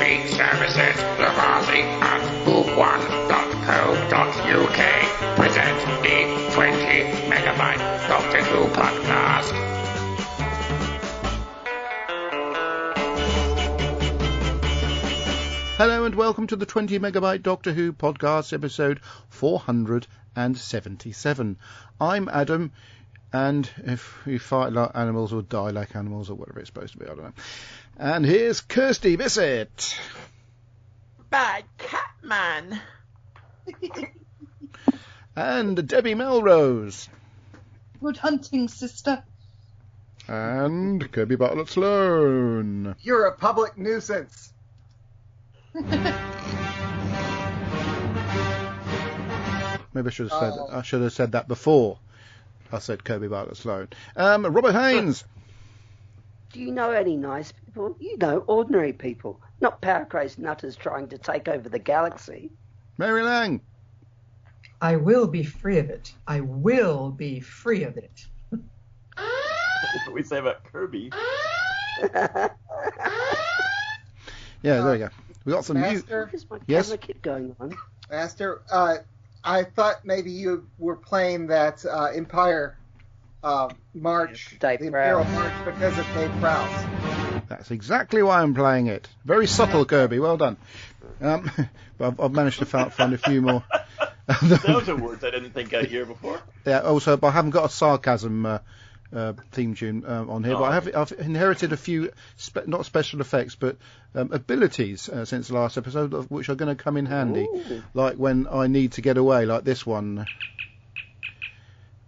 Free services, Lavazzi and Who1.co.uk present the 20 Megabyte Doctor Who podcast. Hello and welcome to the 20 Megabyte Doctor Who podcast, episode 477. I'm Adam, and if we fight like animals or die like animals or whatever it's supposed to be, I don't know. And here's Kirsty Bissett. Bad cat man. And Debbie Melrose. Good hunting, sister. And Kirby Bartlett Sloan. You're a public nuisance. Maybe I should have said that before I said Kirby Bartlett Sloan. Robert Haynes. Do you know any nice people? You know, ordinary people, not power-crazed nutters trying to take over the galaxy. Mary Lang. I will be free of it. I will be free of it. What we say about Kirby? Yeah, there you go. We got some new. Where's my Yes? camera kit going on? Master, I thought maybe you were playing that Empire March, Dave the Imperial Prowse. March, because of Dave Prowse. That's exactly why I'm playing it. Very subtle, Kirby. Well done. But I've managed to find a few more. Those are words I didn't think I'd hear before. Yeah. Also, but I haven't got a sarcasm theme tune on here. Oh. But I've inherited a few, not special effects, but abilities since the last episode, which are going to come in handy. Ooh. Like when I need to get away, like this one.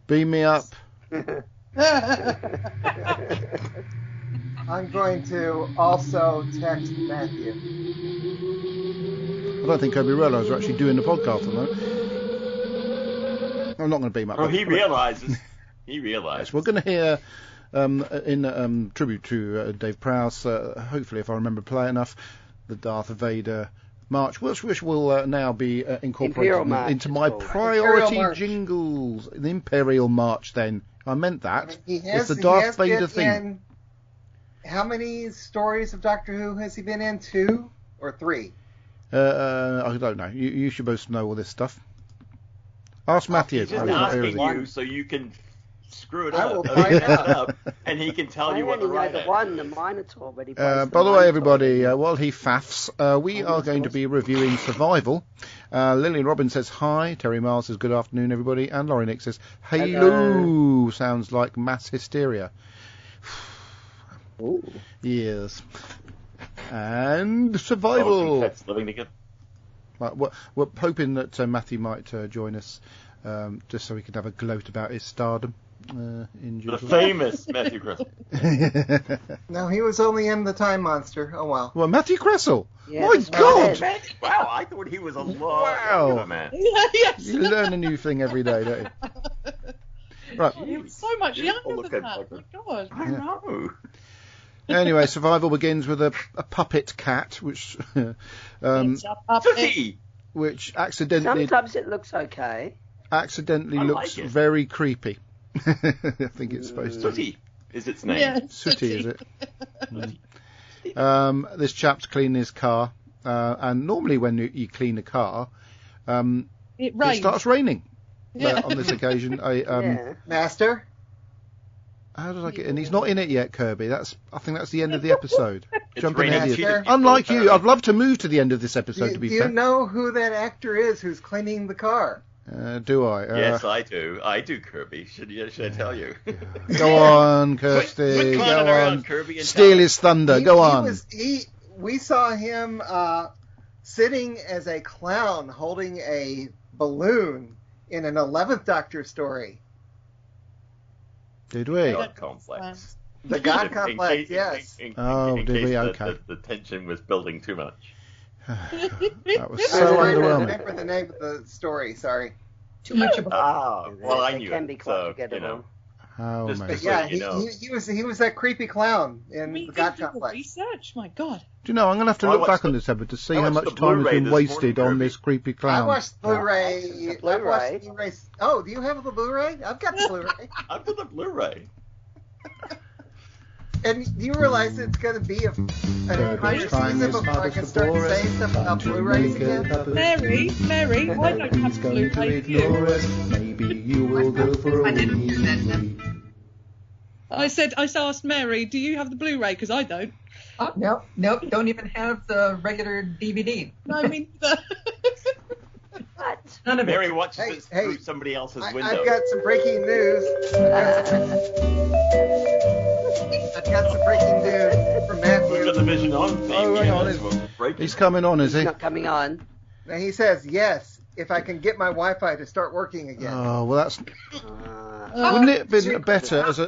Beam me up. I'm going to also text Matthew. I don't think Kirby realised we're actually doing the podcast on that. I'm not going to beam up. Oh, he realizes. He realizes. Yes, we're going to hear in tribute to Dave Prowse, hopefully if I remember play enough, the Darth Vader march, which will now be incorporated March, into my it's called. priority Imperial March. jingles. The Imperial March, then. I meant that. He It's the Darth Vader been theme. in. How many stories of Doctor Who has he been in? 2 or 3? I don't know. You should both know all this stuff. Ask Matthew. He's just Oh, asking here you so you can screw it I up, will mess find it out. up, and he can tell I you what only the know right the answer one, is. the Minotaur, but he By plays the way, Minotaur. everybody, while he faffs, we are going to be reviewing Survival. Lillian Robbins says hi. Terry Miles says good afternoon, everybody. And Laurie Nick says hello. Hello. Sounds like mass hysteria. Ooh. Yes. And Dogs Survival. and pets living together. Right, we're hoping that Matthew might join us just so we can have a gloat about his stardom. In The due famous Matthew Crystal. course. No, he was only in the Time Monster. Oh well. Well, Matthew Cressel. Yeah, My that's God. right. Wow, I thought he was a lot Wow. younger man. Yes. You learn a new thing every day, don't you? Right. He was so much Beautiful younger than looking that. My God. I know. Anyway, Survival begins with a puppet cat, which It's a puppet. Sooty! which accidentally Sometimes it looks okay. I looks like it. very creepy. I think it's supposed to. Sooty is its name. Yeah, Sooty, is it? This chap's cleaning his car, and normally when you clean a car, It it rains. starts raining. Yeah. But on this occasion, Yeah. Master? how did I get? And he's not in it yet, Kirby. I think that's the end of the episode. It's Jumping raining ahead of you. cheetah people, Unlike you, apparently. I'd love to move to the end of this episode. Do To be you fair, know who that actor is who's cleaning the car? do I? Yes, I do. I do, Kirby. Should I tell you? Go on, Kirsty. Quit Go clowning around, on. Kirby, and Steal tell his thunder. He- Go he on. We saw him sitting as a clown holding a balloon in an 11th Doctor story. Did we? God complex. The God Complex, yes. Oh, in did case we? the- Okay. The tension was building too much. That was I so don't underwhelming. remember the name of the story, sorry. Too much of a... Ah, well, I They knew can it. be quite So, forgettable. How Just- But amazing. yeah, you know. he was that creepy clown in We the God did do the Complex. research. My God. Do you know, I'm going to have to Well, I look back watched on the- this episode to see I how watched much the time has Blu-ray been this wasted morning, on this Kirby. creepy I clown. watched Blu-ray. The I watched Blu-ray. the Blu-ray. Oh, do you have the Blu-ray? I've got the Blu-ray. I've got the Blu-ray. And do you realize it's going to be an entire time season is before I hardest can to start bore us. saying stuff about Time to Blu-rays make it again? happen. Mary, why don't you have He's a going to Blu-ray? ignore us. Maybe you will go for a wee. I asked Mary, do you have the Blu-ray? Because I don't. Oh, nope, don't even have the regular DVD. No, me neither. What? None of Mary it. watches Hey, it through somebody else's window. I've got some breaking news. I've got some breaking news from We've got Matthew. the vision on. Oh, hang on. He's coming on, is He's he? not coming on. Now he says, yes, if I can get my Wi-Fi to start working again. Oh, well, that's... Uh, Wouldn't it have been better as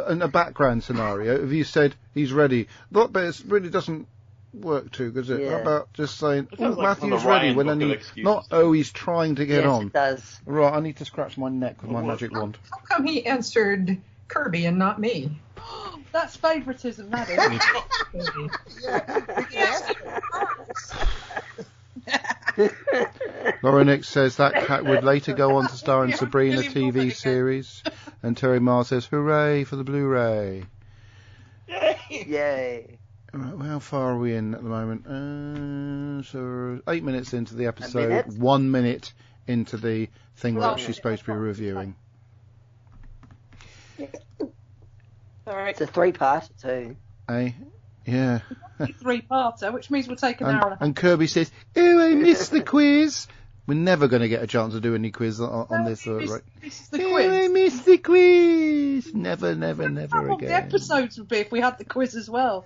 in a background scenario if you said he's ready? But it really doesn't work too, does it? Yeah. How about just saying, It sounds like Matthew's from the ready Ryan when book I of need... excuses. Not, he's trying to get yes, on. it does. Right, I need to scratch my neck with my magic wand. How come he answered Kirby and not me? That's favouritism, that is. Laura Nick says that cat would later go on to star in Sabrina TV series. And Terry Marr says, hooray for the Blu-ray. Yay. Right, well, how far are we in at the moment? So 8 minutes into the episode, minute? 1 minute into the thing Oh, that she's supposed to be reviewing. All right. It's a 3-part too. Eh? Yeah. 3-parter, which means we'll take an hour and a half. And Kirby says, oh, I missed the quiz. We're never going to get a chance to do any quiz on this. Right? This is the Oh, quiz. I missed the quiz. Never How long again. the episodes would be if we had the quiz as well.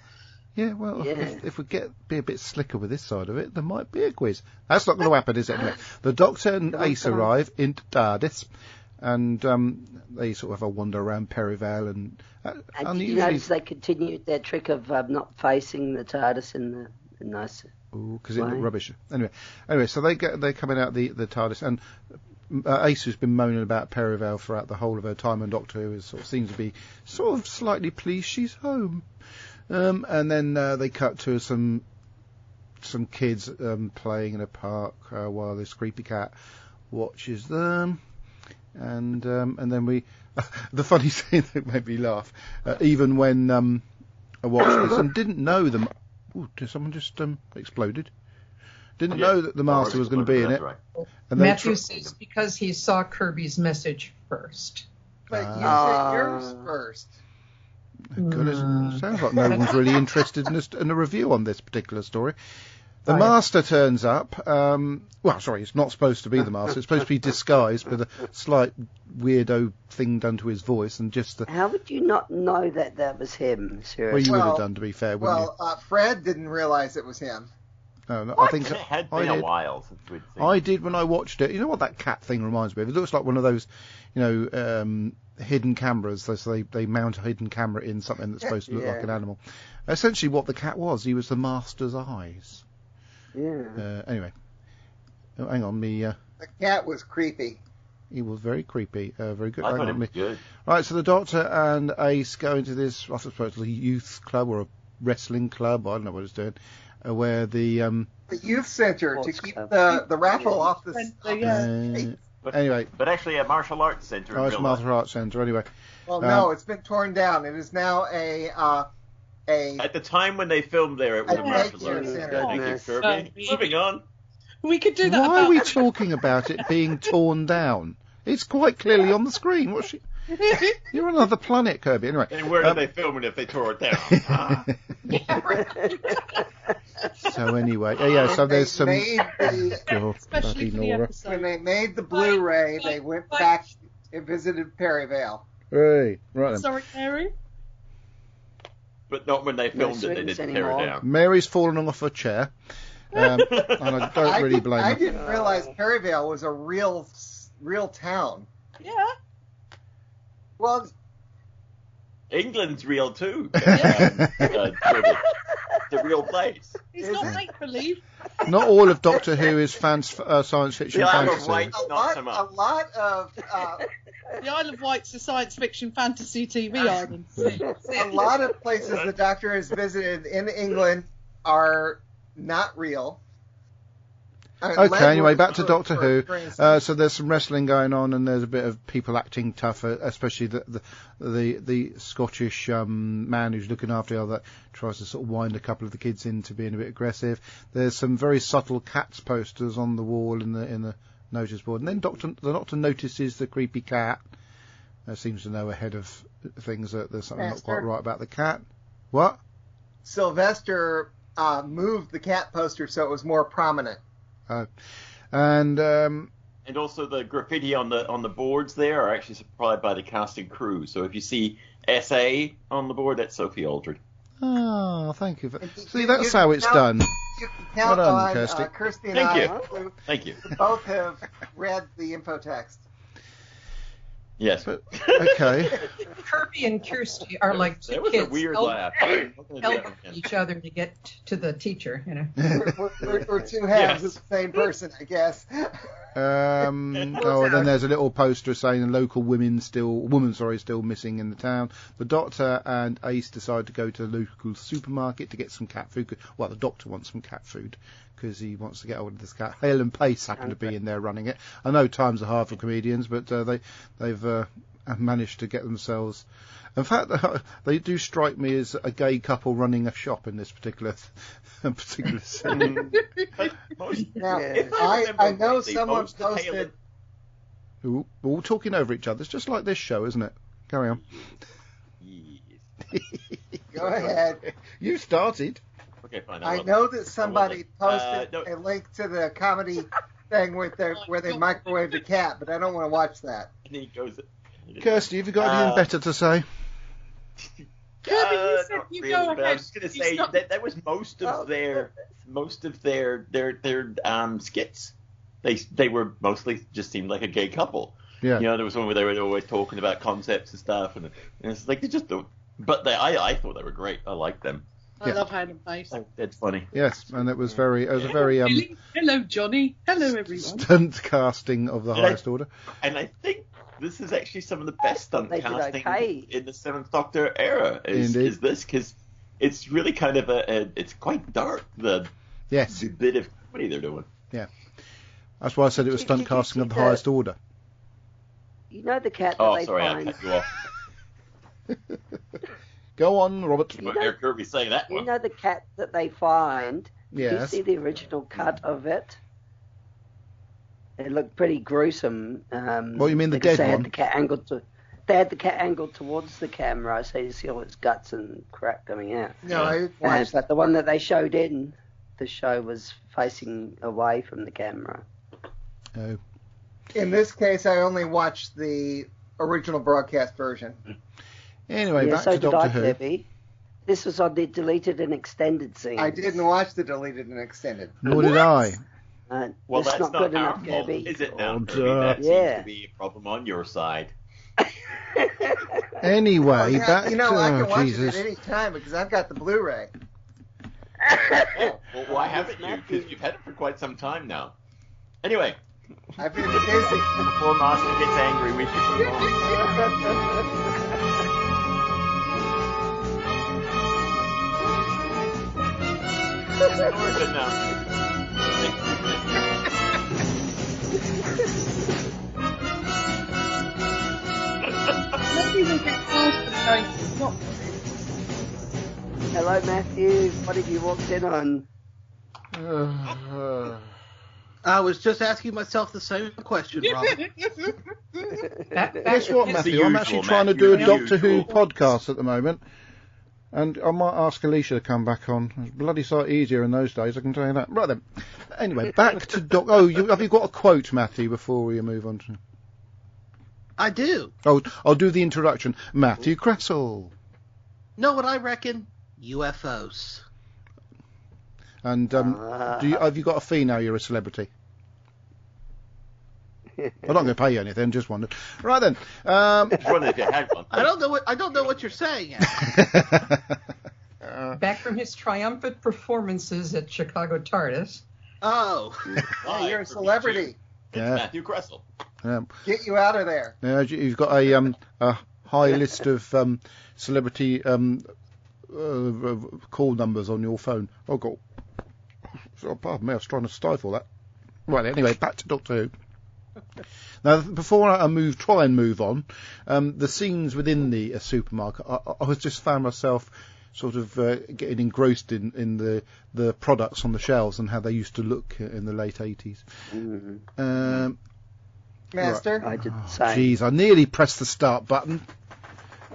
Yeah, well, Yeah. if we be a bit slicker with this side of it, there might be a quiz. That's not going to happen, is it? Anyway, the Doctor and Ace arrive in TARDIS, and they sort of have a wander around Perivale, and And did you notice they continued their trick of not facing the TARDIS in the nice... because it looked rubbish. Anyway, so they're coming out the TARDIS, and Ace, who's been moaning about Perivale throughout the whole of her time, and Doctor Who seems to be sort of slightly pleased she's home. And then they cut to some kids playing in a park while this creepy cat watches them, and then we the funny thing that made me laugh, even when I watched this and didn't know them. Ooh, did someone just exploded? Didn't know that the Master was going to be in it. Right. And they Matthew says because he saw Kirby's message first. But you said yours first. Goodness, sounds like no one's really interested in a review on this particular story. The Right. Master turns up. It's not supposed to be the Master. It's supposed to be disguised with a slight weirdo thing done to his voice, and just the. How would you not know that was him? Well, Seriously. you would have done, to be fair, wouldn't Fred didn't realize it was him. you? No, I think It had I been a did. while since we'd seen I did when I watched it. You know what that cat thing reminds me of? It looks like one of those, hidden cameras. So they mount a hidden camera in something that's supposed to look like an animal. Essentially, what the cat was, he was the Master's eyes. Yeah. Anyway, hang on, The cat was creepy. he was very creepy. Very good. I Hang thought on, it was good. Right, so the Doctor and Ace go into this, I suppose, a youth club or a wrestling club. I don't know what it's doing. Where the The youth center to Sports keep club. the raffle off the. anyway, But actually a martial arts centre. in it's real Martha life. Arts Centre. Anyway, Well, no, it's been torn down. It is now a. At the time when they filmed there, it was a A martial daycare arts center. centre. Thank you, Kirby. Moving on. We could do that. why are about we talking about it being torn down? It's quite clearly on the screen. You're on another planet, Kirby. Anyway, And where did they film it if they tore it down? so anyway, so there's some. Made the, Oh, bloody Especially for the Nora. episode. when they made the Blu-ray, they went back and visited Perivale. Hey, right then. Sorry, Mary. But not when they filmed it, they swings didn't tear it anymore. down. Mary's fallen off her chair, and I don't really blame I her. didn't realize Perivale was a real town. Yeah. Well, England's real too. Kirby. It's a real place. It's Is not it? make believe. Not all of Doctor Who is science fiction The Isle of fantasy. Wight, not so a much. lot of The Isle of Wight's a science fiction fantasy TV island. a lot of places the Doctor has visited in England are not real. Okay, anyway, back to Doctor Who. for instance. So there's some wrestling going on, and there's a bit of people acting tougher, especially the Scottish man who's looking after the other, tries to sort of wind a couple of the kids into being a bit aggressive. There's some very subtle cats posters on the wall in the notice board, and then the Doctor notices the creepy cat. Seems to know ahead of things that there's something not quite right about the cat. What? Sylvester moved the cat poster so it was more prominent. And also the graffiti on the boards there are actually supplied by the cast and crew. So if you see SA on the board, that's Sophie Aldred. Oh, thank you. See, that's how it's done. You can count Well done, on Kirsty. Kirsty and Thank I. you. Thank you. Both have read the info text. Yes. But, okay. Kirby and Kirsty are like two That was kids a weird laugh. helping each other to get to the teacher, you know. We're two halves of the same person, I guess. Then there's a little poster saying the local woman still missing in the town. The Doctor and Ace decide to go to the local supermarket to get some cat food. Well, the Doctor wants some cat food because he wants to get hold of this cat. Hale and Pace happen to be in there running it. I know times are hard for comedians, but they've managed to get themselves. In fact, they do strike me as a gay couple running a shop in this particular scene. Now, If I know rightly, someone most of Hale posted. We're all talking over each other. It's just like this show, isn't it? Carry on. Yes. Go ahead. You started. Okay, fine. I know that somebody posted no. a link to the comedy thing where they microwaved a cat, but I don't want to watch that. And he goes. Kirsty, have you got anything better to say? Kirby, you said Not you really, go but I ahead. was just going to You say stop. that was most of their skits. They were mostly just seemed like a gay couple. Yeah. You know, there was one where they were always talking about concepts and stuff, and it's like they just don't. But I thought they were great. I liked them. I love Hale and Pace. It's funny. Yes, and it was a very Really? Hello, Johnny. Hello, everyone. stunt casting of the highest order. And I think this is actually some of the best stunt They did casting okay. in the Seventh Doctor era. Is this because it's really kind of it's quite dark the bit of comedy they're doing. Yeah, that's why I said it was Did stunt you casting of see the highest order. You know the cat that Oh, they sorry, I find. cut you off. Go on, Robert. You know- Eric Kirby saying that You one. know the cat that they find? Did you Yes. see the original cut of it? It looked pretty gruesome. What, you mean the because dead they had one? the cat angled they had the cat angled towards the camera, so you see all its guts and crap coming out. No, I watched. But the one that they showed in the show was facing away from the camera. Oh. In this case, I only watched the original broadcast version. Anyway, Yeah, back so to did Doctor I, Who. Kirby. This was on the deleted and extended scene. I didn't watch the deleted and extended. Nor did I. Well, it's that's not good our enough, fault, Kirby. is it now, Oh, Kirby? That yeah. seems to be a problem on your side. Anyway, Oh, yeah, back you know, to I can watch Jesus. it at any time because I've got the Blu-ray. Well, why haven't you? Because you've had it for quite some time now. Anyway, I've been busy. before Master gets angry, we should move on. We're good now. Maybe we'll get past them going, what? Hello, Matthew. What have you walked in on? I was just asking myself the same question, Robert. Guess what, It's Matthew? the I'm usual, actually trying to do a Matthew, Doctor Who usual. podcast at the moment. And I might ask Alicia to come back on. It was bloody sight easier in those days, I can tell you that. Right then. Anyway, back to Doc. Oh, have you got a quote, Matthew, before we move on to... I do. Oh, I'll do the introduction. Matthew Cressel. Know what I reckon? UFOs. And have you got a fee now you're a celebrity? I'm not going to pay you anything, just wondered. Right then. Just wondered if you had one. I don't know what you're saying. Back from his triumphant performances at Chicago TARDIS. Oh, Hey, you're a celebrity. It's Yeah. Matthew Cressel. Get you out of there. Now, you've got a high list of celebrity call numbers on your phone. Oh, God. Oh, pardon me, I was trying to stifle that. Well, anyway, back to Doctor Who. Now, before I try and move on, the scenes within the supermarket, I was just found myself sort of getting engrossed in the products on the shelves and how they used to look in the late 80s. Master? I did the same. Jeez, I nearly pressed the start button.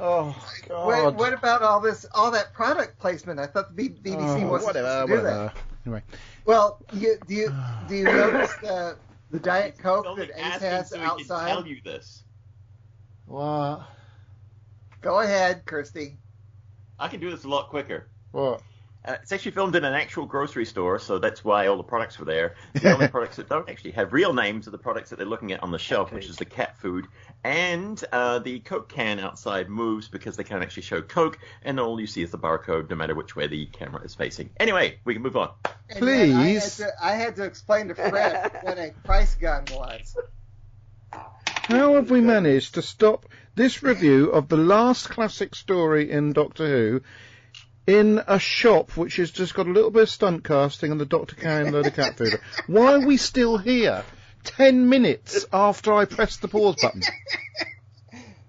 Oh, God. What about all that product placement? I thought the BBC wasn't supposed to do that. Anyway. Well, do you notice the Diet Coke Only that Ace asking has so he outside? can tell you this. What? Go ahead, Kirsty. I can do this a lot quicker. What? It's actually filmed in an actual grocery store, so that's why all the products were there. The only products that don't actually have real names are the products that they're looking at on the shelf, which is the cat food. And the Coke can outside moves because they can't actually show Coke, and all you see is the barcode no matter which way the camera is facing. Anyway, we can move on. And Please. I had to explain to Fred what a price gun was. How have we managed to stop this review of the last classic story in Doctor Who in a shop which has just got a little bit of stunt casting and the Doctor carrying a load of cat food? Why are we still here 10 minutes after I pressed the pause button?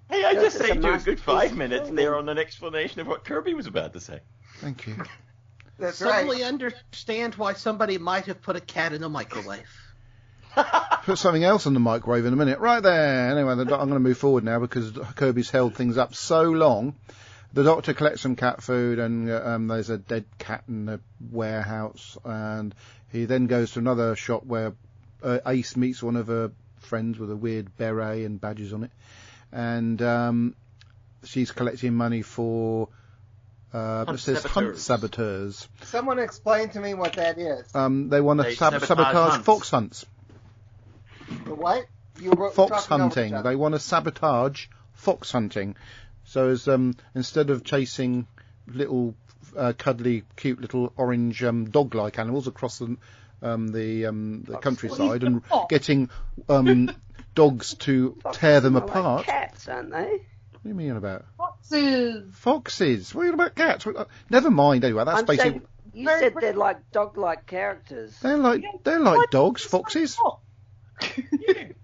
Hey, I just It's a saved you a good masterpiece 5 of minutes filming. there on an explanation of what Kirby was about to say. Thank you. That's right. Suddenly understand why somebody might have put a cat in a microwave. Put something else in the microwave in a minute. Right there. Anyway, I'm going to move forward now because Kirby's held things up so long. The Doctor collects some cat food, and there's a dead cat in the warehouse, and he then goes to another shop where Ace meets one of her friends with a weird beret and badges on it, and she's collecting money for it says hunt saboteurs. Someone explain to me what that is. They want to They sabotage sabotage fox hunts. The what? Fox hunting. They want to sabotage fox hunting. So as instead of chasing little cuddly, cute little orange dog-like animals across the countryside and getting dogs to tear them Foxes are apart. Like cats, aren't they? What do you mean about Foxes. foxes? What are you about cats? Never mind. Anyway, that's I'm basically saying, you said they're like dog-like characters. they're like dogs, foxes.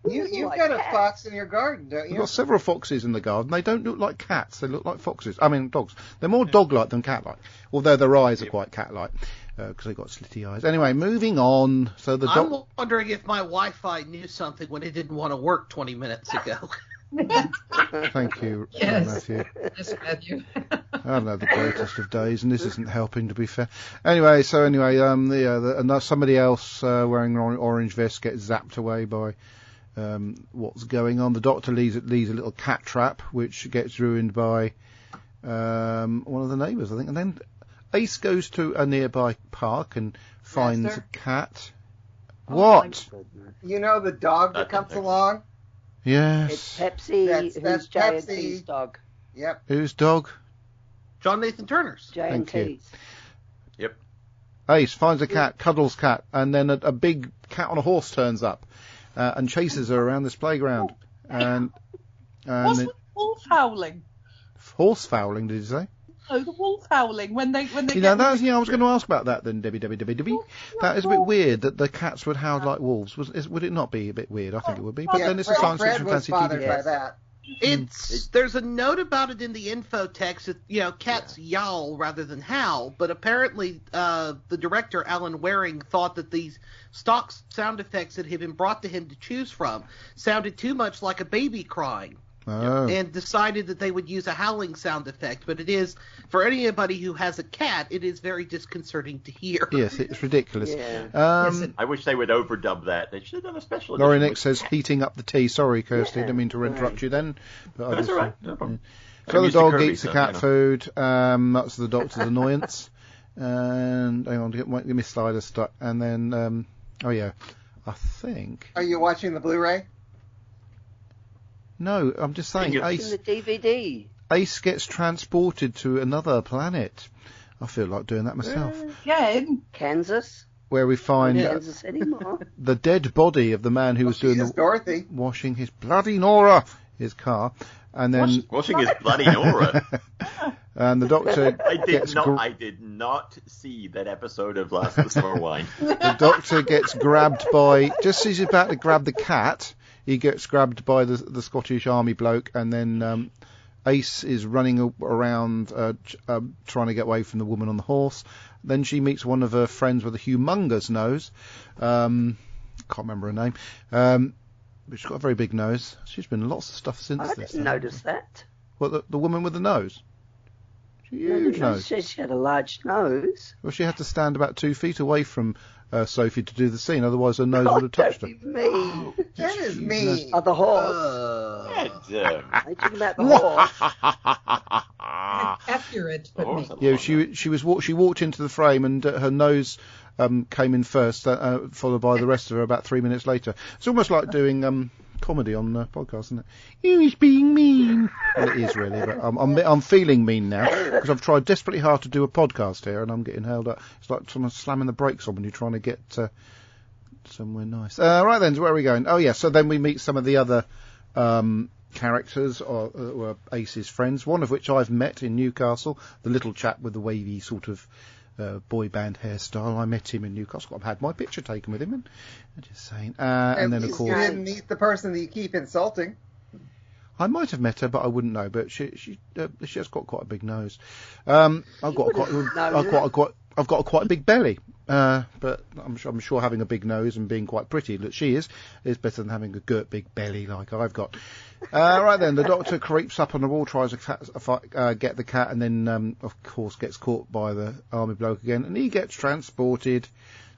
You've like got a cats. fox in your garden, don't We've you? got several foxes in the garden. They don't look like cats. They look like foxes. I mean, dogs. They're more dog-like than cat-like. Although their eyes are quite cat-like because they've got slitty eyes. Anyway, moving on. So the I'm wondering if my Wi-Fi knew something when it didn't want to work 20 minutes ago. Thank you, Yes. Matthew. Yes, Matthew. I haven't had the greatest of days, and this isn't helping, to be fair. Anyway, and somebody else wearing an orange vest gets zapped away by what's going on. The Doctor leaves a little cat trap, which gets ruined by one of the neighbours, I think. And then Ace goes to a nearby park and finds Master? a cat. What? You know the dog that comes along? Yes. It's Pepsi, That's who's Pepsi. J&T's dog. Yep. Whose dog? John Nathan Turner's. Thank you. J&T's. Yep. Ace finds a cat, cuddles cat, and then a big cat on a horse turns up and chases her around this playground. And What's with the wolf howling? horse fouling, did you say? No, the wolf howling when they You get know, I was going to ask about that then, Debbie. That is a bit weird that the cats would howl like wolves. Would it not be a bit weird? I think it would be. But then it's a science Fred fiction was fancy bothered TV. by that. There's a note about it in the info text that cats yowl rather than howl, but apparently the director Alan Waring thought that these stock sound effects that had been brought to him to choose from sounded too much like a baby crying. Oh. And decided that they would use a howling sound effect, but it is, for anybody who has a cat, it is very disconcerting to hear. Yes, it's ridiculous. Yeah. I wish they would overdub that. They should have done a special Laurie edition Nick says heating up the tea. Sorry, Kirsty, didn't mean to interrupt you then. But I That's just, all right. No problem. So I'm the used to dog Kirby, eats the so, cat you know. food. That's the Doctor's annoyance. And hang on, get my slider stuck. And then, I think. Are you watching the Blu-ray? No, I'm just saying, It's In the DVD. Ace gets transported to another planet. I feel like doing that myself. again. Kansas. Where we find Kansas anymore. the dead body of the man who was doing It's the Dorothy. washing his bloody Nora, his car, and then Washing his bloody Nora. And the Doctor I gets did not see that episode of Last of the Summer Wine. the Doctor gets grabbed by, just as he's about to grab the cat, he gets grabbed by the Scottish Army bloke, and then Ace is running around trying to get away from the woman on the horse. Then she meets one of her friends with a humongous nose. Can't remember her name. But she's got a very big nose. She's been in lots of stuff since I this. didn't notice that. What, the woman with the nose? Huge nose. She had a large nose. Well, she had to stand about 2 feet away from Sophie to do the scene, otherwise her nose would have touched her. Don't be mean. That is me. Oh, the horse. Are you talking about the horse? Accurate, but me. Yeah, she walked into the frame, and her nose came in first, followed by the rest of her about 3 minutes later. It's almost like doing comedy on a podcast, isn't it? You is being mean. Well, it is really, but I'm feeling mean now because I've tried desperately hard to do a podcast here, and I'm getting held up. It's like someone slamming the brakes on when you're trying to get somewhere nice. Right then, so where are we going? Oh yeah, so then we meet some of the other characters or Ace's friends, one of which I've met in Newcastle, the little chap with the wavy sort of boy band hairstyle. I met him in Newcastle. I've had my picture taken with him, and I'm just saying. And then of course, you didn't meet the person that you keep insulting. I might have met her, but I wouldn't know. But she has got quite a big nose. I've got quite a big belly. But I'm sure having a big nose and being quite pretty that she is better than having a girt big belly like I've got. Right then, the Doctor creeps up on the wall, tries to get the cat, and then of course gets caught by the army bloke again, and he gets transported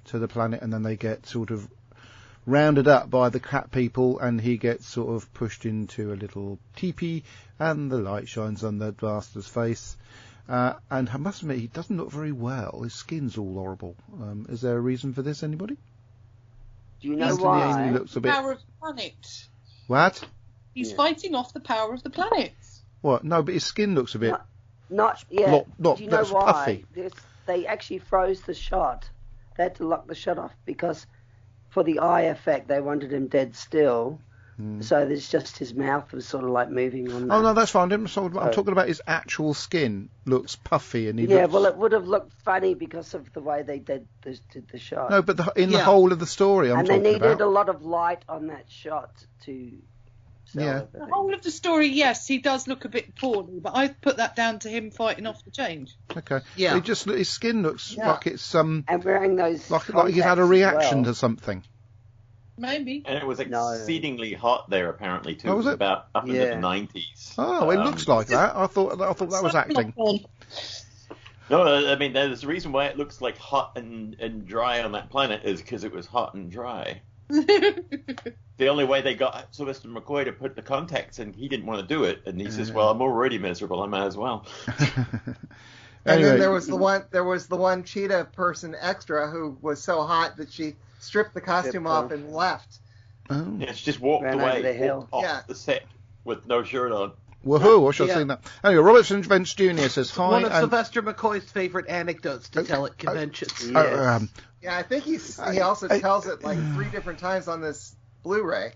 to the planet, and then they get sort of rounded up by the cat people, and he gets sort of pushed into a little teepee, and the light shines on the bastard's face. And I must admit, he doesn't look very well. His skin's all horrible. Is there a reason for this, anybody? Do you know Anthony why? Ainley looks a bit... Power of the planet. What? He's fighting off the power of the planet. What? No, but his skin looks a bit... Not Do you know why? puffy. They actually froze the shot. They had to lock the shot off because for the eye effect, they wanted him dead still. So there's just his mouth was sort of like moving on. Oh, no, that's fine. I'm talking about his actual skin. Looks puffy, and he looks... well, it would have looked funny because of the way they did the shot. No, but in the whole of the story I'm talking about. And they needed a lot of light on that shot to... The whole of the story, yes, he does look a bit poorly, but I put that down to him fighting off the change. Okay. Yeah. His skin looks like it's... and wearing those... Like he's had a reaction to something. Maybe. And it was exceedingly hot there, apparently, too. Oh, was it? About up into the 90s. Oh, it looks like that. I thought that was acting. No, I mean, there's a reason why it looks like hot and dry on that planet is because it was hot and dry. The only way they got Sylvester McCoy to put the contacts in, he didn't want to do it. And he says, well, I'm already miserable. I might as well. And then there was the one cheetah person extra who was so hot that she stripped the costume off and left. Oh. Yeah, she just walked away, off the set with no shirt on. Woohoo! I should have seen that. Anyway, Robertson Vance Jr. says hi. One of Sylvester McCoy's favorite anecdotes to tell at conventions. Yeah, I think he also tells it like 3 different times on this Blu-ray.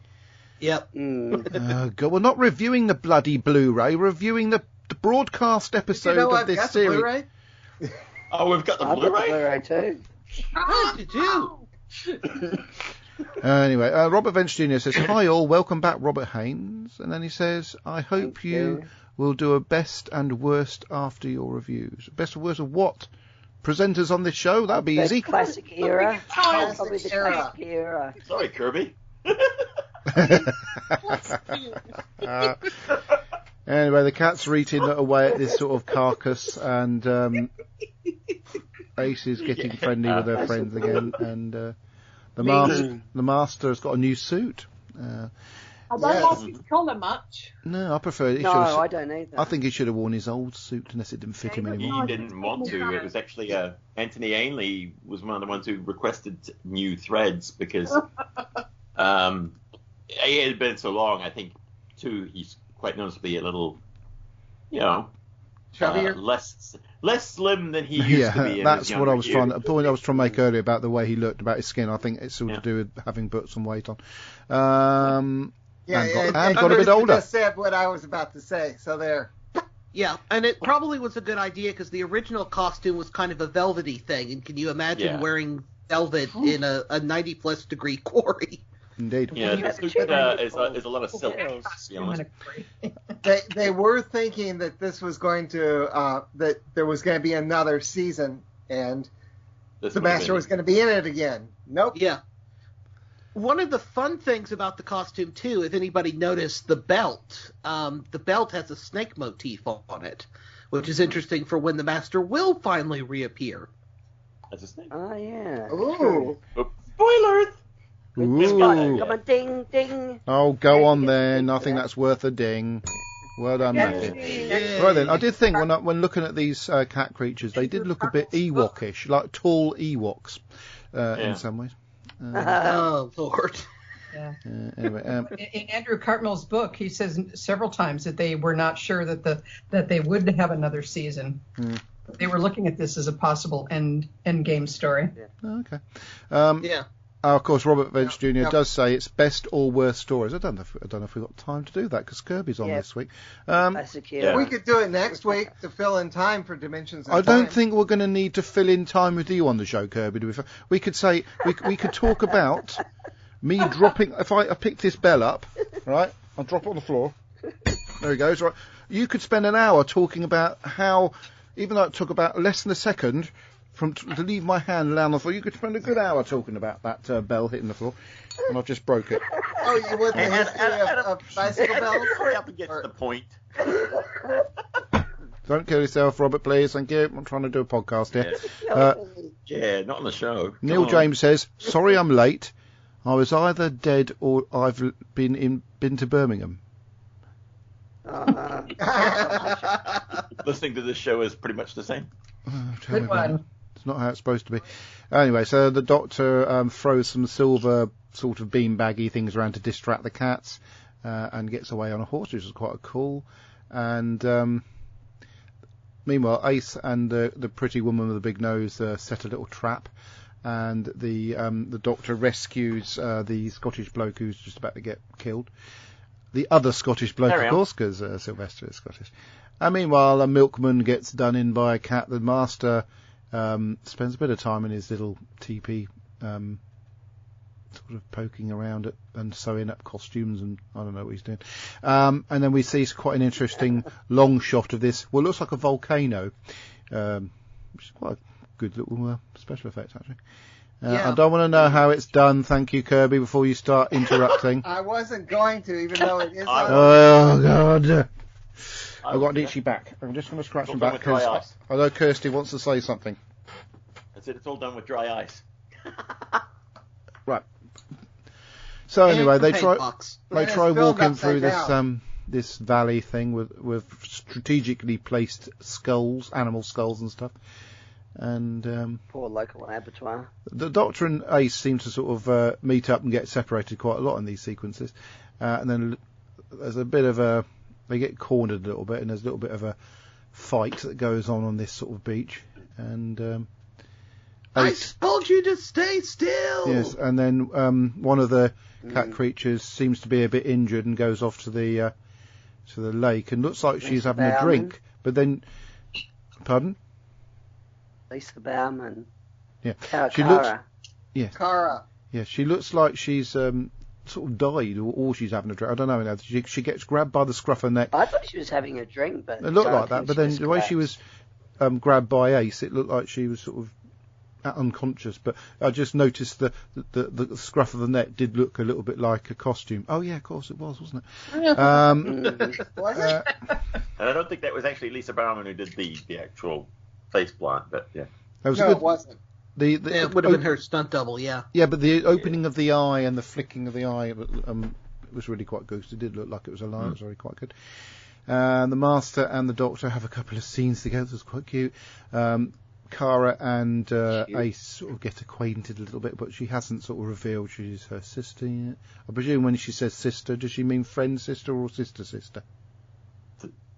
Yep. God, we're not reviewing the bloody Blu-ray. We're reviewing the broadcast episode of this series. Blu-ray? Oh, we've got the Blu-ray? I've got the Blu-ray too. How did you? Anyway, Robert Vance Jr. says, hi all, welcome back, Robert Haynes. And then he says, I hope you will do a best and worst after your reviews. Best and worst of what? Presenters on this show? That'd be easy. Classic era. Probably the classic era. Sorry, Kirby. Anyway, the cats are eating away at this sort of carcass, and Ace is getting friendly with her friends again, and the master has got a new suit. I don't like his collar much. No, I prefer it. I don't either. I think he should have worn his old suit unless it didn't fit him anymore. He didn't want to. It was actually Anthony Ainley was one of the ones who requested new threads because it had been so long. I think too he's quite noticeably a little, chubbier, less slim than he used to be. Yeah, that's what I was trying. The point I was trying to make earlier about the way he looked, about his skin. I think it's all to do with having put some weight on. And got a bit older. Just said what I was about to say. So there. Yeah, and it probably was a good idea because the original costume was kind of a velvety thing, and can you imagine wearing velvet in a 90-plus degree quarry? Indeed. Yeah, this suit is a lot of silk. To be honest. They were thinking that this was going to that there was going to be another season, and the Master was going to be in it again. Nope. Yeah. One of the fun things about the costume, too, if anybody noticed, the belt has a snake motif on it, which is interesting for when the Master will finally reappear. As a snake. Oh, yeah. Ooh. Spoilers! Ooh. Come on, ding, ding. Oh, go on then. I think that's worth a ding. Well done, Matthew. Right then, I did think when looking at these cat creatures, they did look a bit Ewokish, like tall Ewoks in some ways. Oh, Lord. Yeah. Anyway, In Andrew Cartmell's book, he says several times that they were not sure that they would have another season. They were looking at this as a possible end game story. okay. Yeah. Of course, Robert Vance Jr. does say it's best or worst stories. I don't know if we've got time to do that because Kirby's on this week. We could do it next week to fill in time for Dimensions of I Time. don't think we're going to need to fill in time with you on the show, Kirby. We could say we could talk about me dropping. If I pick this bell up, right, I'll drop it on the floor. There it goes. Right, you could spend an hour talking about how, even though it took about less than a second to leave my hand down on the floor, you could spend a good hour talking about that bell hitting the floor, and I've just broke it. Oh, you want the history of bicycle bells? Hurry up and get to the point. Don't kill yourself, Robert, please. Thank you. I'm trying to do a podcast here. Yeah, not on the show. Neil James says, "Sorry, I'm late. I was either dead or I've been to Birmingham." Listening to this show is pretty much the same. Good one. It's not how it's supposed to be. Anyway, so the Doctor throws some silver sort of beanbaggy things around to distract the cats and gets away on a horse, which is quite cool. And meanwhile, Ace and the pretty woman with the big nose set a little trap, and the Doctor rescues the Scottish bloke who's just about to get killed. The other Scottish bloke, of course, because Sylvester is Scottish. And meanwhile, a milkman gets done in by a cat. The Master spends a bit of time in his little teepee, sort of poking around and sewing up costumes, and I don't know what he's doing. And then we see quite an interesting long shot of this. Well, it looks like a volcano, which is quite a good little special effect, actually. I don't want to know how it's done, thank you, Kirby, before you start interrupting. I wasn't going to, even though it is on. Oh, God. I've got an itchy back. I'm just going to scratch my back because I know Kirsty wants to say something. That's it. It's all done with dry ice. Right. So anyway, they try walking through this valley thing with strategically placed skulls, animal skulls and stuff. And poor local abattoir. The Doctor and Ace seem to sort of meet up and get separated quite a lot in these sequences. And then there's a bit of they get cornered a little bit, and there's a little bit of a fight that goes on this sort of beach. And I told you to stay still. Yes, and then one of the cat creatures seems to be a bit injured and goes off to the lake and looks like she's having a drink. But then, pardon? Lisa Bauman. Yeah, she looks. Yeah, Cara. Yeah, she looks like she's sort of died, or she's having a drink. I don't know. She gets grabbed by the scruff of her neck. I thought she was having a drink, but it looked like that. But then the way she was grabbed by Ace, it looked like she was sort of unconscious. But I just noticed the scruff of the neck did look a little bit like a costume. Oh yeah, of course it was, wasn't it? Was it? And I don't think that was actually Lisa Bauman who did the actual face plant, but yeah. It wasn't. It would have been her stunt double, yeah. Yeah, but the opening of the eye and the flicking of the eye was really quite good. It did look like it was alive. It was really quite good. The Master and the Doctor have a couple of scenes together. It was quite cute. Cara and Ace sort of get acquainted a little bit, but she hasn't sort of revealed she's her sister yet. I presume when she says sister, does she mean friend sister or sister sister?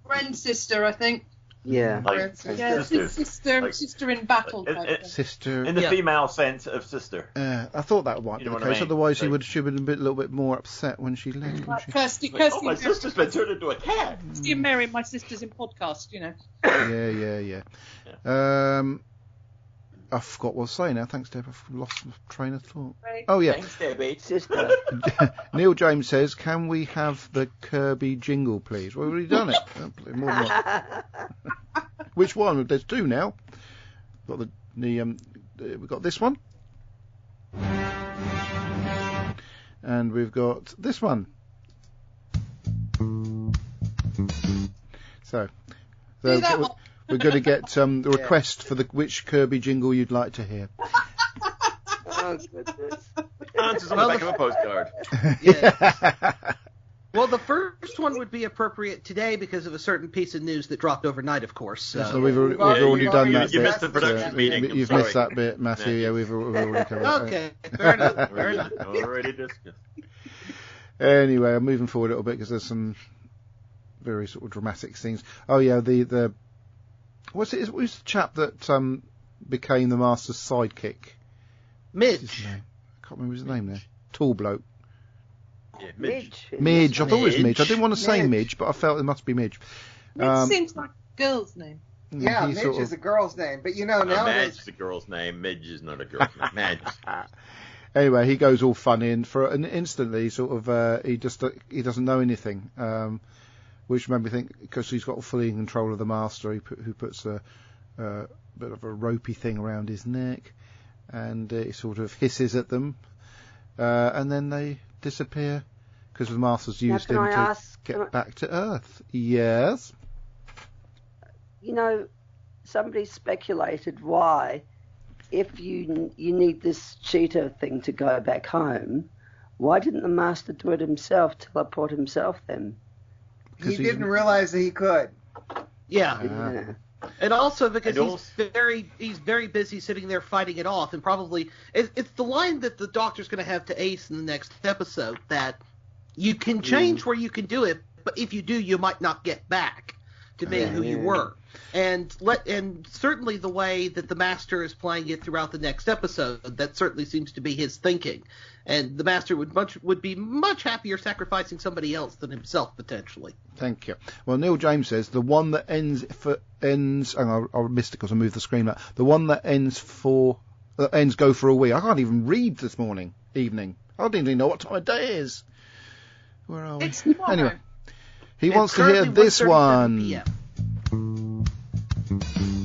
Friend sister, I think. Yeah. Like sister in battle. Sister. in the female sense of sister. I thought that might be the case. Otherwise, she would have been a little bit more upset when she left. Kirsty, my sister's been turned into a cat. Kirsty and Mary, my sisters in podcast, Yeah. I forgot what I was saying now. Thanks, Deb. I've lost my train of thought. Right. Oh, yeah. Thanks, Debbie. Sister. Neil James says, can we have the Kirby jingle, please? Well, we've already done it. More than one. Which one? There's two now. We've got this one. And we've got this one. So we're going to get the request for which Kirby jingle you'd like to hear. Oh, goodness. Answers on the back of a postcard. Yeah. Well, the first one would be appropriate today because of a certain piece of news that dropped overnight, of course. So we've already done that bit. You missed the production meeting. You've missed that bit, Matthew. Yeah, we've already covered it. Okay, fair enough. Already discussed. Anyway, I'm moving forward a little bit because there's some very sort of dramatic scenes. Oh yeah, who's the chap that became the Master's sidekick? Midge. I can't remember his name there. Tall bloke. Yeah, Midge. I thought it was Midge. I didn't want to say Midge, but I felt it must be Midge. Midge seems like a girl's name. Yeah, Midge is a girl's name, but now Madge is a girl's name. Midge is not a girl's name. Madge. Anyway, he goes all funny, and instantly, sort of, he doesn't know anything, which made me think because he's got fully in control of the Master, who puts a bit of a ropey thing around his neck, and he sort of hisses at them, and then they disappear because the Master's used him to get back to Earth. Yes. Somebody speculated why, if you need this cheetah thing to go back home, why didn't the Master do it himself, teleport himself then? He didn't realize that he could. Yeah. And also because he's very busy sitting there fighting it off, and probably it's the line that the Doctor's going to have to Ace in the next episode that you can change where you can do it, but if you do, you might not get back to being who you were. And certainly the way that the Master is playing it throughout the next episode, that certainly seems to be his thinking. And the Master would be much happier sacrificing somebody else than himself, potentially. Thank you. Well, Neil James says the one that ends. Hang on, I missed it because I moved the screen up. The one that ends go for a wee. I can't even read this evening. I don't even know what time of day it is. Where are we? It's tomorrow. Anyway, he wants to hear this one. PM.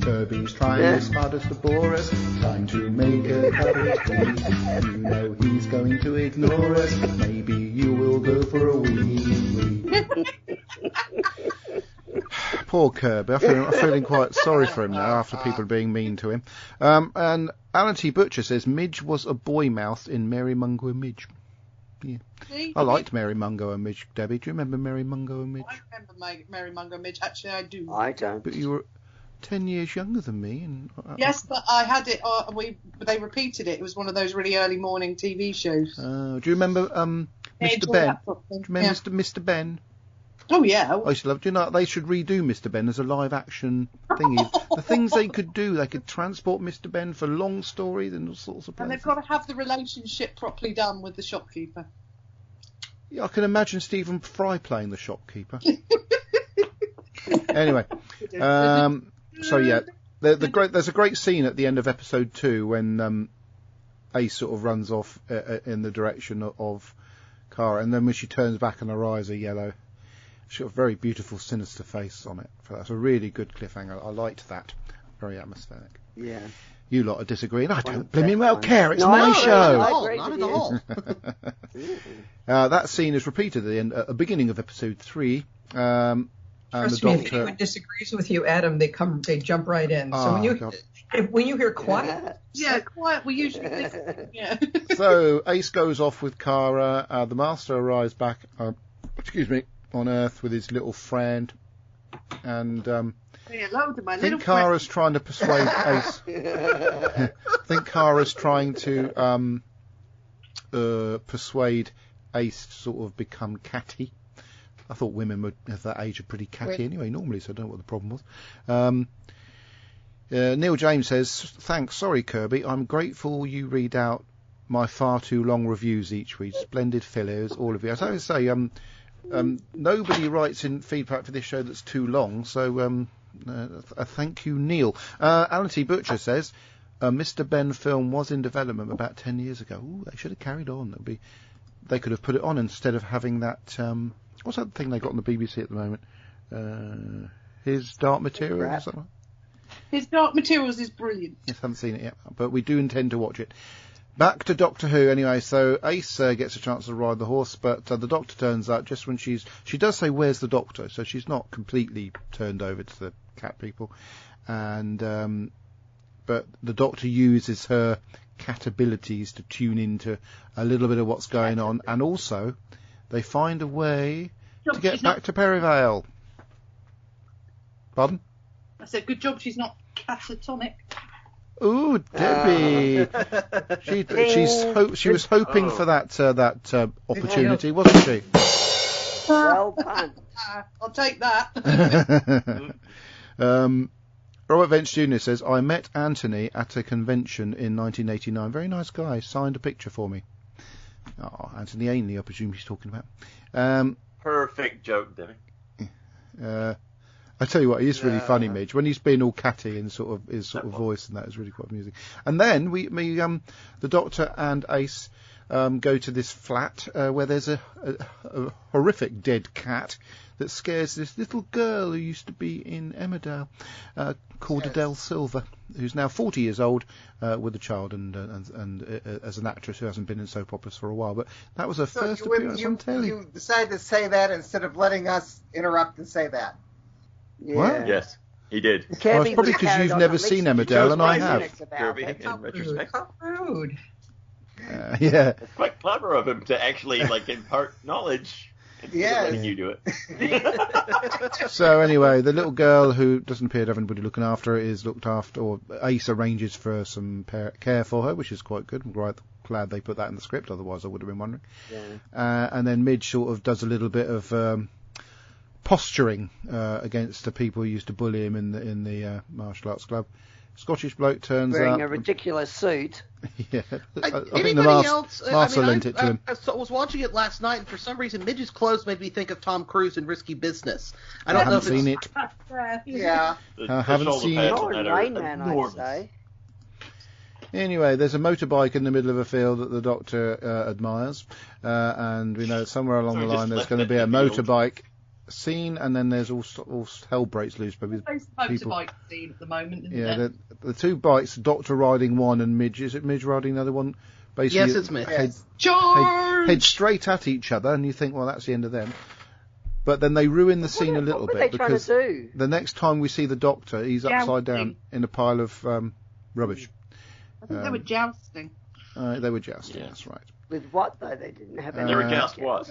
Kirby's trying his hardest to bore us, trying to make a cup of tea. You know he's going to ignore us. Maybe you will go for a wee. Poor Kirby. I'm feeling quite sorry for him now after people being mean to him. And Alan T. Butcher says Midge was a boy mouse in Mary Mungo and Midge. Yeah. I liked Mary Mungo and Midge. Debbie, do you remember Mary Mungo and Midge? I remember Mary Mungo and Midge. Actually, I do. I don't. But you were 10 years younger than me. And yes, but I had it. They repeated it. It was one of those really early morning TV shows. Do you remember Mr. Ben? Do you remember Mr. Ben? Oh yeah. I used to love. Do you know they should redo Mr. Ben as a live action thingy? The things they could do, they could transport Mr. Ben for long stories and all sorts of places. And they've got to have the relationship properly done with the shopkeeper. Yeah, I can imagine Stephen Fry playing the shopkeeper. Anyway, so yeah, there's a great scene at the end of episode 2 when Ace sort of runs off in the direction of Kara, and then when she turns back and her eyes are yellow, she's got a very beautiful, sinister face on it. So that's a really good cliffhanger. I liked that. Very atmospheric. Yeah. You lot are disagreeing. I don't blooming well care. It's my show. Not at all. That scene is repeated at the beginning of episode 3. And Trust the me, Doctor. if anyone disagrees with you, Adam, they jump right in. So when you hear quiet, quiet, we usually listen. Yeah. So Ace goes off with Kara. The Master arrives back. On Earth with his little friend, and I think Kara's trying to persuade Ace. I think Kara's trying to persuade Ace to sort of become catty. I thought women would, at that age, are pretty catty anyway, normally, so I don't know what the problem was. Neil James says, thanks, sorry Kirby, I'm grateful you read out my far too long reviews each week. Splendid fillers, all of you. As I always say, nobody writes in feedback for this show that's too long, so thank you, Neil. Alan T. Butcher says, Mr. Ben film was in development about 10 years ago. Ooh, they should have carried on. They could have put it on instead of having that, what's that thing they got on the BBC at the moment? His Dark Materials or something? His Dark Materials is brilliant. Yes, haven't seen it yet, but we do intend to watch it. Back to Doctor Who anyway, so Ace gets a chance to ride the horse, but the Doctor turns up just when she does say, where's the Doctor? So she's not completely turned over to the cat people. And but the Doctor uses her cat abilities to tune into a little bit of what's going on, and also they find a way to get back to Perivale. Pardon? I said, good job she's not catatonic. Ooh, Debbie! She was hoping for that opportunity, wasn't she? Well done. I'll take that. Robert Vance Jr. says, I met Anthony at a convention in 1989. Very nice guy. Signed a picture for me. Oh, Anthony Ainley, I presume he's talking about. Perfect joke, Debbie. I tell you what, he's really funny, Midge. When he's being all catty and sort of his sort of voice, and that is really quite amusing. And then the Doctor and Ace go to this flat where there's a horrific dead cat that scares this little girl who used to be in Emmerdale, called Adele Silver, who's now 40 years old with a child and as an actress who hasn't been in soap operas for a while. But that was her first appearance on telly. You decided to say that instead of letting us interrupt and say that. Yeah. What? Yes, he did. Well, it's probably because you've never seen Emmerdale and I have. Kirby, in retrospect. Rude. Yeah. It's quite clever of him to actually impart knowledge. Yeah. Letting you do it. So anyway, the little girl who doesn't appear to have anybody looking after her is looked after, or Ace arranges for some care for her, which is quite good. I'm glad they put that in the script, otherwise I would have been wondering. Yeah. And then Midge sort of does a little bit of posturing against the people who used to bully him in the martial arts club. Scottish bloke turns up. Wearing a ridiculous suit. Yeah. I think Anybody else? Master lent it to him. I was watching it last night, and for some reason, Midge's clothes made me think of Tom Cruise in Risky Business. I haven't seen it. Yeah. I haven't seen it. Not in Rain Man, I'd say. Anyway, there's a motorbike in the middle of a field that the Doctor admires, and we know somewhere along the line there's going to be a motorbike scene, and then there's all hell breaks loose. But Motorbike scene at the moment, isn't there? The two bikes, Doctor riding one and Midge. Is it Midge riding the other one? Basically, yes, it's Midge. Head straight at each other, and you think, well, that's the end of them. But then they ruin the scene a little bit because the next time we see the Doctor, he's upside down in a pile of rubbish. I think they were jousting. They were jousting. Yeah. That's right. With what though? They didn't have any. They were joust what?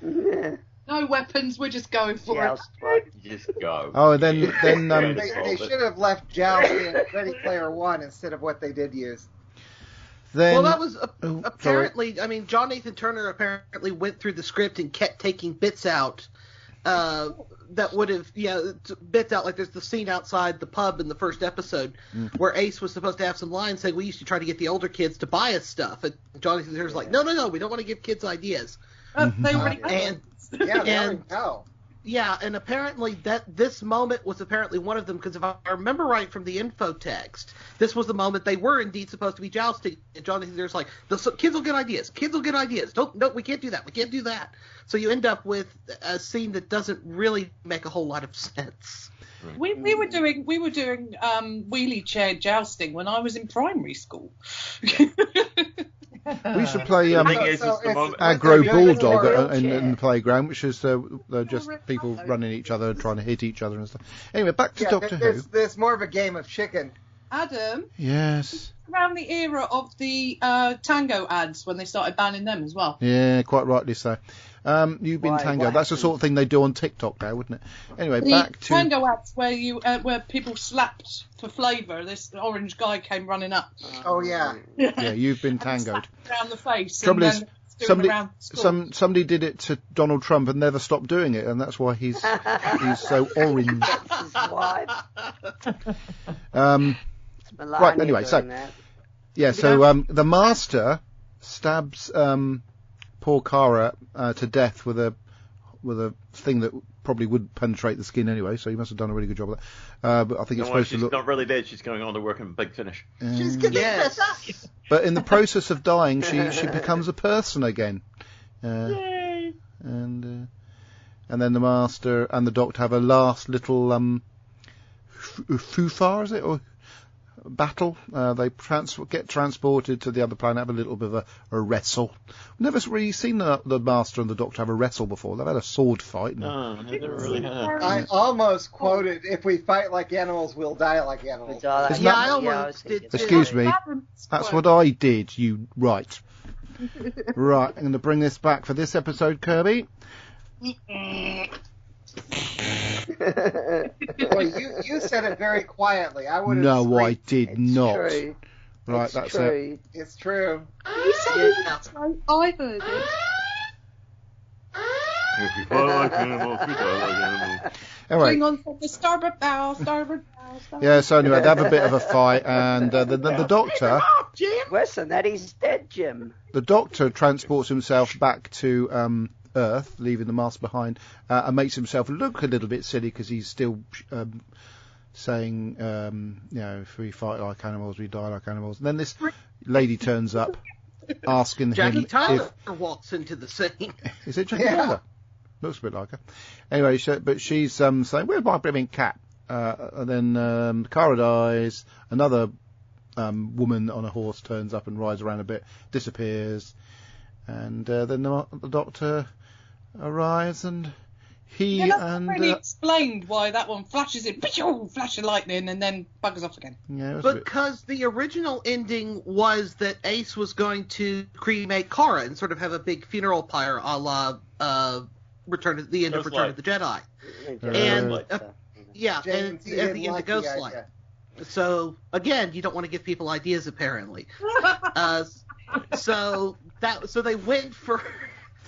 Yeah. No weapons, we're just going for it. Just go. Oh, then they should have left jousting in Ready Player One instead of what they did use. Then, well, that was apparently. Sorry. I mean, John Nathan Turner apparently went through the script and kept taking bits out. That would have, bits out, like there's the scene outside the pub in the first episode where Ace was supposed to have some lines saying, we used to try to get the older kids to buy us stuff. And John Nathan Turner's like, no, we don't want to give kids ideas. They already and apparently this moment was apparently one of them, because if I remember right from the info text, this was the moment they were indeed supposed to be jousting. And John Nathan Turner's like, the kids will get ideas. No, we can't do that. So you end up with a scene that doesn't really make a whole lot of sense. We were doing wheelie chair jousting when I was in primary school. We used to play Aggro Bulldog in the playground, which is just people running each other, trying to hit each other and stuff. Anyway, back to Doctor Who. There's more of a game of chicken. Adam? Yes? Around the era of the Tango ads, when they started banning them as well. Yeah, quite rightly so. You've been Tango. That's the sort of thing they do on TikTok now, wouldn't it? Anyway, back to Tango ads where people slapped for flavour. This orange guy came running up. Oh yeah. Yeah, you've been tangoed. Around the face. Trouble is, doing around school. somebody did it to Donald Trump and never stopped doing it, and that's why he's so orange. That's his wife. Right. Anyway, so the Master stabs poor Kara to death with a thing that probably would penetrate the skin anyway. So he must have done a really good job of that. But I think it's supposed to look. She's not really dead. She's going on to work in Big Finish. She's getting better. But in the process of dying, she becomes a person again. Yay! And then the Master and the Doctor have a last little foo-far, is it, or battle? They get transported to the other planet, have a little bit of a wrestle. We've never really seen the Master and the Doctor have a wrestle before. They've had a sword fight. No, they never really have. I almost quoted, "If we fight like animals, we'll die like animals." I almost did. Excuse me. That's what I did. You right. Right. I'm going to bring this back for this episode, Kirby. Well, you said it very quietly. I would have. No, I did not. True. Right, it's that's true. it. It's true. You said it that way. I heard it. If we fight like animals, we die like animals. Anyway, Going on from the starboard bow, starboard bow, starboard. yeah. So anyway, they have a bit of a fight, and the Doctor. Worse than that, he's dead, Jim. The Doctor transports himself back to Earth, leaving the Master behind, and makes himself look a little bit silly because he's still saying, if we fight like animals, we die like animals. And then this lady turns up, asking Jackie him Tyler walks into the scene. Is it Jackie Tyler? Looks a bit like her. Anyway, but she's saying, "Where's my blooming cat?" And then Kara dies. Another woman on a horse turns up and rides around a bit, disappears, and then the Doctor arrives, and he and really explained why that one flashes in, flash of lightning, and then buggers off again. Yeah, because the original ending was that Ace was going to cremate Kara and sort of have a big funeral pyre, a la Return of the Jedi. And and at the end of Ghostlight. So again, you don't want to give people ideas, apparently. So they went for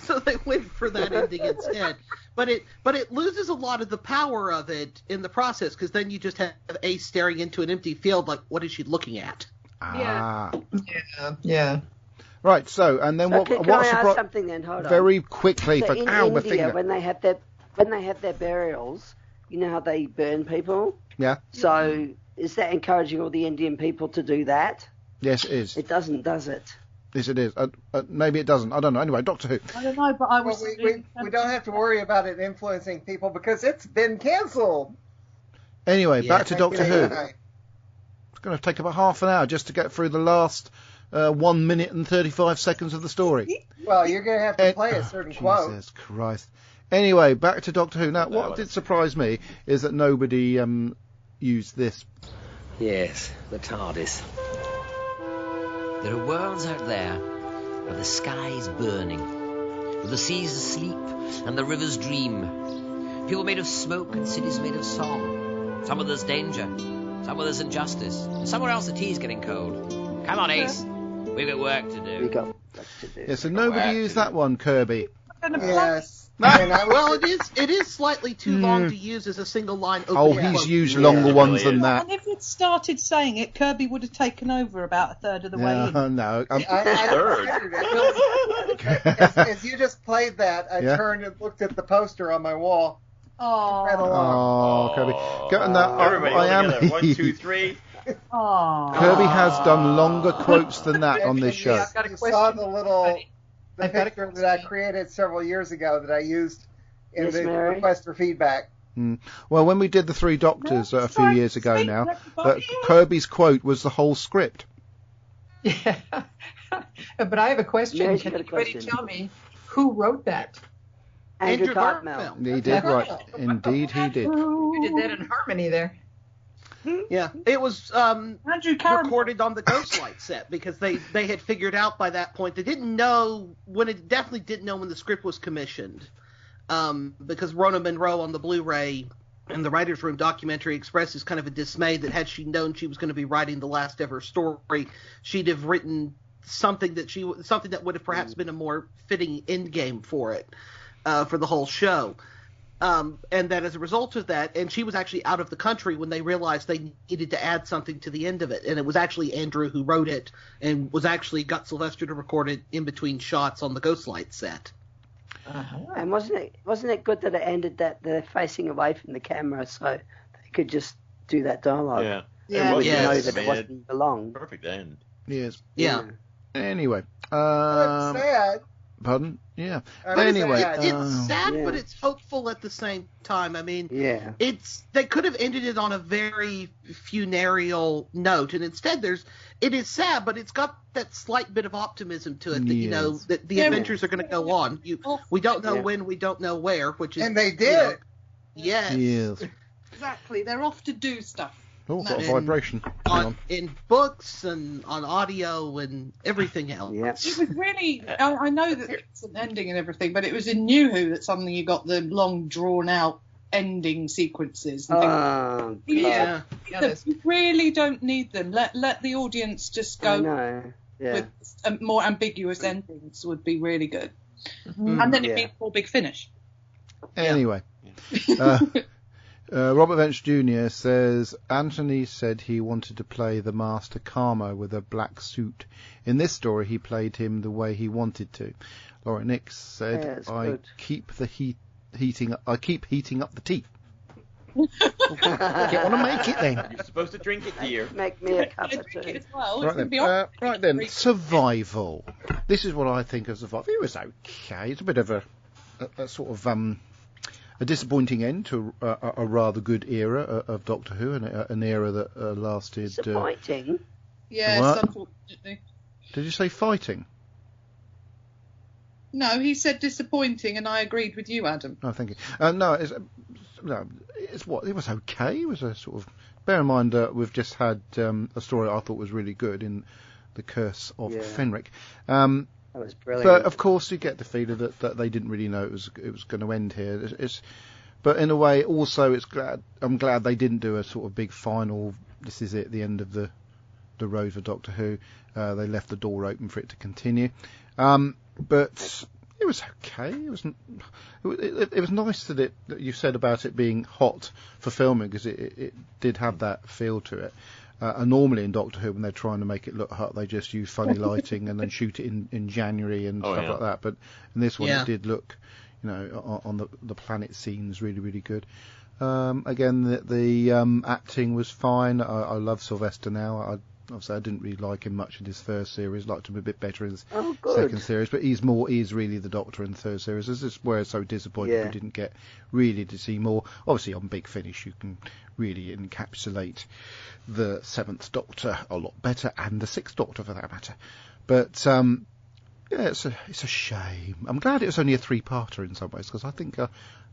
that ending instead. But it loses a lot of the power of it in the process, because then you just have Ace staring into an empty field, like, what is she looking at? Yeah. Right. So and then what? Can I ask something then? Hold on. Very quickly. So in India, when they have their burials, you know how they burn people? Yeah. So is that encouraging all the Indian people to do that? Yes, it is. It doesn't, does it? Yes, it is. Maybe it doesn't. I don't know. Anyway, Doctor Who. I don't know, but I was. We don't have to worry about it influencing people because it's been cancelled. Anyway, back to Doctor Who. It's going to take about half an hour just to get through the last 1 minute and 35 seconds of the story. Well, you're going to have to play a certain quote. Jesus Christ. Anyway, back to Doctor Who. Now, what did surprise me is that nobody used this. Yes, the TARDIS. There are worlds out there where the sky is burning, where the seas asleep and the rivers dream. People made of smoke and cities made of song. Some where there's danger, some where there's injustice, and somewhere else the tea's getting cold. Come on, Ace. We've got work to do. We've got work to do. Yeah, so nobody used that one, Kirby. Yes. Well, it is slightly too long to use as a single line. He's used longer ones than that. And if it started saying it, Kirby would have taken over about a third of the way in. No. As you just played that, I turned and looked at the poster on my wall. Oh, Kirby. Everybody I am. Together. 1, 2, 3. Kirby has done longer quotes than that on this show. You saw the picture that I created several years ago that I used in the request for feedback. Well, when we did the Three Doctors a few years ago now, Kirby's quote was the whole script. Yeah. But I have a question. Yeah, Can anybody tell me who wrote that? Andrew Cartmel. He did, right. Indeed, he did. You did that in harmony there. Yeah, it was Andrew recorded on the Ghostlight set because they had figured out by that point. They didn't know definitely didn't know when the script was commissioned, because Rona Munro on the Blu-ray and the Writers' Room documentary expresses kind of a dismay that had she known she was going to be writing the last ever story, she'd have written something that would have perhaps been a more fitting end game for it, for the whole show. And that as a result of that, and she was actually out of the country when they realized they needed to add something to the end of it. And it was actually Andrew who wrote it and got Sylvester to record it in between shots on the Ghostlight set. And wasn't it good that it ended that they're facing away from the camera so they could just do that dialogue? Yeah. Yeah. Yes. Know that it wasn't long. Perfect end. Yes. Yeah. Anyway. That's sad. Pardon? Yeah. Anyway, it's sad, but it's hopeful at the same time. I mean, they could have ended it on a very funereal note, and instead it is sad, but it's got that slight bit of optimism to it that you know that the adventures are going to go on. We don't know when, we don't know where, which is and they did. Yes. Exactly. They're off to do stuff. Oh, got a vibration. In books and on audio and everything else. It was really, I know that it's an ending and everything, but it was in New Who that suddenly you got the long, drawn-out ending sequences. And you really don't need them. Let the audience just go with more ambiguous endings would be really good. Mm-hmm. And then it'd be a more big finish. Anyway. Robert Venture Jr. says, Anthony said he wanted to play the Master Karma with a black suit. In this story, he played him the way he wanted to. Laura Nix said, I keep heating up the tea. You want to make it then? You're supposed to drink it, dear. Make me a cup of tea. Right then, survival. This is what I think of survival. It was okay. It's a bit of a sort of a disappointing end to a rather good era of Doctor Who, and an era that lasted. Disappointing. Yes, unfortunately. Did you say fighting? No, he said disappointing, and I agreed with you, Adam. Oh, thank you. No, it was okay. It was a sort of. Bear in mind, we've just had a story I thought was really good in The Curse of Fenric. That was brilliant. But of course, you get the feeling that they didn't really know it was going to end here. But in a way, also, I'm glad they didn't do a sort of big final. This is it, the end of the road for Doctor Who. They left the door open for it to continue. But it was okay. It was nice that you said about it being hot for filming, because it did have that feel to it. And normally in Doctor Who, when they're trying to make it look hot, they just use funny lighting and then shoot it in January and stuff like that. But in this one, it did look, on the planet scenes, really, really good. Again, the acting was fine. I love Sylvester now. Obviously, I didn't really like him much in his first series. Liked him a bit better in his second series. But he's really the Doctor in the third series. This is where it's so disappointing we didn't get really to see more. Obviously, on Big Finish, you can really encapsulate the Seventh Doctor a lot better, and the Sixth Doctor for that matter. But it's a shame. I'm glad it was only a 3-parter in some ways, because I think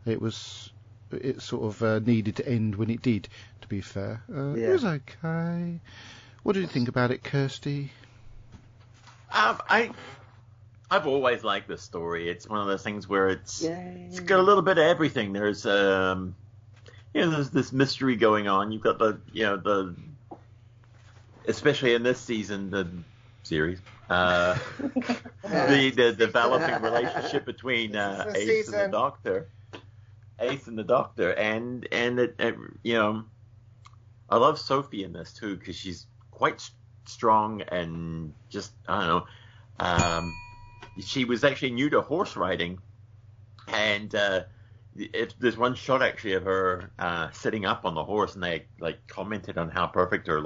it sort of needed to end when it did. To be fair, it was okay. What did you think about it, Kirsty? I've always liked this story. It's one of those things where it's got a little bit of everything. There's there's this mystery going on. You've got the especially in this season, the series, the developing relationship between Ace and the Doctor, and it, I love Sophie in this too, because she's quite strong and just, I don't know, she was actually new to horse riding, and there's one shot actually of her sitting up on the horse, and they commented on how perfect her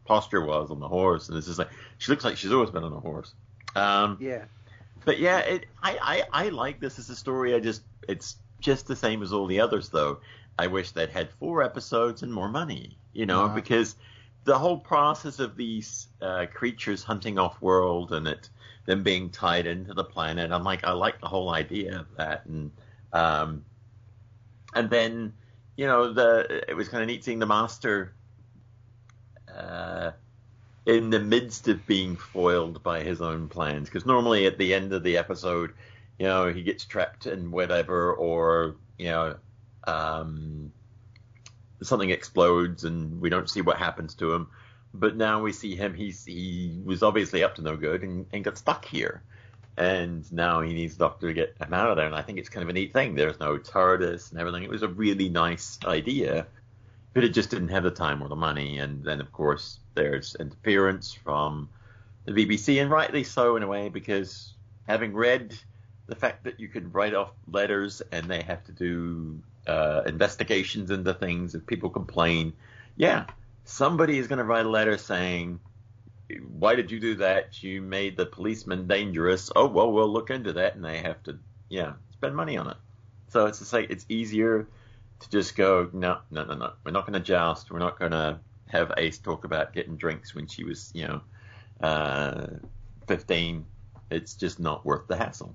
posture was on the horse, and it's just she looks like she's always been on a horse. But I like this as a story. It's just the same as all the others, though. I wish they'd had 4 episodes and more money, because the whole process of these creatures hunting off world and them being tied into the planet, I like the whole idea of that, and then it was kind of neat seeing the Master in the midst of being foiled by his own plans, because normally at the end of the episode, he gets trapped in whatever, or something explodes and we don't see what happens to him. But now we see him. He was obviously up to no good and got stuck here. And now he needs the Doctor to get him out of there. And I think it's kind of a neat thing. There's no TARDIS and everything. It was a really nice idea, but it just didn't have the time or the money. And then, of course, there's interference from the BBC, and rightly so in a way, because having read the fact that you can write off letters and they have to do investigations into things if people complain, somebody is going to write a letter saying, why did you do that? You made the policeman dangerous. Oh, well, we'll look into that. And they have to, spend money on it. So it's just like, it's easier to just go, no. We're not going to joust. We're not going to have Ace talk about getting drinks when she was, 15. It's just not worth the hassle.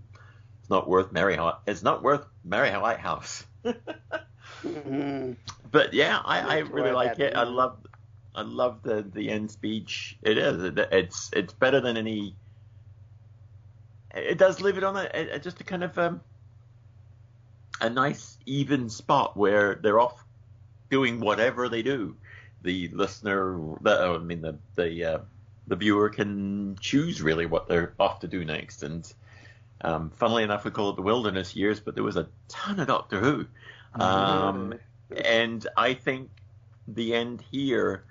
It's not worth Mary Whitehouse. But I really like it. I love the end speech. It is. It's better than any. It does leave it on just a kind of a nice even spot where they're off doing whatever they do. The listener, the viewer can choose really what they're off to do next. And funnily enough, we call it the Wilderness Years, but there was a ton of Doctor Who. And I think the end here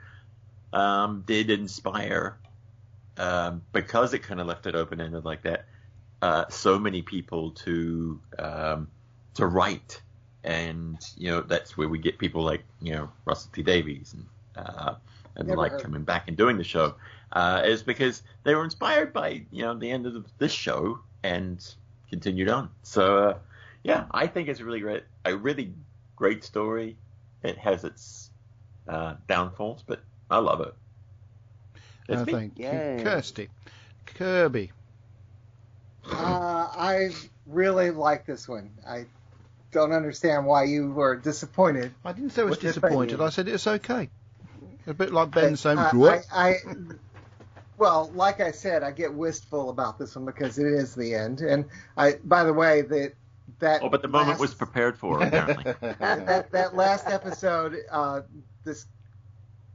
did inspire, because it kind of left it open-ended like that, so many people to write. And, that's where we get people like, Russell T Davies and the like coming back and doing the show, is because they were inspired by, the end of this show and continued on. So, I think it's a really great story. It has its downfalls, but I love it. Thank you. Kirsty. Kirby. I really like this one. I don't understand why you were disappointed. I didn't say I was disappointed. I said it's okay. A bit like Ben saying, what? Well, like I said, I get wistful about this one because it is the end. And by the way, but the moment was prepared for, apparently. that last episode, this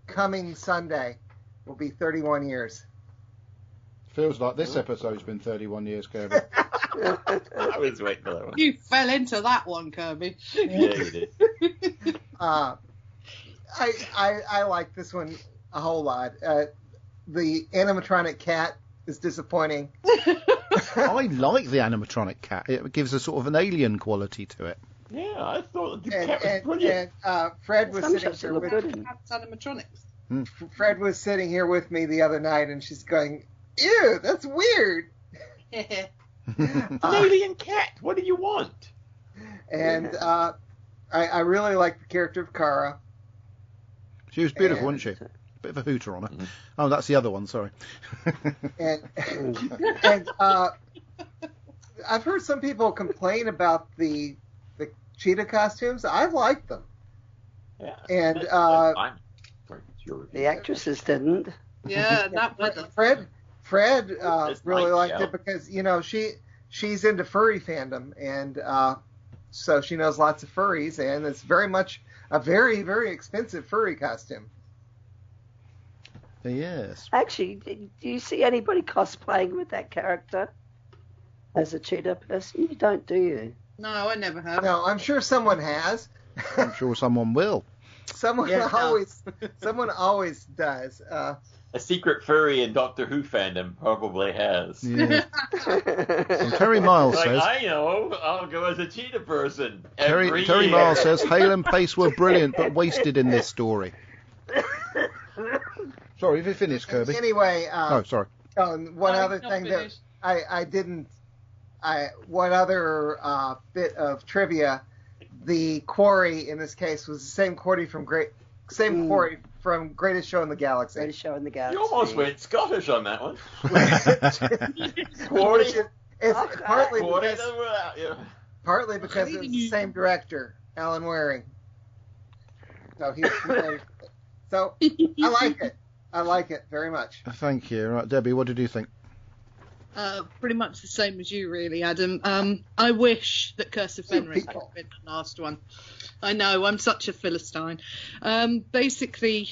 coming Sunday, will be 31 years. Feels like this episode's been 31 years, Kirby. I was waiting for that one. You fell into that one, Kirby. Yeah, you did. I like this one a whole lot. The animatronic cat is disappointing. I like the animatronic cat. It gives a sort of an alien quality to it. Yeah, I thought the cat was brilliant. And Fred was sitting here with animatronics. Fred was sitting here with me the other night, and she's going, "Ew, that's weird." An alien cat. What do you want? And I really like the character of Kara. She was beautiful, wasn't she? Bit of a hooter on her. Mm-hmm. Oh, that's the other one. Sorry. and I've heard some people complain about the cheetah costumes. I like them. Yeah. And the actresses didn't. Yeah, that was Fred really liked it because she's into furry fandom, and so she knows lots of furries, and it's very much a very, very expensive furry costume. Yes. Actually, do you see anybody cosplaying with that character as a cheetah person? You don't, do you? No, I never have. No, I'm sure someone has. I'm sure someone will. Someone always does. A secret furry in Doctor Who fandom probably has. Yeah. Terry Miles says, I know, I'll go as a cheetah person. Terry Miles says, Hale and Pace were brilliant, but wasted in this story. Sorry, have you finished, Kirby? Anyway. Sorry. One other thing that one other bit of trivia. The quarry in this case was the same quarry from Greatest Show in the Galaxy. Greatest Show in the Galaxy. You almost went Scottish on that one. Quarry. It's partly quarry because it's the same director, Alan Waring. So I like it. I like it very much. Thank you. Right, Debbie, what did you think? Pretty much the same as you, really, Adam. I wish that Curse of Fenris had been the last one. I know, I'm such a Philistine. Basically,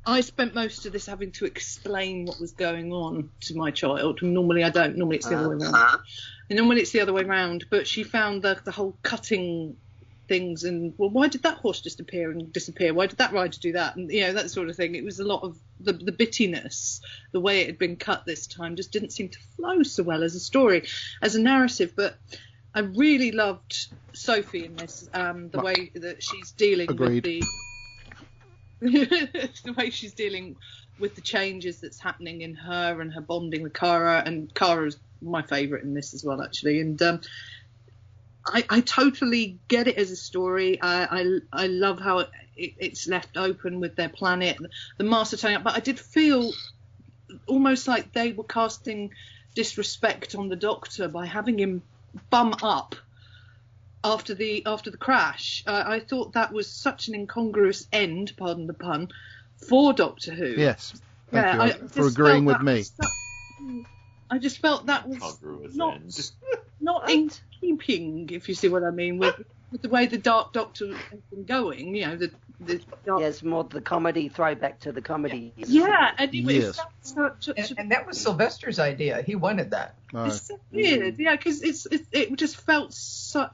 I spent most of this having to explain what was going on to my child. Normally I don't. Normally it's the other way around. And normally it's the other way around. But she found the whole cutting things and, well, why did that horse disappear? Why did that rider do that? And, that sort of thing. It was a lot of the bittiness, the way it had been cut this time just didn't seem to flow so well as a story, as a narrative. But I really loved Sophie in this, the way that she's dealing with the way she's dealing with the changes that's happening in her and her bonding with Kara. And Kara's my favourite in this as well, actually. And I totally get it as a story. I love how it's left open with their planet, the Master turning up. But I did feel almost like they were casting disrespect on the Doctor by having him bum up after the crash. I thought that was such an incongruous end, pardon the pun, for Doctor Who. Yes, thank you for agreeing with me. I just felt that was not in keeping, if you see what I mean, with the way the Dark Doctor has been going. The dark... Yes, more the comedy, throwback to the comedy. Yeah, and it was and that was Sylvester's idea. He wanted that. It's so weird, because it just felt so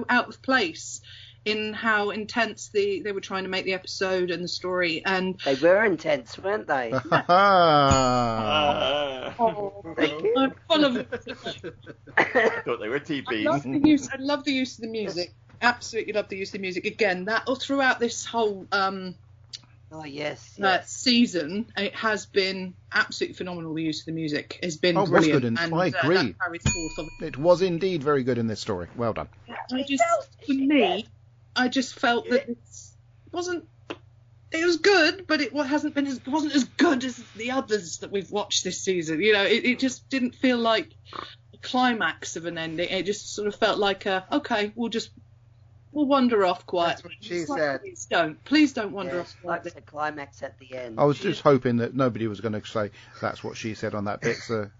out of place in how intense they were trying to make the episode and the story. And they were intense, weren't they? I'm full of I thought they were TPs. I love the use of the music. Absolutely love the use of the music. Again, that all throughout this whole season, it has been absolutely phenomenal. The use of the music has been brilliant. Was good I agree. It was indeed very good in this story. Well done. I just felt that it wasn't. It was good, but it wasn't as good as the others that we've watched this season. It just didn't feel like a climax of an ending. It just sort of felt like we'll wander off quietly. That's what she said. Please don't wander off quietly. Like the climax at the end. I was just hoping that nobody was going to say that's what she said on that bit. So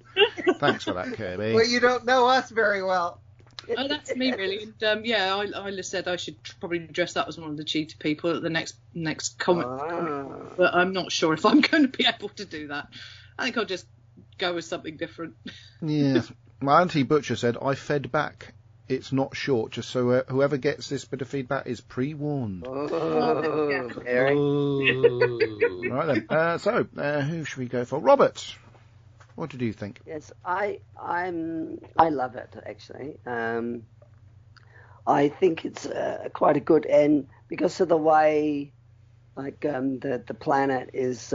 thanks for that, Kirby. Well, you don't know us very well. Oh, that's me, really. And I said I should probably dress up as one of the cheetah people at the next comic. But I'm not sure if I'm going to be able to do that. I think I'll just go with something different. Yeah. My Auntie Butcher said, I fed back. It's not short, just so whoever gets this bit of feedback is pre-warned. Eric. Right then. So, who should we go for? Robert. What did you think? Yes, I love it, actually. I think it's quite a good end because of the way, the planet is,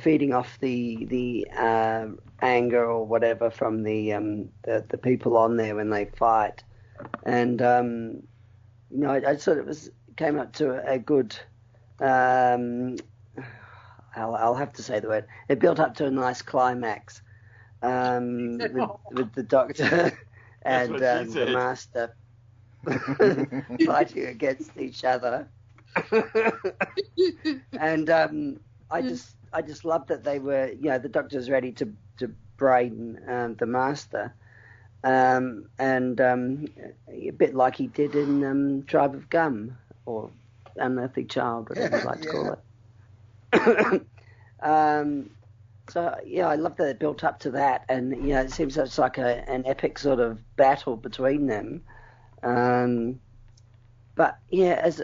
feeding off the anger or whatever from the people on there when they fight, and I sort of came up to a good. I'll have to say the word. It built up to a nice climax with the Doctor and the Master fighting against each other. And I just loved that they were, the Doctor's ready to brain the Master, and a bit like he did in Tribe of Gum or Unearthly Child, whatever you like to call it. I love that it built up to that, and it seems it's like an epic sort of battle between them. But as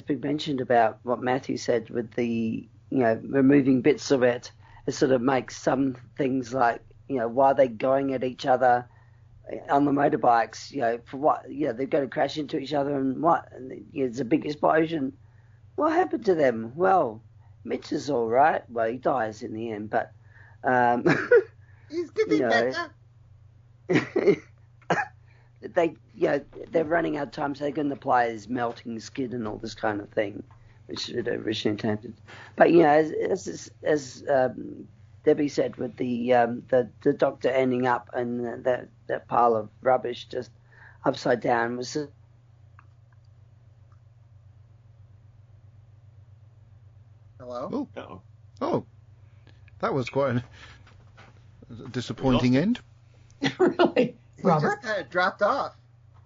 been mentioned about what Matthew said with the removing bits of it, it sort of makes some things like why are they going at each other on the motorbikes? For what? They're going to crash into each other, and what? And there's a big explosion. What happened to them? Well, Mitch is all right. Well, he dies in the end, but he's getting better. They're running out of time, so they're going to apply his melting skin and all this kind of thing, which is originally intended. But as Debbie said, with the Doctor ending up and that pile of rubbish just upside down was. Hello? Oh, that was quite a disappointing end. Really? He just kind of dropped off.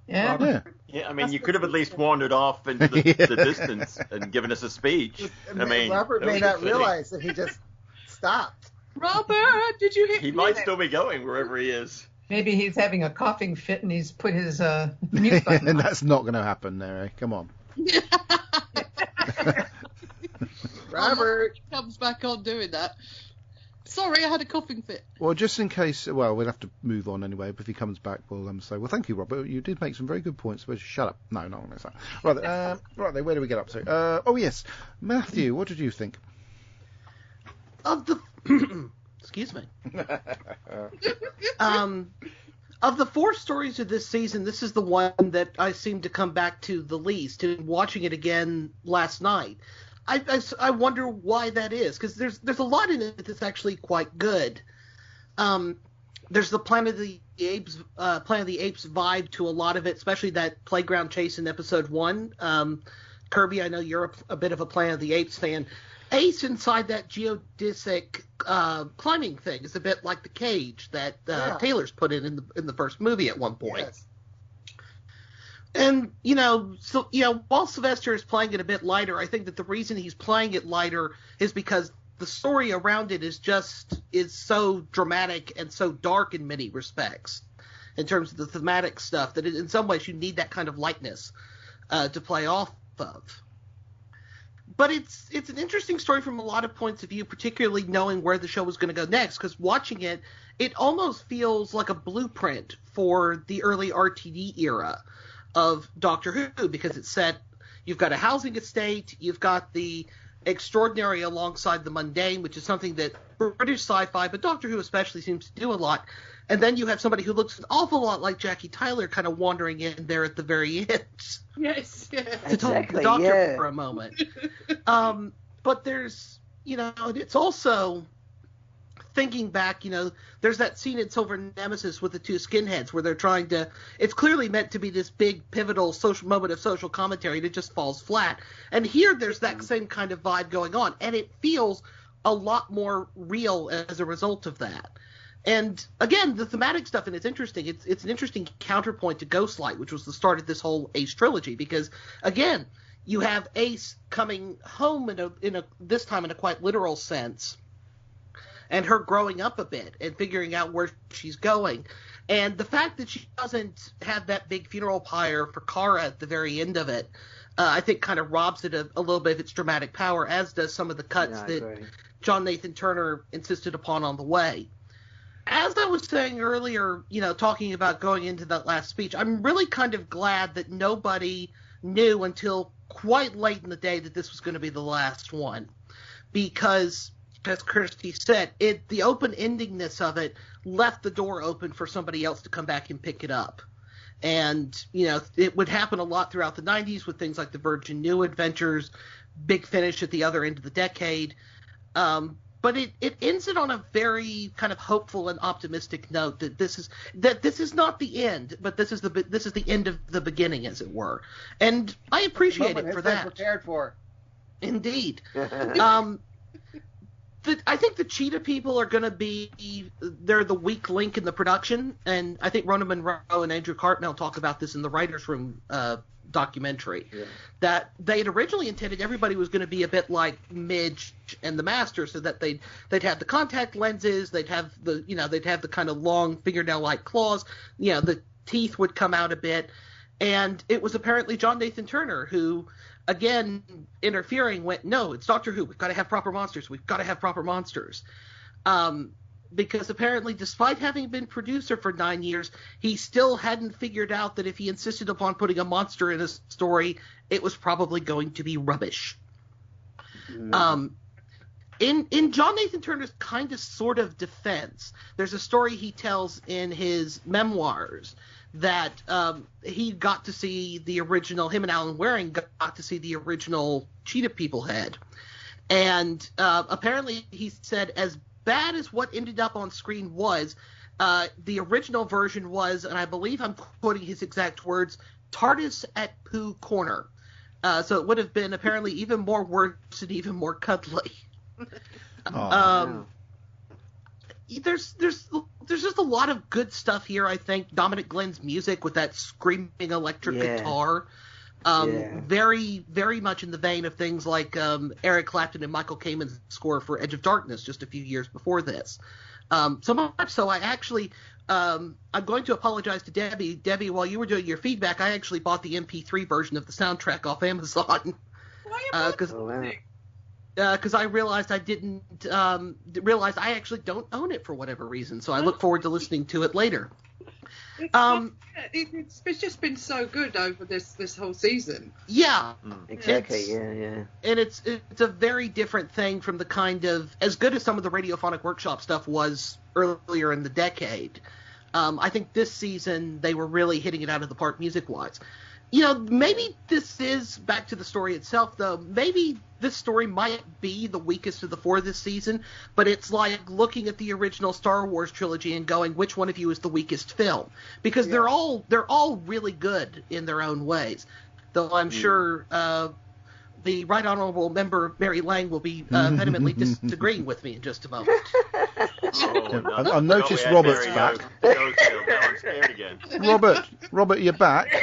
Yeah. Yeah. Yeah, I mean, you could have at least wandered off into the distance and given us a speech. I mean, Robert may not realize that he just stopped. Robert, did you hit He might still be going wherever he is. Maybe he's having a coughing fit and he's put his mute button on. That's not going to happen, Mary. Come on. Robert comes back on doing that. Sorry, I had a coughing fit. Well, just in case, we'll have to move on anyway. But if he comes back, we'll say, well, thank you, Robert. You did make some very good points. But shut up. No, not on that. Right then, where do we get up to? Oh, yes. Matthew, what did you think? Of the... Excuse me. Of the 4 stories of this season, this is the one that I seem to come back to the least. And watching it again last night, I wonder why that is, because there's a lot in it that's actually quite good. There's the Planet of the Apes vibe to a lot of it, especially that playground chase in episode 1. Kirby, I know you're a bit of a Planet of the Apes fan. Ace inside that geodesic climbing thing is a bit like the cage that Taylor's put in the first movie at one point. Yes. And, while Sylvester is playing it a bit lighter, I think that the reason he's playing it lighter is because the story around it is so dramatic and so dark in many respects in terms of the thematic stuff that in some ways you need that kind of lightness to play off of. But it's an interesting story from a lot of points of view, particularly knowing where the show was going to go next, because watching it almost feels like a blueprint for the early RTD era of Doctor Who, because it's set, you've got a housing estate, you've got the extraordinary alongside the mundane, which is something that British sci-fi, but Doctor Who especially, seems to do a lot. And then you have somebody who looks an awful lot like Jackie Tyler kind of wandering in there at the very end. Yes. To talk to the Doctor for a moment. But there's, it's also... Thinking back, there's that scene in Silver Nemesis with the 2 skinheads where they're trying to... It's clearly meant to be this big, pivotal social moment of social commentary, and it just falls flat. And here there's that same kind of vibe going on, and it feels a lot more real as a result of that. And, again, the thematic stuff, and it's interesting. It's an interesting counterpoint to Ghostlight, which was the start of this whole Ace trilogy, because, again, you have Ace coming home this time in a quite literal sense, and her growing up a bit and figuring out where she's going. And the fact that she doesn't have that big funeral pyre for Kara at the very end of it, I think kind of robs it a little bit of its dramatic power, as does some of the cuts that John Nathan Turner insisted upon on the way. As I was saying earlier, talking about going into that last speech, I'm really kind of glad that nobody knew until quite late in the day that this was going to be the last one. Because... as Kirsty said, the open-endingness of it left the door open for somebody else to come back and pick it up. And, it would happen a lot throughout the 90s with things like the Virgin New Adventures, Big Finish at the other end of the decade. But it ends it on a very kind of hopeful and optimistic note that this is not the end, but this is the end of the beginning, as it were. And I appreciate it for that. Prepared for. Indeed. I think the Cheetah people are going to be they're the weak link in the production, and I think Rona Munro and Andrew Cartmel talk about this in the Writers' Room documentary. Yeah. That they had originally intended everybody was going to be a bit like Midge and the Master, so that they'd have the contact lenses, they'd have the kind of long fingernail-like claws, the teeth would come out a bit, and it was apparently John Nathan Turner who, again, interfering, went, no, it's Doctor Who. We've got to have proper monsters. We've got to have proper monsters. Because apparently, despite having been producer for 9 years, he still hadn't figured out that if he insisted upon putting a monster in a story, it was probably going to be rubbish. Mm-hmm. In John Nathan Turner's kind of sort of defense, there's a story he tells in his memoirs that he got to see the original, him and Alan Waring got to see the original Cheetah People head. And apparently he said as bad as what ended up on screen was, the original version was, and I believe I'm quoting his exact words, TARDIS at Pooh Corner. So it would have been apparently even more worse and even more cuddly. there's just a lot of good stuff here. I think Dominic Glenn's music with that screaming electric guitar, very, very much in the vein of things like Eric Clapton and Michael Kamen's score for Edge of Darkness just a few years before this. So much so, I actually, I'm going to apologize to Debbie. Debbie, while you were doing your feedback, I actually bought the MP3 version of the soundtrack off Amazon. Because I realized I didn't realize I actually don't own it for whatever reason. So I look forward to listening to it later. It's just been so good over this whole season. Yeah, exactly. Yeah. And it's a very different thing from the kind of, as good as some of the Radiophonic Workshop stuff was earlier in the decade. I think this season they were really hitting it out of the park music-wise. You know, maybe this is, back to the story itself, though, maybe this story might be the weakest of the four this season, but it's like looking at the original Star Wars trilogy and going, which one of you is the weakest film? Because they're all really good in their own ways. Though I'm sure the Right Honorable Member Mary Lang will be vehemently disagreeing with me in just a moment. I noticed Robert's back. Now I'm scared again. Robert, you're back.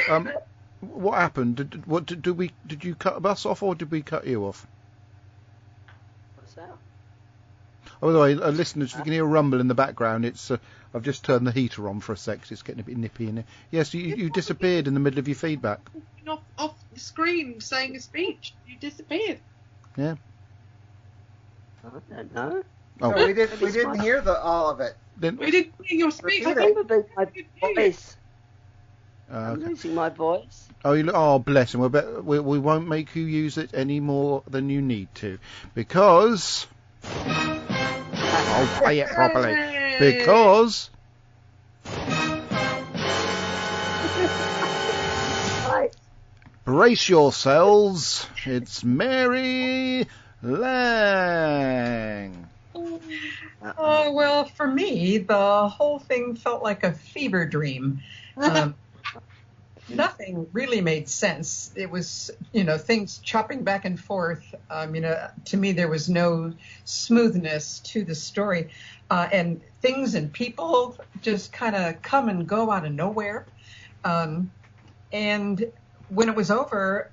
What happened? Did you cut us off or did we cut you off? What's that? Oh, by the way, listeners, if you can hear a rumble in the background, it's I've just turned the heater on for a sec, so it's getting a bit nippy in here. Yes, you disappeared in the middle of your feedback. Off the screen saying a speech. You disappeared. Yeah. I don't know. Oh. No, we didn't hear all of it. We didn't hear your speech. I think my voice. I'm losing my voice. Oh, bless him. We won't make you use it any more than you need to, because I'll play it properly. Because brace yourselves. It's Mary Lang. Oh, well, for me, the whole thing felt like a fever dream. Nothing really made sense. It was, things chopping back and forth. To me, there was no smoothness to the story. And things and people just kind of come and go out of nowhere. And when it was over,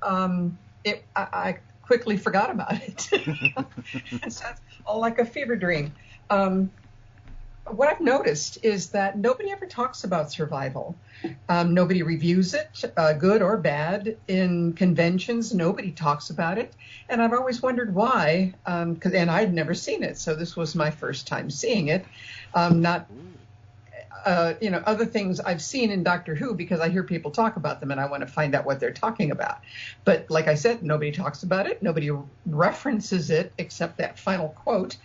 I quickly forgot about it. So it's all like a fever dream. What I've noticed is that nobody ever talks about survival. Nobody reviews it, good or bad. In conventions, nobody talks about it. And I've always wondered why, and I'd never seen it, so this was my first time seeing it. Other things I've seen in Doctor Who because I hear people talk about them and I want to find out what they're talking about. But like I said, nobody talks about it. Nobody references it except that final quote.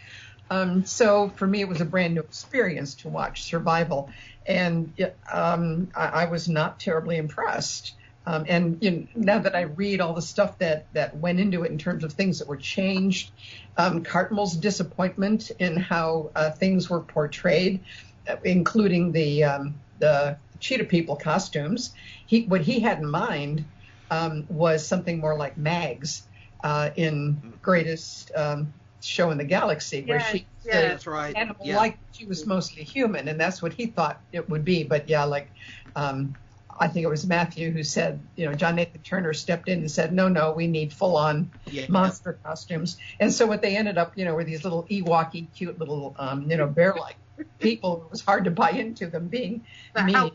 So for me, it was a brand new experience to watch Survival, and I was not terribly impressed. And now that I read all the stuff that went into it in terms of things that were changed, Cartmel's disappointment in how things were portrayed, including the cheetah people costumes, what he had in mind was something more like Mags in Greatest Show in the Galaxy, where she that's right. Animal like she was mostly human, and that's what he thought it would be. But I think it was Matthew who said, John Nathan Turner stepped in and said, no, we need full-on monster costumes. And so what they ended up, were these little Ewoky, cute little, bear-like people. It was hard to buy into them being mean.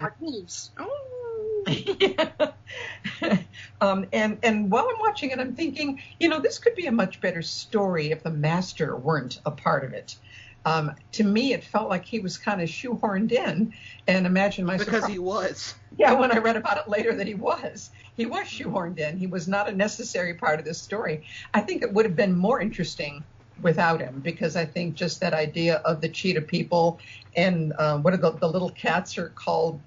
And while I'm watching it, I'm thinking, this could be a much better story if the Master weren't a part of it. To me, it felt like he was kind of shoehorned in, and imagine my surprise. Because he was. Yeah, when I read about it later that he was shoehorned in. He was not a necessary part of this story. I think it would have been more interesting without him, because I think just that idea of the cheetah people and what are the little cats are called?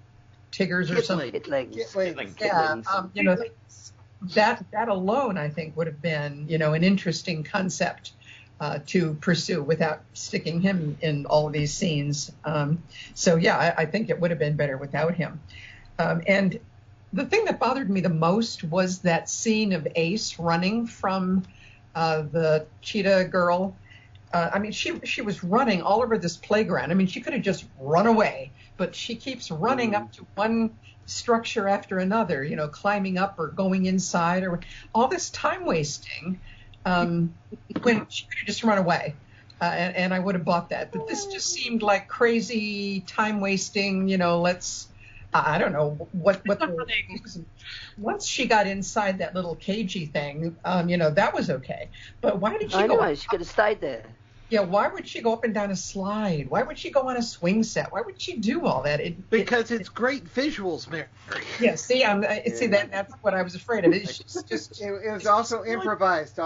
Tiggers or something. Kitlings. Yeah, that alone I think would have been, an interesting concept to pursue without sticking him in all of these scenes. I think it would have been better without him. And the thing that bothered me the most was that scene of Ace running from the cheetah girl. I mean, she was running all over this playground. I mean, she could have just run away, but she keeps running up to one structure after another, you know, climbing up or going inside, or all this time wasting when she could have just run away. And I would have bought that. But this just seemed like crazy time wasting, you know, I don't know what once she got inside that little cagey thing, you know, that was okay. But why did she I go? know, she could have stayed there. Yeah, why would she go up and down a slide? Why would she go on a swing set? Why would she do all that? Because it's great visuals, Mary. Yeah, see, that's what I was afraid of. It's just it was also improvised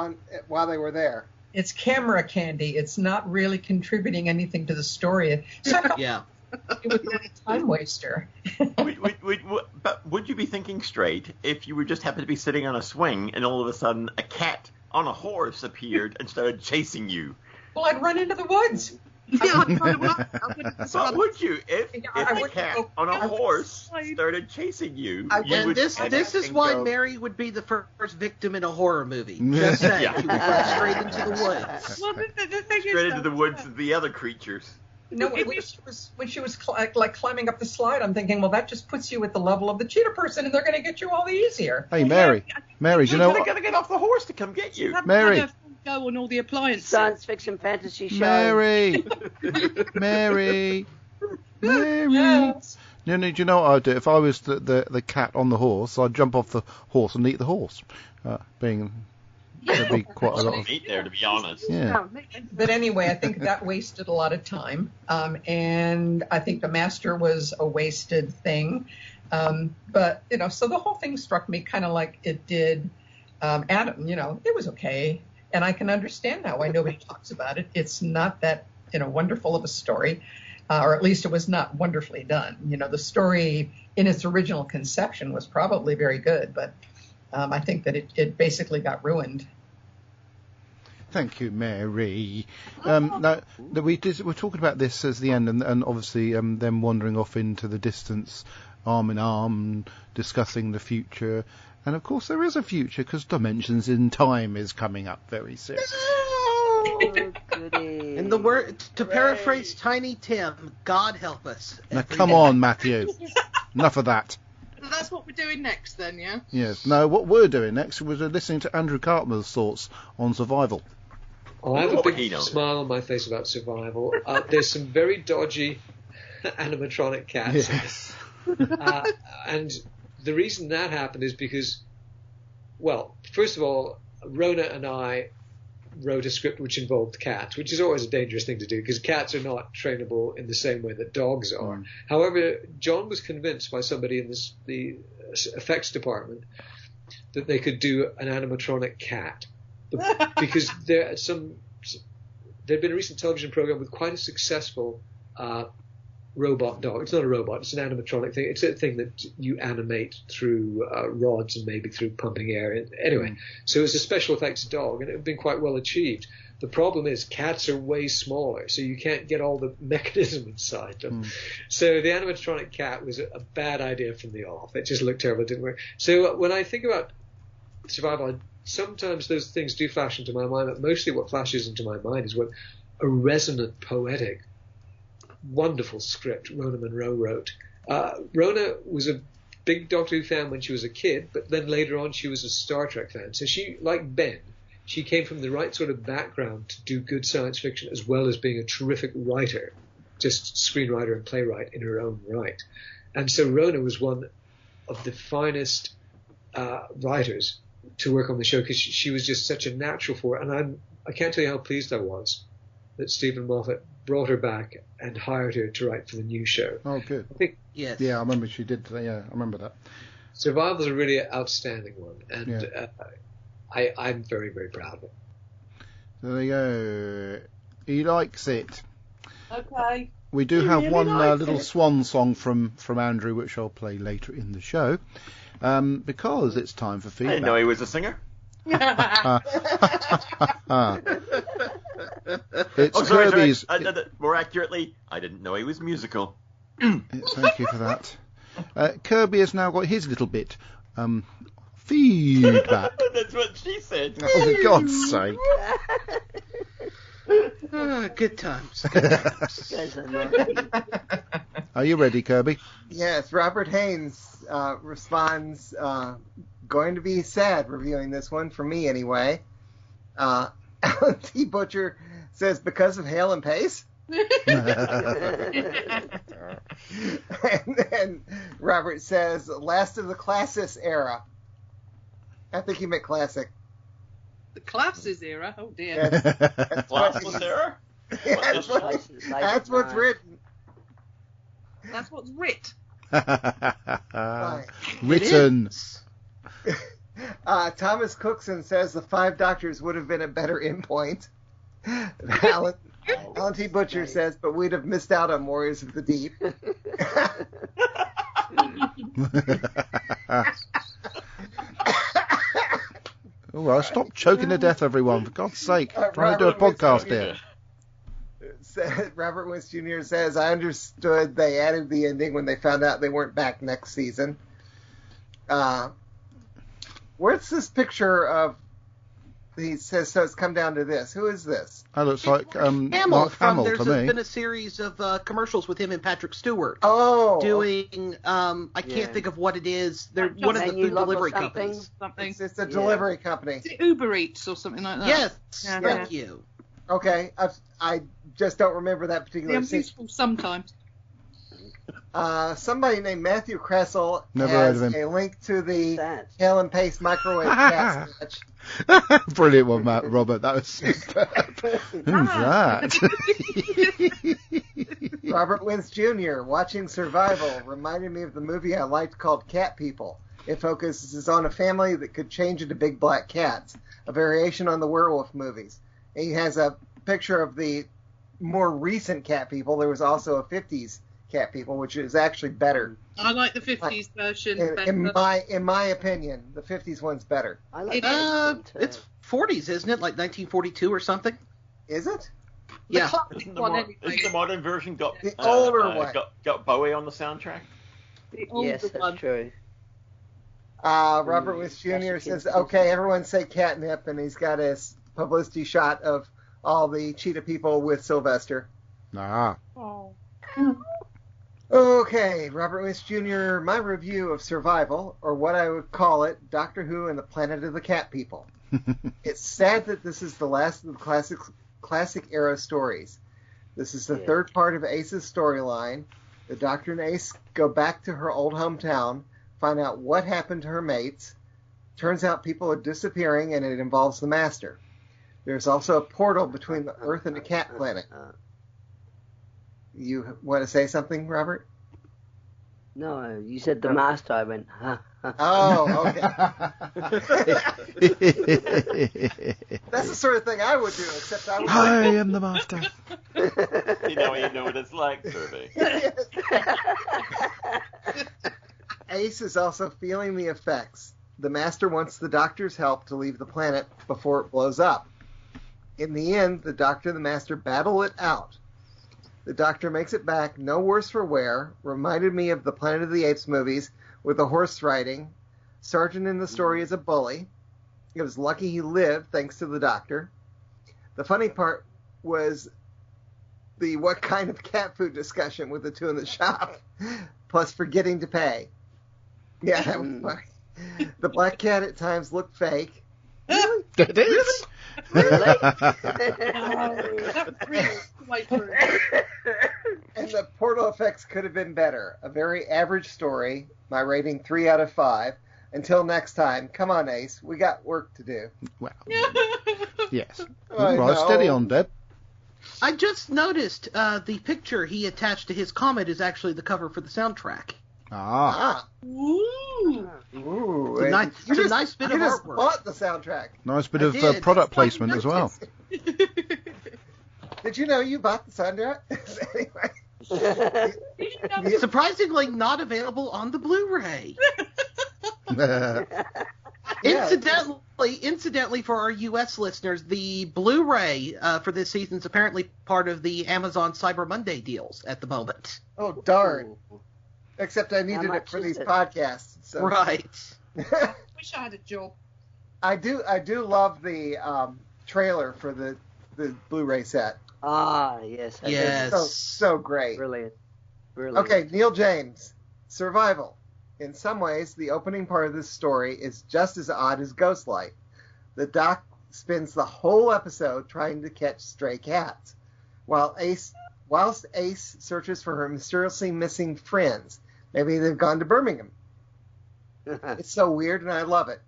while they were there. It's camera candy. It's not really contributing anything to the story. So Yeah. It was a time waster. But would you be thinking straight if you would just happen to be sitting on a swing and all of a sudden a cat on a horse appeared and started chasing you? Well, I'd run into the woods. But would you if a cat on a horse started chasing you? And this is why Mary would be the first victim in a horror movie. Just saying, she would run straight into the woods. Well, the thing Straight is, into the woods of the other creatures. No, when she was like climbing up the slide, I'm thinking, well, that just puts you at the level of the cheetah person, and they're going to get you all the easier. Hey, Mary, do you know what? Got to get off the horse to come get you. Mary. Go on all the appliances. Science fiction fantasy show. Mary. Yes. No, do you know what I'd do? If I was the cat on the horse, I'd jump off the horse and eat the horse. There'd be quite a lot of meat there, to be honest. Yeah. But anyway, I think that wasted a lot of time, and I think the master was a wasted thing. But you know, so the whole thing struck me kind of like it did Adam. You know, it was okay, and I can understand now why nobody talks about it. It's not that wonderful of a story, or at least it was not wonderfully done. You know, the story in its original conception was probably very good, but I think that it basically got ruined. Thank you, Mary. Now, we're talking about this as the end, and obviously them wandering off into the distance, arm in arm, discussing the future. And of course, there is a future because Dimensions in Time is coming up very soon. Oh, goody. In the word, to paraphrase Tiny Tim, God help us. Now, come on, Matthew. Enough of that. That's what we're doing next, then, yeah? Yes. No, what we're doing next was listening to Andrew Cartman's thoughts on survival. I have a big smile on my face about survival. There's some very dodgy animatronic cats. Yes. And the reason that happened is because, well, first of all, Rona and I wrote a script which involved cats, which is always a dangerous thing to do because cats are not trainable in the same way that dogs are. However, John was convinced by somebody in the effects department that they could do an animatronic cat because there'd been a recent television program with quite a successful robot dog. It's not a robot, it's an animatronic thing. It's a thing that you animate through rods and maybe through pumping air. Anyway, so it's a special effects dog, and it had been quite well achieved. The problem is cats are way smaller, so you can't get all the mechanism inside them. So the animatronic cat was a bad idea from the off. It just looked terrible, it didn't work. So when I think about survival, sometimes those things do flash into my mind, but mostly what flashes into my mind is what a resonant, poetic, wonderful script Rona Munro wrote. Rona was a big Doctor Who fan when she was a kid, but then later on she was a Star Trek fan. So she, like Ben, she came from the right sort of background to do good science fiction as well as being a terrific writer, just screenwriter and playwright in her own right. And so Rona was one of the finest writers to work on the show because she was just such a natural for it. And I can't tell you how pleased I was that Stephen Moffat brought her back and hired her to write for the new show. Oh, good. I think, yes. Yeah, I remember she did. Yeah, I remember that. Survival's a really outstanding one, and I'm very, very proud of it. So there you go. He likes it. Okay. We do have one little swan song from Andrew, which I'll play later in the show, because it's time for feedback. I didn't know he was a singer. It's Kirby's. More accurately, I didn't know he was musical. Thank you for that. Kirby has now got his little bit. Feedback. That's what she said. Oh, for God's sake. Good times. Good times. Are you ready, Kirby? Yes, Robert Haynes responds, going to be sad reviewing this one, for me anyway. Alan T. Butcher says, because of Hale and Pace? and Robert says, last of the Classis era. I think he meant classic. The Classes era? Oh, dear. Yes, that's Classless era? That's what's written. That's what's writ. Written. Thomas Cookson says the 5 Doctors would have been a better endpoint. Alan T. Butcher says, but we'd have missed out on Warriors of the Deep. All right, stop choking to death, everyone. For God's sake. Trying to do a podcast here. Robert Wentz Jr. says, I understood they added the ending when they found out they weren't back next season. Where's this picture of... He says, so it's come down to this. Who is this? That looks like Hamill Mark Hamill to me. There's been a series of commercials with him and Patrick Stewart. Oh. Doing, I can't think of what it is. They're one of the food delivery companies. Something. It's a delivery company. Is it Uber Eats or something like that? Yes, Yeah. thank you. Okay, I just don't remember that particular They're scene. useful sometimes. Somebody named Matthew Kressel Never heard has of him. a link to the Hale and Pace microwave cat sketch. Brilliant one, Matt, Robert. That was superb. Who's that? Robert Wentz Jr. watching Survival reminded me of the movie I liked called Cat People. It focuses on a family that could change into big black cats, a variation on the werewolf movies. And he has a picture of the more recent Cat People. There was also a 50s Cat People, which is actually better. I like the 50s version In better. my opinion, the 50s one's better. I like It's 40s, isn't it? Like 1942 or something? Is it? Yeah. Isn't the modern version got The older one. got Bowie on the soundtrack? The older Yes, that's one. true. Robert Wentz Jr. says, okay, everyone say catnip, and he's got a publicity shot of all the cheetah people with Sylvester. Nah. Oh. Okay, Robert Wentz Jr., my review of Survival, or what I would call it, Doctor Who and the Planet of the Cat People. It's sad that this is the last of the classic era stories. This is the third part of Ace's storyline. The Doctor and Ace go back to her old hometown, find out what happened to her mates. Turns out people are disappearing, and it involves the Master. There's also a portal between the Earth and the Cat Planet. You want to say something, Robert? No, you said the Master. I went, huh. Oh, okay. That's the sort of thing I would do, except I would... I am the Master. You know what it's like, Kirby. Ace is also feeling the effects. The Master wants the Doctor's help to leave the planet before it blows up. In the end, the Doctor and the Master battle it out. The Doctor makes it back, no worse for wear. Reminded me of the Planet of the Apes movies with the horse riding. Sergeant in the story is a bully. It was lucky he lived, thanks to the Doctor. The funny part was the what kind of cat food discussion with the two in the shop, plus forgetting to pay. Yeah, that was funny. The black cat at times looked fake. Really? It is. Really? And the portal effects could have been better. A very average story. My rating 3 out of 5. Until next time, come on, Ace. We got work to do. Well, yes. I All right, know. steady on, Deb. I just noticed the picture he attached to his comment is actually the cover for the soundtrack. Ah, Ooh. Ooh. It's a nice, You it's a just- nice bit you of just artwork. bought the soundtrack. nice bit I of did. product placement as well. Did you know you bought the soundtrack? Anyway. Surprisingly, not available on the Blu-ray. Yeah. Incidentally, for our U.S. listeners, the Blu-ray for this season is apparently part of the Amazon Cyber Monday deals at the moment. Oh, darn. Except I needed it much for is these it? podcasts. So. Right. Wish I had a job. I do love the trailer for the Blu-ray set. Ah, yes. Yes. So great. Brilliant. Okay, Neil James, Survival. In some ways, the opening part of this story is just as odd as Ghostlight. The doc spends the whole episode trying to catch stray cats, whilst Ace searches for her mysteriously missing friends. Maybe they've gone to Birmingham. It's so weird, and I love it.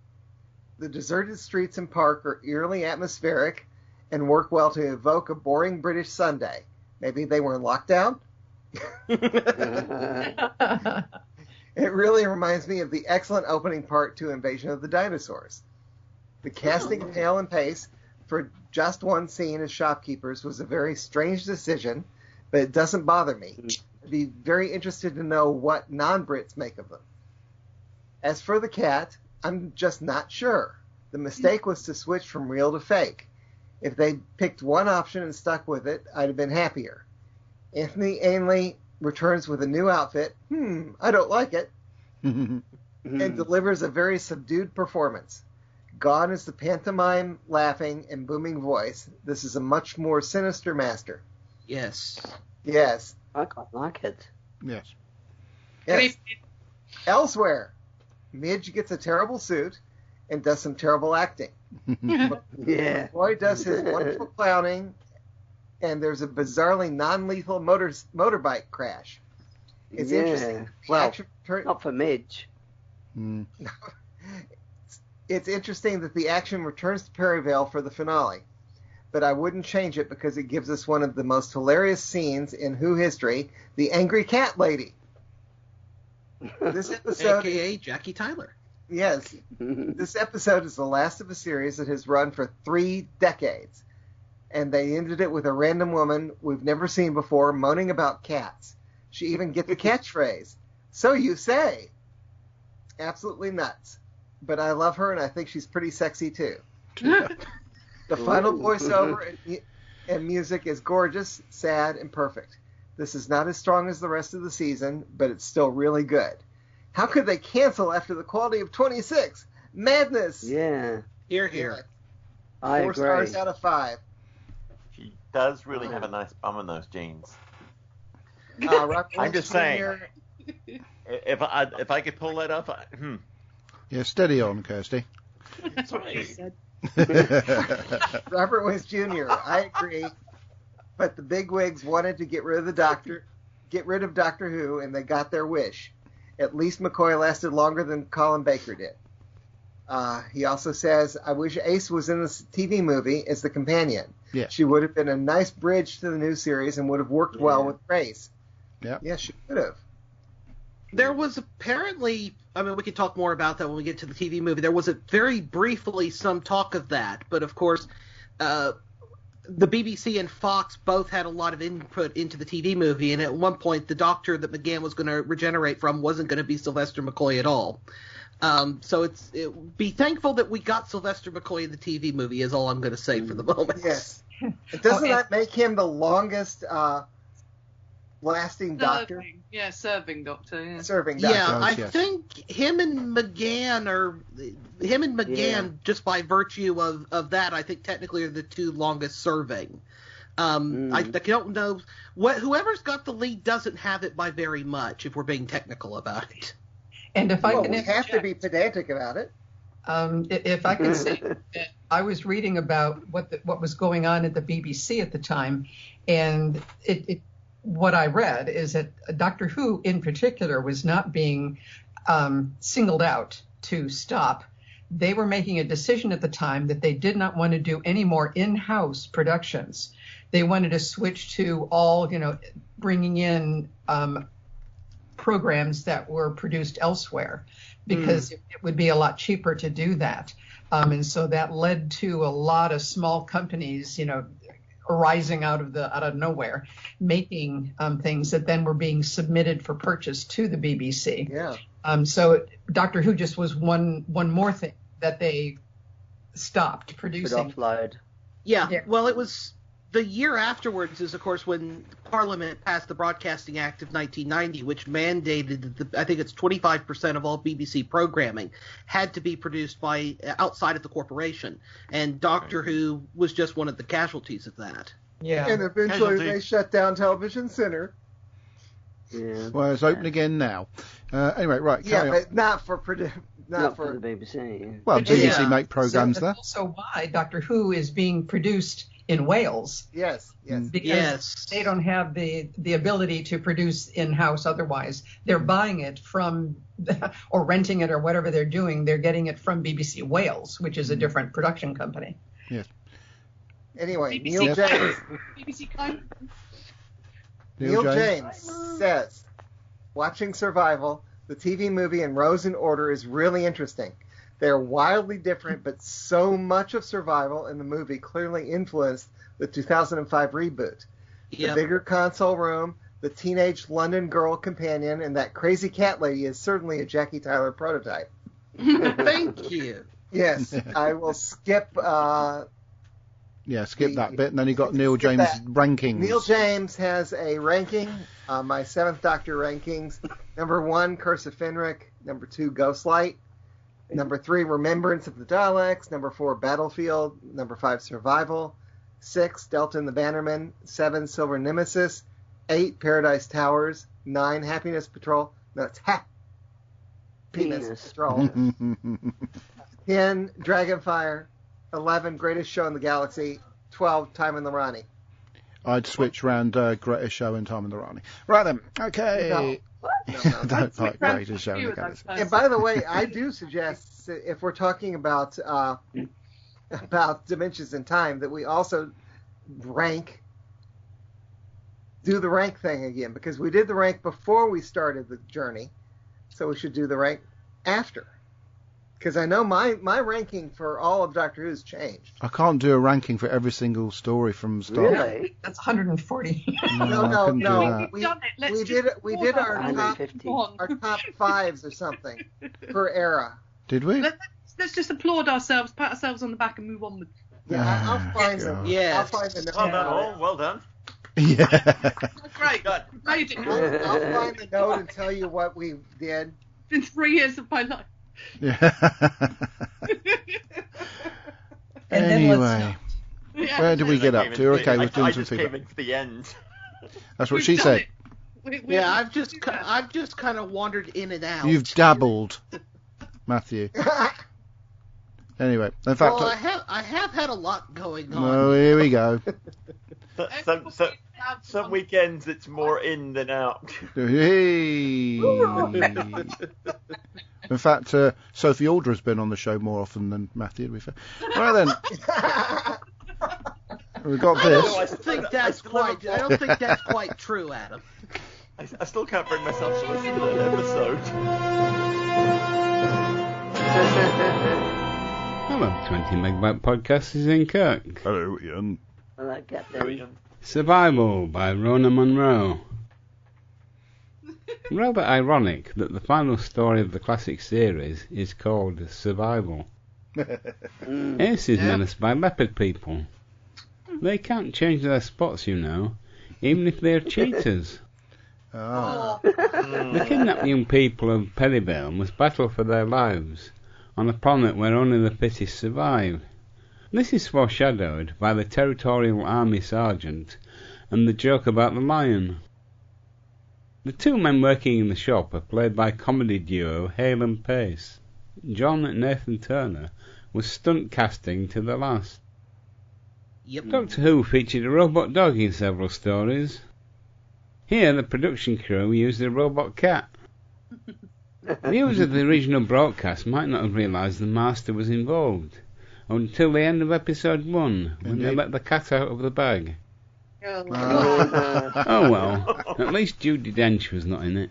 The deserted streets and park are eerily atmospheric and work well to evoke a boring British Sunday. Maybe they were in lockdown? It really reminds me of the excellent opening part to Invasion of the Dinosaurs. The casting of Hale and Pace for just one scene as shopkeepers was a very strange decision, but it doesn't bother me. I'd be very interested to know what non-Brits make of them. As for the cat, I'm just not sure. The mistake was to switch from real to fake. If they'd picked one option and stuck with it, I'd have been happier. Anthony Ainley returns with a new outfit. I don't like it. And delivers a very subdued performance. Gone is the pantomime laughing and booming voice. This is a much more sinister master. Yes. Yes. I quite like it. Yes. Yes. Elsewhere, Midge gets a terrible suit and does some terrible acting. Yeah. Roy does his wonderful clowning, and there's a bizarrely non-lethal motorbike crash. It's interesting. Well, not for Midge. It's interesting that the action returns to Perryville for the finale, but I wouldn't change it because it gives us one of the most hilarious scenes in Who history, the Angry Cat Lady. This episode, AKA Jackie Tyler. Yes. This episode is the last of a series that has run for 3 decades, and they ended it with a random woman we've never seen before moaning about cats. She even gets the catchphrase, "So you say." Absolutely nuts. But I love her, and I think she's pretty sexy, too. The final voiceover and music is gorgeous, sad, and perfect. This is not as strong as the rest of the season, but it's still really good. How could they cancel after the quality of 26? Madness! Yeah. Hear, hear. I agree. 4 stars out of 5. She does really have a nice bum in those jeans. I'm just saying. If I could pull that off, Yeah, steady on, Kirsty. That's what he said. Robert West Jr., I agree. But the bigwigs wanted to get rid of Doctor Who, and they got their wish. At least McCoy lasted longer than Colin Baker did. He also says, I wish Ace was in this TV movie as the companion. Yeah. She would have been a nice bridge to the new series and would have worked well with Grace. Yeah. Yeah, she could have. There was apparently, I mean, we could talk more about that when we get to the TV movie. There was very briefly some talk of that, but of course, the BBC and Fox both had a lot of input into the TV movie, and at one point, the Doctor that McGann was going to regenerate from wasn't going to be Sylvester McCoy at all. So be thankful that we got Sylvester McCoy in the TV movie is all I'm going to say for the moment. Yes. Doesn't that make him the longest lasting Doctor? Serving Doctor. Yeah. Serving Doctor. Yeah, I yes. think him and McGann, just by virtue of that, I think technically are the 2 longest serving. I don't know. Whoever's got the lead doesn't have it by very much, if we're being technical about it. And if I can we have to be pedantic about it. If I can say that I was reading about what was going on at the BBC at the time, and what I read is that Doctor Who in particular was not being singled out to stop. They were making a decision at the time that they did not want to do any more in-house productions. They wanted to switch to all, bringing in programs that were produced elsewhere because it would be a lot cheaper to do that. And so that led to a lot of small companies, arising out of nowhere, making things that then were being submitted for purchase to the BBC. Yeah. So Doctor Who just was one more thing that they stopped producing. Offload. Yeah. Well, it was the year afterwards is, of course, when Parliament passed the Broadcasting Act of 1990, which mandated that I think it's 25% of all BBC programming had to be produced by outside of the corporation, and Doctor Who was just one of the casualties of that. Yeah. And eventually they shut down Television Center. Yeah. Well, it's open again now. Anyway, right. Yeah, Carry on. but not for the BBC. Yeah. Well, BBC Yeah. make programs So there. that's also why Doctor Who is being produced in Wales. Yes. Because they don't have the ability to produce in-house otherwise. They're buying it from, or renting it or whatever they're doing, they're getting it from BBC Wales, which is a different production company. Yes. Anyway, BBC Neil James. BBC Kind. Neil James says, watching Survival, the TV movie, and Rose in Order is really interesting. They're wildly different, but so much of Survival in the movie clearly influenced the 2005 reboot. The bigger console room, the teenage London girl companion, and that crazy cat lady is certainly a Jackie Tyler prototype. Thank you. Yes, I will skip... skip that bit, and then you got Neil James' rankings. Neil James has a ranking, my 7th Doctor rankings. Number 1, Curse of Fenric. Number 2, Ghostlight. Number 3, Remembrance of the Daleks. Number 4, Battlefield. Number 5, Survival. 6, Delta and the Bannermen. 7, Silver Nemesis. 8, Paradise Towers. 9, Happiness Patrol. No, it's Happiness Patrol. 10, Dragonfire. 11, Greatest Show in the Galaxy. 12, Time in the Rani. I'd switch round Greatest Show and Time in the Rani. Right then, okay. No. Don't like Greatest Show in the Galaxy. And by the way, I do suggest, if we're talking about dimensions in time, that we also do the rank thing again, because we did the rank before we started the journey, so we should do the rank after. Because I know my ranking for all of Doctor Who's changed. I can't do a ranking for every single story from start. Really? That's 140. No. We did our top 5s or something per era. Did we? Let's just applaud ourselves, pat ourselves on the back, and move on. Yeah, I'll find them. Yes. I'll find the note. Well done, all. Well done. Yeah. Great. Good. Made it. I'll find the note and tell you what we did. It's been 3 years of my life. Yeah. Anyway, where did we get up to? Okay, we're doing some feedback. I just came in for the end. That's what she said. I've just kind of wandered in and out. You've dabbled, Matthew. Anyway, in fact, I have had a lot going on. Oh, here we go. Some weekends it's more in than out. Hey. In fact, Sophie Alder's been on the show more often than Matthew, to be fair. Right then. We've got this. I don't think that's quite true, Adam. I still can't bring myself to listen to that episode. Hello, 20 Megabyte Podcast is in Kirk. Hello, Ian. I like that. There. Survival by Rona Munro. Rather ironic that the final story of the classic series is called Survival. Ace is menaced by leopard people. They can't change their spots, you know, even if they're cheaters. The kidnapped young people of Perivale must battle for their lives on a planet where only the fittest survive. This is foreshadowed by the Territorial Army Sergeant and the joke about the lion. The two men working in the shop are played by comedy duo Hale and Pace. John Nathan Turner was stunt casting to the last. Yep. Doctor Who featured a robot dog in several stories. Here the production crew used a robot cat. Viewers of the original broadcast might not have realised the Master was involved until the end of episode 1, when they let the cat out of the bag. Oh well, at least Judi Dench was not in it.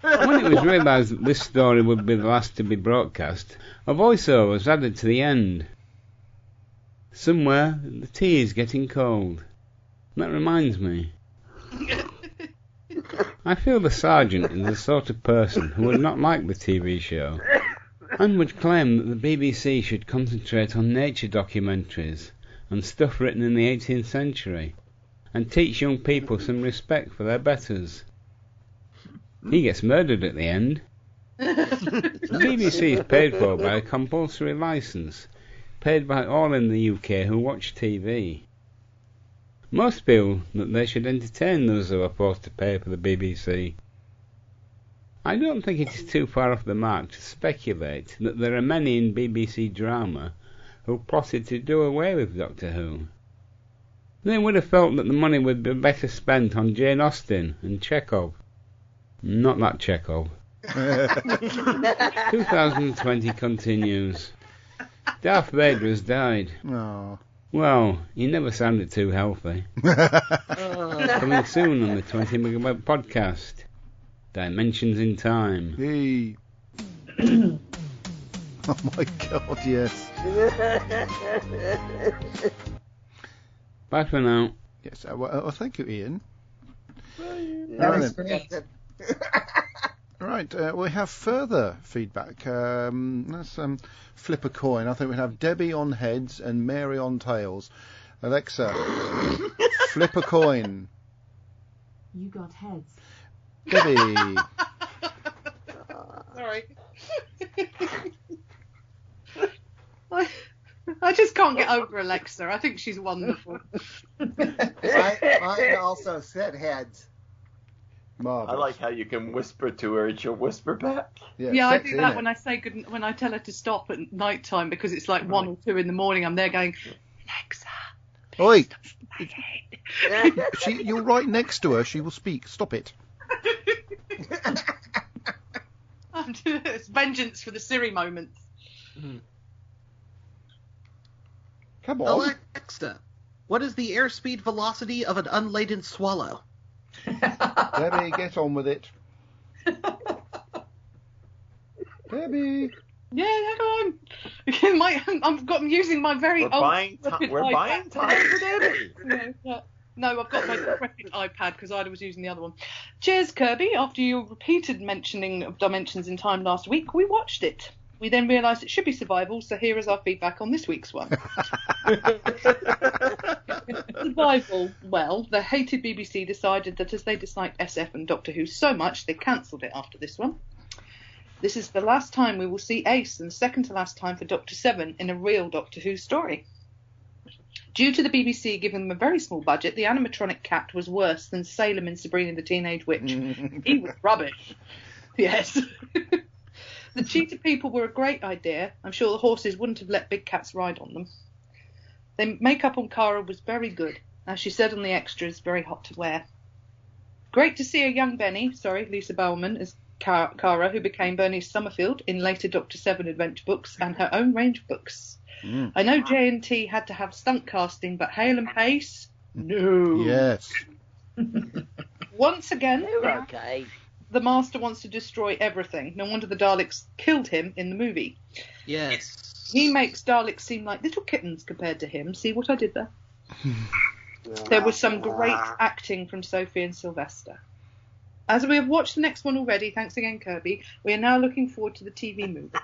When it was realised that this story would be the last to be broadcast, a voiceover was added to the end. Somewhere the tea is getting cold. That reminds me. I feel the Sergeant is the sort of person who would not like the TV show and would claim that the BBC should concentrate on nature documentaries and stuff written in the 18th century and teach young people some respect for their betters. He gets murdered at the end. The BBC is paid for by a compulsory licence, paid by all in the UK who watch TV. Most feel that they should entertain those who are forced to pay for the BBC. I don't think it is too far off the mark to speculate that there are many in BBC drama who plotted to do away with Doctor Who. They would have felt that the money would be better spent on Jane Austen and Chekhov. Not that Chekhov. 2020 continues. Darth Vader has died. Oh. Well, he never sounded too healthy. Coming soon on the 20 Megabyte podcast. Dimensions in Time. Hey. Oh my God, yes. Bye for now. Yes, well, thank you, Ian. That was great. Right, we have further feedback. Let's flip a coin. I think we have Debbie on heads and Mary on tails. Alexa, flip a coin. You got heads. Debbie. Sorry. I just can't get over Alexa. I think she's wonderful. Mine also said heads. Marvelous. I like how you can whisper to her and she'll whisper back. Yeah, I do that when I say when I tell her to stop at night time because it's like 1 or 2 in the morning. I'm there going, Alexa. Oi! You're right next to her. She will speak. Stop it. It's vengeance for the Siri moments. Come on. Alexa, what is the airspeed velocity of an unladen swallow? Debbie, get on with it. Debbie. Yeah, hang on. I'm using my very old. We're buying time for Debbie. No, I've got my decrepit iPad because I was using the other one. Cheers, Kirby. After your repeated mentioning of Dimensions in Time last week, we watched it. We then realised it should be Survival, so here is our feedback on this week's one. Survival. Well, the hated BBC decided that as they disliked SF and Doctor Who so much, they cancelled it after this one. This is the last time we will see Ace and second to last time for Doctor 7 in a real Doctor Who story. Due to the BBC giving them a very small budget, the animatronic cat was worse than Salem in Sabrina the Teenage Witch. He was rubbish. Yes. The cheetah people were a great idea. I'm sure the horses wouldn't have let big cats ride on them. The makeup on Cara was very good. As she said on the extras, very hot to wear. Great to see a young Lisa Bowerman, as Cara, who became Bernice Summerfield in later Doctor 7 adventure books and her own range of books. I know J&T had to have stunt casting, but Hale and Pace? No. Yes. Once again, okay. The Master wants to destroy everything. No wonder the Daleks killed him in the movie. Yes. He makes Daleks seem like little kittens compared to him. See what I did there? There was some great acting from Sophie and Sylvester. As we have watched the next one already, thanks again, Kirby, we are now looking forward to the TV movie.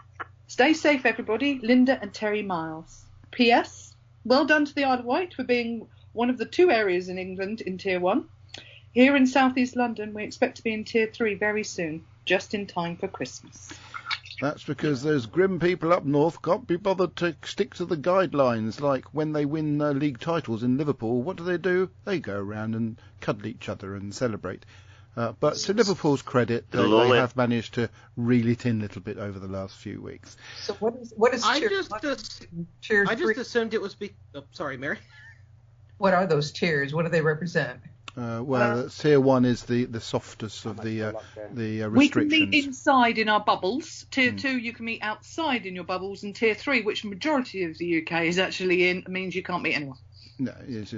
Stay safe, everybody. Linda and Terry Miles. P.S. Well done to the Isle of Wight for being one of the 2 areas in England in Tier 1. Here in South East London, we expect to be in Tier 3 very soon, just in time for Christmas. That's because those grim people up north can't be bothered to stick to the guidelines. Like when they win league titles in Liverpool, what do? They go around and cuddle each other and celebrate. But to Liverpool's credit, they have managed to reel it in a little bit over the last few weeks. So what is I tier just assumed it was. Sorry, Mary. What are those tiers? What do they represent? Tier 1 is the softest of the restrictions. We can meet inside in our bubbles. Tier 2, you can meet outside in your bubbles. And Tier 3, which the majority of the UK is actually in, means you can't meet anyone. No, it's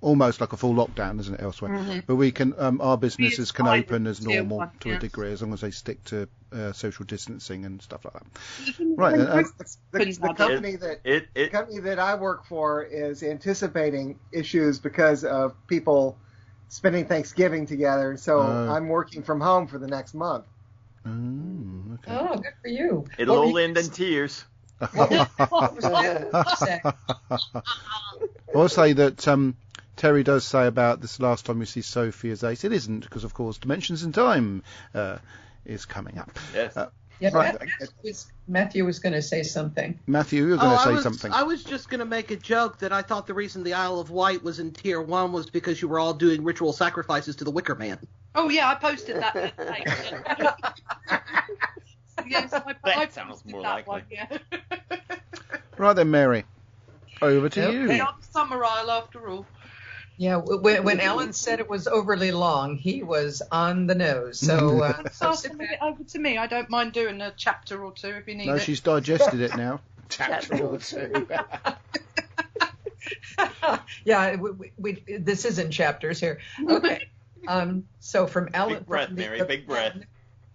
almost like a full lockdown, isn't it, elsewhere? Mm-hmm. But we can, our businesses can open as normal to a degree, as long as they stick to social distancing and stuff like that. Right. The company that I work for is anticipating issues because of people spending Thanksgiving together, so I'm working from home for the next month. Okay. Oh, good for you. It'll all end in tears. I'll say that Terry does say about this last time we see Sophie as Ace. It isn't, because of course Dimensions in Time is coming up. Yes. Yeah, Right. Matthew was going to say something. Matthew, you were going to say something. I was just going to make a joke that I thought the reason the Isle of Wight was in Tier 1 was because you were all doing ritual sacrifices to the Wicker Man. Oh, yeah, I posted that. Yes, I sounds posted more that likely. one, yeah. Right then, Mary. Over to you. We're on Summer Isle after all. Yeah, when Alan said it was overly long, he was on the nose. So, over to me. I don't mind doing a chapter or two if you need it. No, she's digested it now. Chapter or two. Yeah, this isn't chapters here. Okay. So from Alan, Big breath, Mary. Big breath.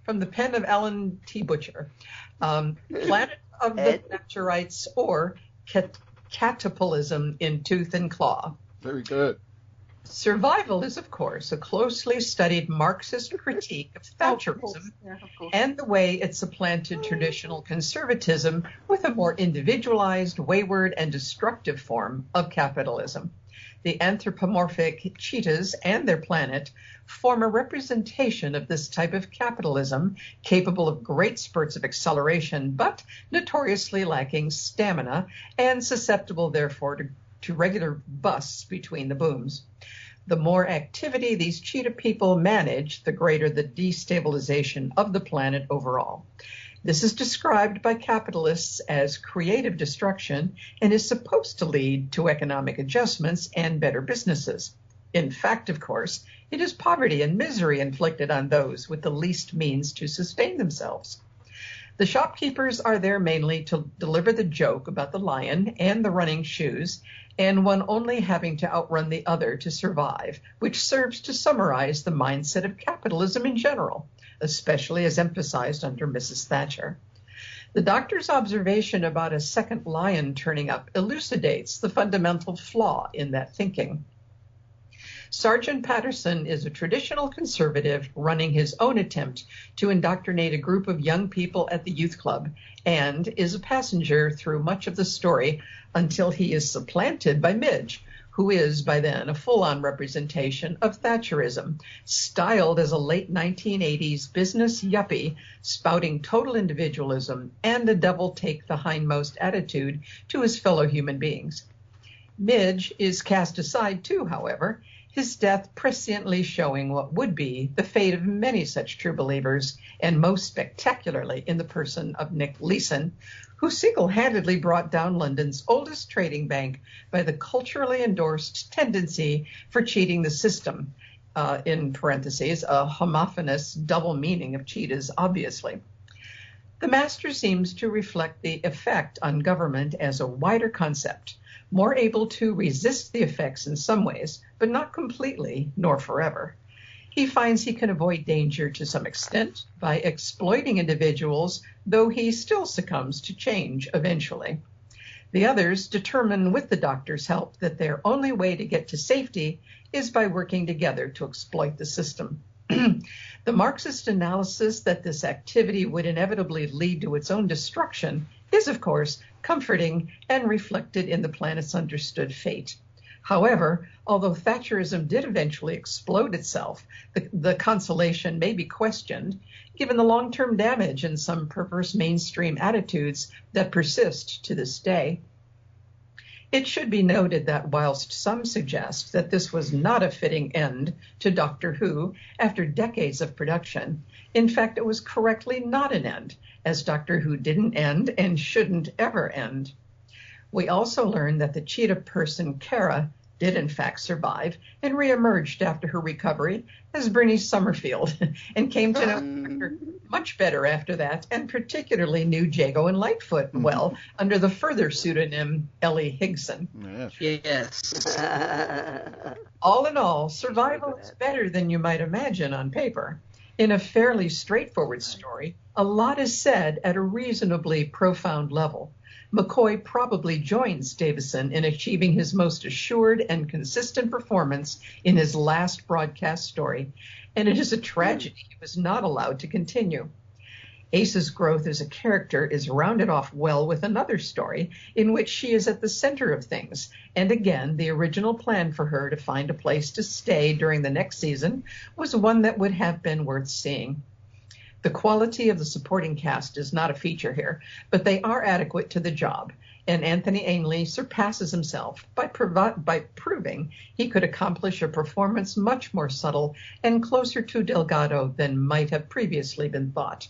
From the pen of Alan T. Butcher, Planet of the Thatcherites, or Catapolism in Tooth and Claw. Very good. Survival is, of course, a closely studied Marxist critique of Thatcherism and the way it supplanted traditional conservatism with a more individualized, wayward, and destructive form of capitalism. The anthropomorphic cheetahs and their planet form a representation of this type of capitalism, capable of great spurts of acceleration, but notoriously lacking stamina and susceptible, therefore, to regular busts between the booms. The more activity these cheetah people manage, the greater the destabilization of the planet overall. This is described by capitalists as creative destruction and is supposed to lead to economic adjustments and better businesses. In fact, of course, it is poverty and misery inflicted on those with the least means to sustain themselves. The shopkeepers are there mainly to deliver the joke about the lion and the running shoes, and one only having to outrun the other to survive, which serves to summarize the mindset of capitalism in general, especially as emphasized under Mrs. Thatcher. The doctor's observation about a second lion turning up elucidates the fundamental flaw in that thinking. Sergeant Patterson is a traditional conservative running his own attempt to indoctrinate a group of young people at the youth club, and is a passenger through much of the story until he is supplanted by Midge, who is by then a full-on representation of Thatcherism, styled as a late 1980s business yuppie, spouting total individualism and a devil take the hindmost attitude to his fellow human beings. Midge is cast aside too, however, his death presciently showing what would be the fate of many such true believers, and most spectacularly in the person of Nick Leeson, who single-handedly brought down London's oldest trading bank by the culturally endorsed tendency for cheating the system, in parentheses, a homophonous double meaning of cheetahs, obviously. The master seems to reflect the effect on government as a wider concept, more able to resist the effects in some ways, but not completely, nor forever. He finds he can avoid danger to some extent by exploiting individuals, though he still succumbs to change eventually. The others determine with the doctor's help that their only way to get to safety is by working together to exploit the system. The Marxist analysis that this activity would inevitably lead to its own destruction is, of course, comforting and reflected in the planet's understood fate. However, although Thatcherism did eventually explode itself, the consolation may be questioned, given the long-term damage and some perverse mainstream attitudes that persist to this day. It should be noted that whilst some suggest that this was not a fitting end to Doctor Who after decades of production, in fact it was correctly not an end, as Doctor Who didn't end and shouldn't ever end. We also learned that the cheetah person Kara did in fact survive and re-emerged after her recovery as Bernice Summerfield and came to know her much better after that, and particularly knew Jago and Lightfoot well under the further pseudonym Ellie Higson. Yes. All in all, survival is better than you might imagine on paper. In a fairly straightforward story, a lot is said at a reasonably profound level. McCoy probably joins Davison in achieving his most assured and consistent performance in his last broadcast story, and it is a tragedy he was not allowed to continue. Ace's growth as a character is rounded off well with another story in which she is at the center of things, and again, the original plan for her to find a place to stay during the next season was one that would have been worth seeing. The quality of the supporting cast is not a feature here, but they are adequate to the job, and Anthony Ainley surpasses himself by proving he could accomplish a performance much more subtle and closer to Delgado than might have previously been thought.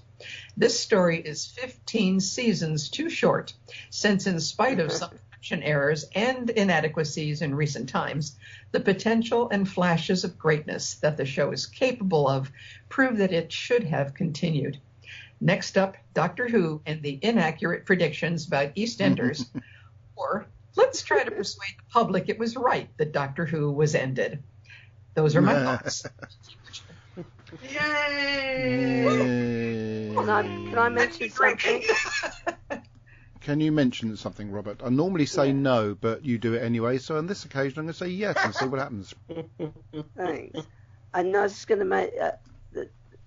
This story is 15 seasons too short, since in spite of some production errors and inadequacies in recent times, the potential and flashes of greatness that the show is capable of prove that it should have continued. Next up, Doctor Who and the inaccurate predictions about EastEnders, or let's try to persuade the public it was right that Doctor Who was ended. Those are my thoughts. Yay! Can I mention something? Can you mention something, Robert? I normally say no, but you do it anyway, so on this occasion I'm going to say yes and see what happens. Thanks. I was just going to make...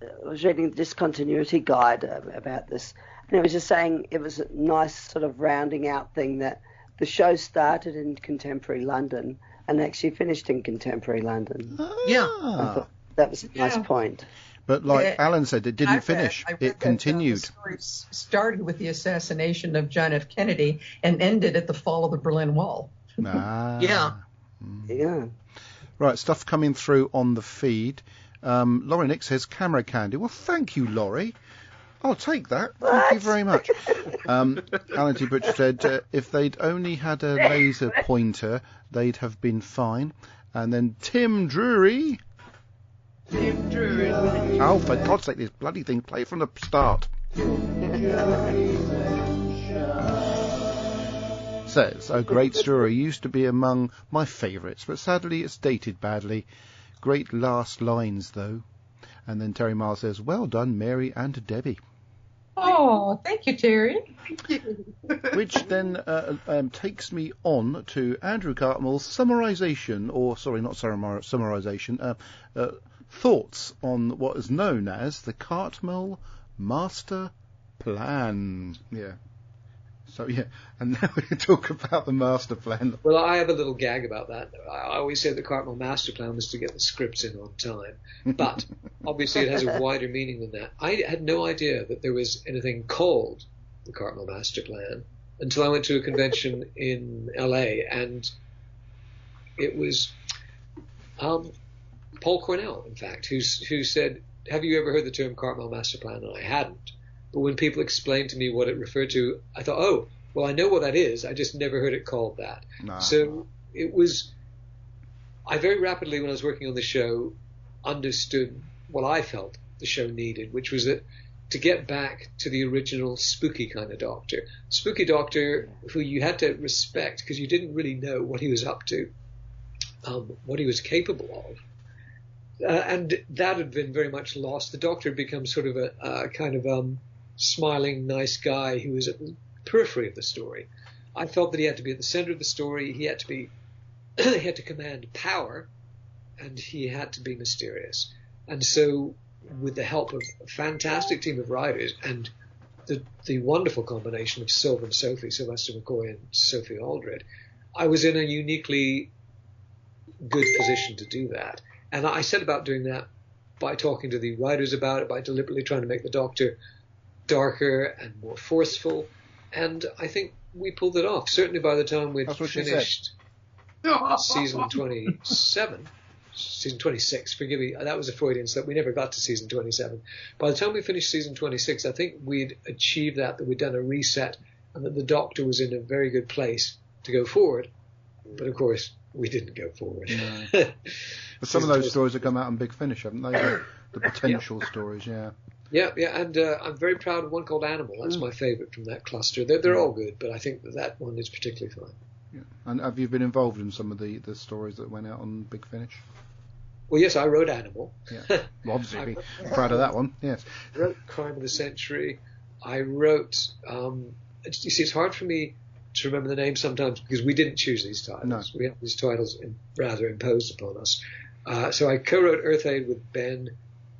I was reading the discontinuity guide about this, and it was just saying it was a nice sort of rounding out thing that the show started in contemporary London and actually finished in contemporary London. Yeah. I thought that was a nice point. But like Alan said, it didn't finish. It continued. The story started with the assassination of John F. Kennedy and ended at the fall of the Berlin Wall. Yeah. Right, stuff coming through on the feed. Laurie Nick says camera candy. Well, thank you, Laurie. I'll take that. Thank you very much. Alan T. Butcher said if they'd only had a laser pointer, they'd have been fine. And then Tim Drury. Oh, for God's sake, this bloody thing, play from the start. Says, a great story used to be among my favourites, but sadly it's dated badly. Great last lines, though. And then Terry Miles says, well done, Mary and Debbie. Oh, thank you, Terry. Which then takes me on to Andrew Cartmell's summarisation, or, sorry, not summarisation, thoughts on what is known as the Cartmell Master Plan. Yeah. So, yeah, and now we can talk about the master plan. Well, I have a little gag about that. I always say the Cartmell master plan was to get the scripts in on time. But obviously it has a wider meaning than that. I had no idea that there was anything called the Cartmell master plan until I went to a convention in LA, and it was Paul Cornell, in fact, who said, have you ever heard the term Cartmell master plan? And I hadn't. But when people explained to me what it referred to, I thought, oh, well, I know what that is. I just never heard it called that. Nah. So it was, I very rapidly, when I was working on the show, understood what I felt the show needed, which was that to get back to the original spooky kind of Doctor. Spooky Doctor who you had to respect because you didn't really know what he was up to, what he was capable of. And that had been very much lost. The Doctor had become sort of a kind of smiling, nice guy who was at the periphery of the story. I felt that he had to be at the center of the story. He had to be, he had to command power, and he had to be mysterious. And so, with the help of a fantastic team of writers and the wonderful combination of Sylvan Sophie, Sylvester McCoy and Sophie Aldred, I was in a uniquely good position to do that. And I set about doing that by talking to the writers about it, by deliberately trying to make the Doctor darker and more forceful. And I think we pulled it off. Certainly by the time we'd finished season 27, season 26, forgive me, that was a Freudian slip. We never got to season 27. By the time we finished season 26, I think we'd achieved that we'd done a reset, and that the Doctor was in a very good place to go forward. But of course, we didn't go forward. No. But some of those stories have come out on Big Finish, haven't they? The potential stories, yeah. Yeah, and I'm very proud of one called Animal. That's my favourite from that cluster. They're all good, but I think that one is particularly fun. Yeah. And have you been involved in some of the stories that went out on Big Finish? Well, yes, I wrote Animal. Yeah. Well, obviously, proud of that one, yes. I wrote Crime of the Century. I wrote... you see, it's hard for me to remember the names sometimes because we didn't choose these titles. No. We have these titles rather imposed upon us. So I co-wrote Earth Aid with Ben,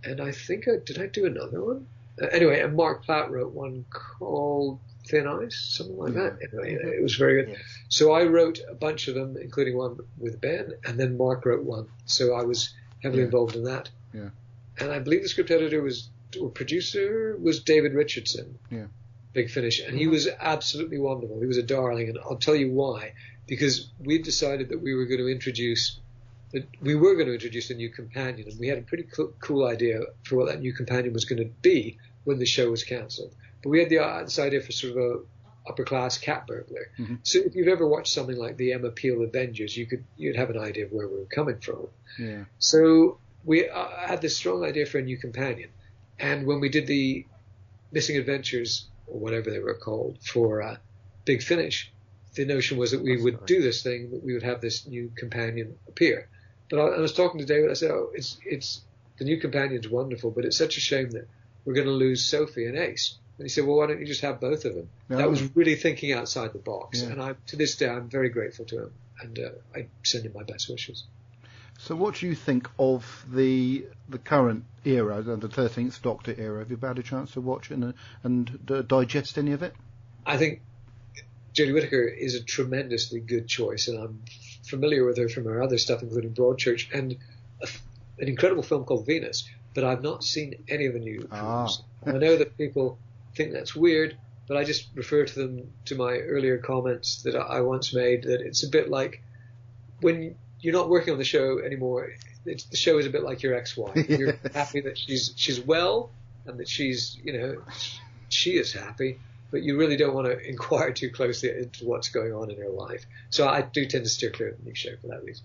and I think did I do another one? Anyway, and Mark Platt wrote one called Thin Ice, something like that. Anyway, it was very good. Yes. So I wrote a bunch of them, including one with Ben, and then Mark wrote one. So I was heavily involved in that. Yeah. And I believe the script editor was or producer was David Richardson. Yeah. Big Finish, and he was absolutely wonderful. He was a darling, and I'll tell you why. Because we decided that we were going to introduce a new companion, and we had a pretty cool idea for what that new companion was going to be when the show was cancelled. But we had this idea for sort of a upper class cat burglar. Mm-hmm. So if you've ever watched something like the Emma Peel Avengers, you'd have an idea of where we were coming from. Yeah. So we had this strong idea for a new companion, and when we did the Missing Adventures or whatever they were called for Big Finish, the notion was that we would do this thing, that we would have this new companion appear. But I was talking to David. I said, "Oh, it's the new companion's wonderful, but it's such a shame that we're going to lose Sophie and Ace." And he said, "Well, why don't you just have both of them?" No. That was really thinking outside the box. Yeah. And to this day, I'm very grateful to him, and I send him my best wishes. So what do you think of the current era, the 13th Doctor era? Have you had a chance to watch it and digest any of it? I think Jodie Whittaker is a tremendously good choice, and I'm familiar with her from her other stuff, including Broadchurch and an incredible film called Venus, but I've not seen any of the new films. I know that people think that's weird, but I just refer to my earlier comments that I once made, that it's a bit like when you're not working on the show anymore, the show is a bit like your ex-wife. Yeah. You're happy that she's well and that she is happy, but you really don't want to inquire too closely into what's going on in her life. So I do tend to steer clear of the new show for that reason.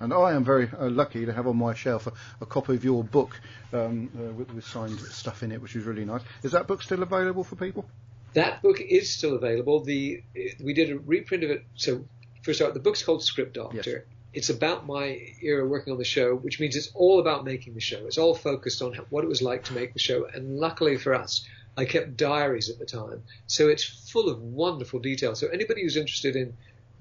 And I am very lucky to have on my shelf a copy of your book with signed stuff in it, which is really nice. Is that book still available for people? That book is still available. We did a reprint of it. So first off, the book's called Script Doctor. Yes. It's about my era working on the show, which means it's all about making the show. It's all focused on what it was like to make the show. And luckily for us, I kept diaries at the time. So it's full of wonderful detail. So anybody who's interested in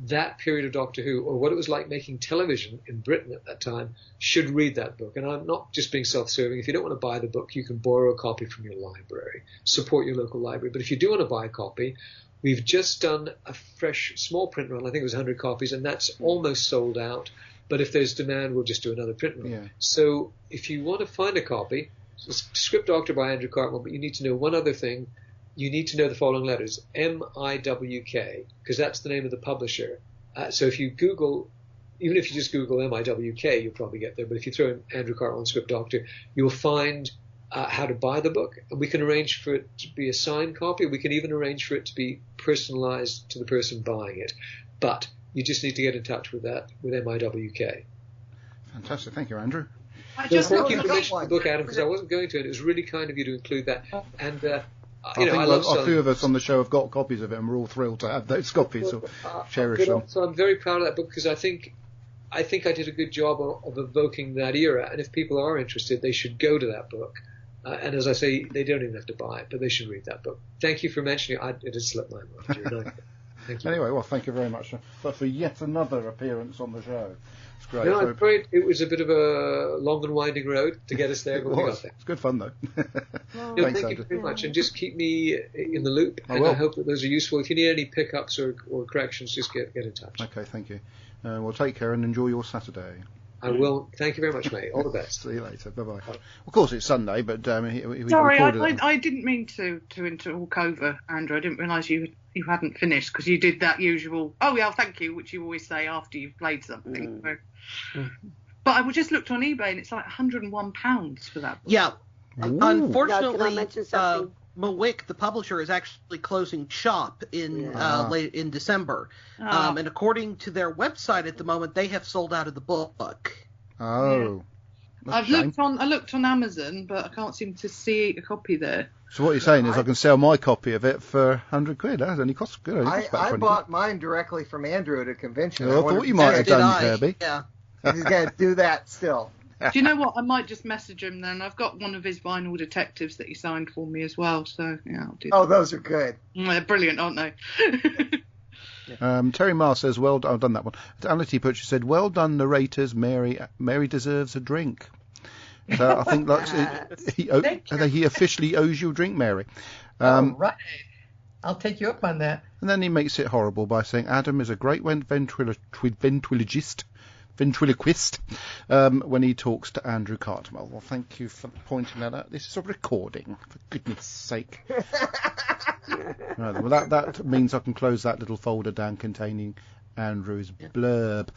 that period of Doctor Who, or what it was like making television in Britain at that time, should read that book. And I'm not just being self-serving. If you don't want to buy the book, you can borrow a copy from your library. Support your local library. But if you do want to buy a copy, we've just done a fresh small print run. I think it was 100 copies, and that's almost sold out. But if there's demand, we'll just do another print run. Yeah. So if you want to find a copy, it's Script Doctor by Andrew Cartmel, but you need to know one other thing. You need to know the following letters, MIWK, because that's the name of the publisher. So if you Google, even if you just Google MIWK, you'll probably get there. But if you throw in Andrew Cartmel and Script Doctor, you'll find how to buy the book. And we can arrange for it to be a signed copy. We can even arrange for it to be personalized to the person buying it. But you just need to get in touch with MIWK. Fantastic. Thank you, Andrew. I just Thank you for mentioning the book, Adam, because I wasn't going to, and it was really kind of you to include that. And I think I love a few of us on the show have got copies of it, and we're all thrilled to have those copies or cherish them. So I'm very proud of that book, because I think I did a good job of evoking that era. And if people are interested, they should go to that book. And as I say, they don't even have to buy it, but they should read that book. Thank you for mentioning it. It has slipped my mind. Thank you. Anyway, well, thank you very much for yet another appearance on the show. It's great. No, I'm afraid it was a bit of a long and winding road to get us there, but we got there. It's good fun, though. Thank you very much, and just keep me in the loop, and I hope that those are useful. If you need any pickups or corrections, just get in touch. Okay, thank you. Well, take care and enjoy your Saturday. I will. Thank you very much, mate. All the best. See you later. Bye-bye. Of course, it's Sunday, but we sorry, recorded I didn't mean to talk over, Andrew. I didn't realise you hadn't finished, because you did that usual, oh yeah, thank you, which you always say after you've played something. But I just looked on eBay, and it's like £101 for that book. Yeah. Unfortunately, can I mention something? Mawick, the publisher, is actually closing shop late in December. And according to their website at the moment, they have sold out of the book. Oh. I looked on Amazon, but I can't seem to see a copy there. So what you're saying is I can sell my copy of it for £100. That only costs good. I bought mine directly from Andrew at a convention. I thought you might have done, Kirby. Yeah. He's going to do that still. Do you know what? I might just message him then. I've got one of his vinyl detectives that he signed for me as well. So yeah, I'll do that. Oh, those are good. They're brilliant, aren't they? Terry Marr says, well done. I've done that one. Ality Butcher said, well done, narrators. Mary deserves a drink. So I think he officially owes you a drink, Mary. Right. I'll take you up on that. And then he makes it horrible by saying Adam is a great ventriloquist. ventriloquist when he talks to Andrew Cartmel. Well, thank you for pointing that out. This is a recording, for goodness sake. Right, well, that means I can close that little folder down containing Andrew's blurb.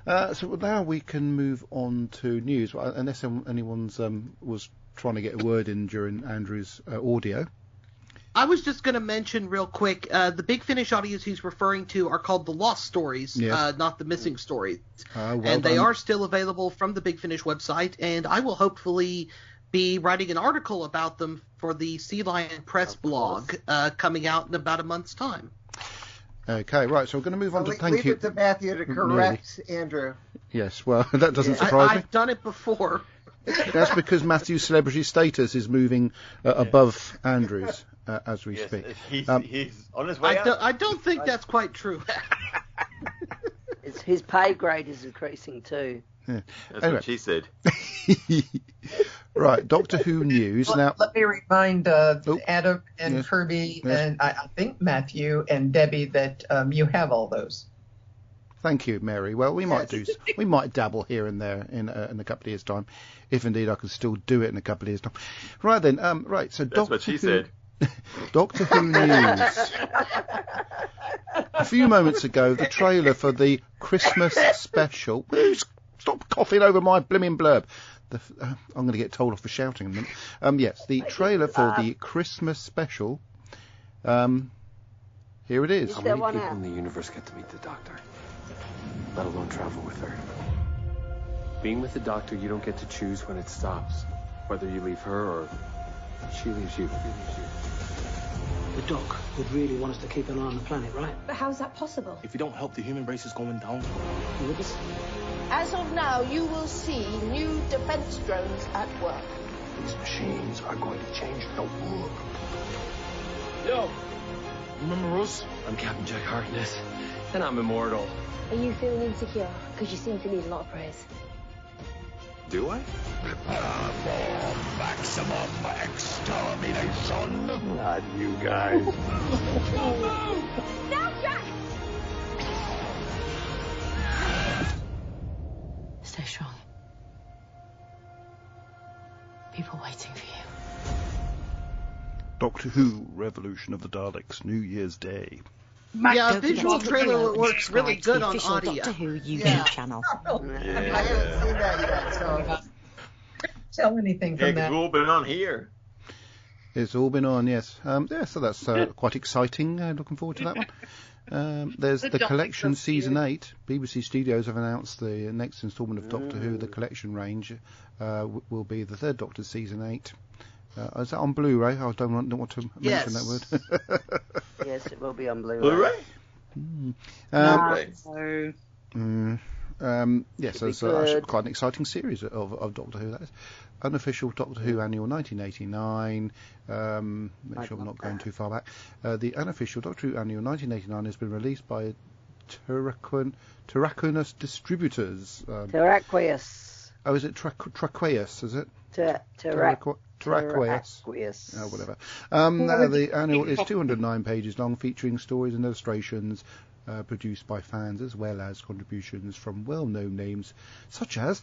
So now we can move on to news, unless anyone's was trying to get a word in during Andrew's audio. I was just going to mention real quick, the Big Finish audios he's referring to are called the Lost Stories, not the Missing Stories. And they are still available from the Big Finish website, and I will hopefully be writing an article about them for the Sea Lion Press blog coming out in about a month's time. Okay, right, so we're going to move on to thank leave you. Leave it to Matthew to correct Andrew. Yes, well, that doesn't surprise me. I've done it before. That's because Matthew's celebrity status is moving above Andrew's as we speak. He's on his way I don't think that's quite true. His pay grade is increasing too. Yeah. That's what she said. Right, Doctor Who news. Now, let me remind Adam and Kirby and I think Matthew and Debbie that you have all those. Thank you, Mary. Well, we might dabble here and there in a couple of years' time, if indeed I can still do it in a couple of years' time. Right then, right. So that's what she said. Doctor Who news. A few moments ago, the trailer for the Christmas special. Stop coughing over my blimmin' blurb. I'm going to get told off for shouting in a minute. Yes, the trailer for the Christmas special. Here it is. How many people in the universe get to meet the Doctor? Let alone travel with her. Being with the Doctor, you don't get to choose when it stops. Whether you leave her or she leaves you. The Doc would really want us to keep an eye on the planet, right? But how is that possible? If you don't help, the human race is going down. You with us? As of now, you will see new defense drones at work. These machines are going to change the world. Yo, remember us? I'm Captain Jack Harkness, and I'm immortal. Are you feeling insecure? Because you seem to need a lot of praise. Do I? Prepare for maximum extermination. Not you guys. Now, Jack! Stay strong. People waiting for you. Doctor Who, Revolution of the Daleks, New Year's Day. Yeah, a visual trailer works really good on audio. Doctor Who YouTube channel. I haven't seen that yet, so. Tell anything from that. It's all been on here. It's all been on, yes. So that's quite exciting. Looking forward to that one. There's the Collection Season 8. BBC Studios have announced the next instalment of Doctor Who, the Collection range, will be the third Doctor Season 8. Is that on Blu-ray? I don't want to mention that word. Yes, it will be on Blu-ray. Blu-ray? Yes, it's actually quite an exciting series of Doctor Who, that is. Unofficial Doctor Who Annual 1989. Make sure I'm not going too far back. The unofficial Doctor Who Annual 1989 has been released by Terraconus Distributors. Terraqueous. Oh, is it Traqueus, is it? Terraqueous. Oh, whatever. The annual is 209 pages long, featuring stories and illustrations produced by fans, as well as contributions from well-known names such as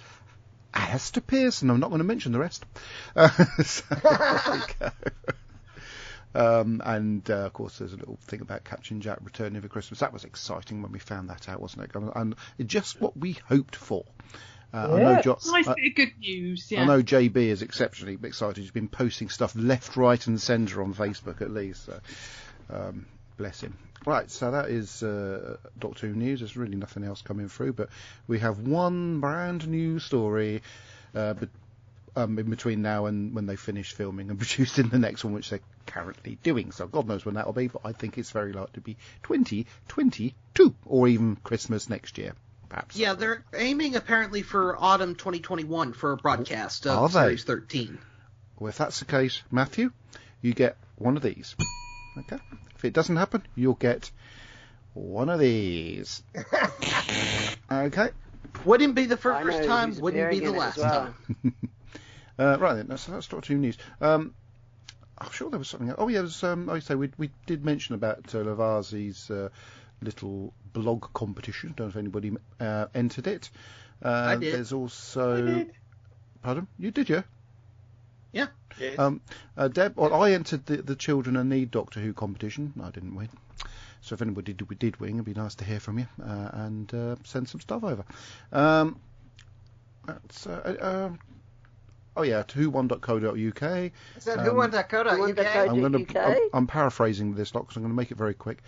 Alistair Pearson. I'm not going to mention the rest. And of course, there's a little thing about Captain Jack returning for Christmas. That was exciting when we found that out, wasn't it? And just what we hoped for. I know nice bit of good news. Yeah. I know JB is exceptionally excited. He's been posting stuff left, right, and centre on Facebook at least. So, bless him. Right, so that is Doctor Who news. There's really nothing else coming through, but we have one brand new story in between now and when they finish filming and producing the next one, which they're currently doing. So God knows when that will be, but I think it's very likely to be 2022 or even Christmas next year. Perhaps. Yeah, they're aiming apparently for autumn 2021 for a broadcast of Series 13. Well, if that's the case, Matthew, you get one of these. Okay? If it doesn't happen, you'll get one of these. Okay? Wouldn't be the first time, wouldn't be the last time. Right then, that's Doctor Who news. I'm sure there was something else. Oh, yeah, I say we did mention about Lavazzi's little blog competition. Don't know if anybody entered it. I did. There's also... I did. Pardon? You did, yeah? Yeah. Deb, well, I entered the Children in Need Doctor Who competition. I didn't win. So if anybody did win, it'd be nice to hear from you and send some stuff over. who1.co.uk. Is that who1.co.uk? I'm paraphrasing this lot because I'm going to make it very quick.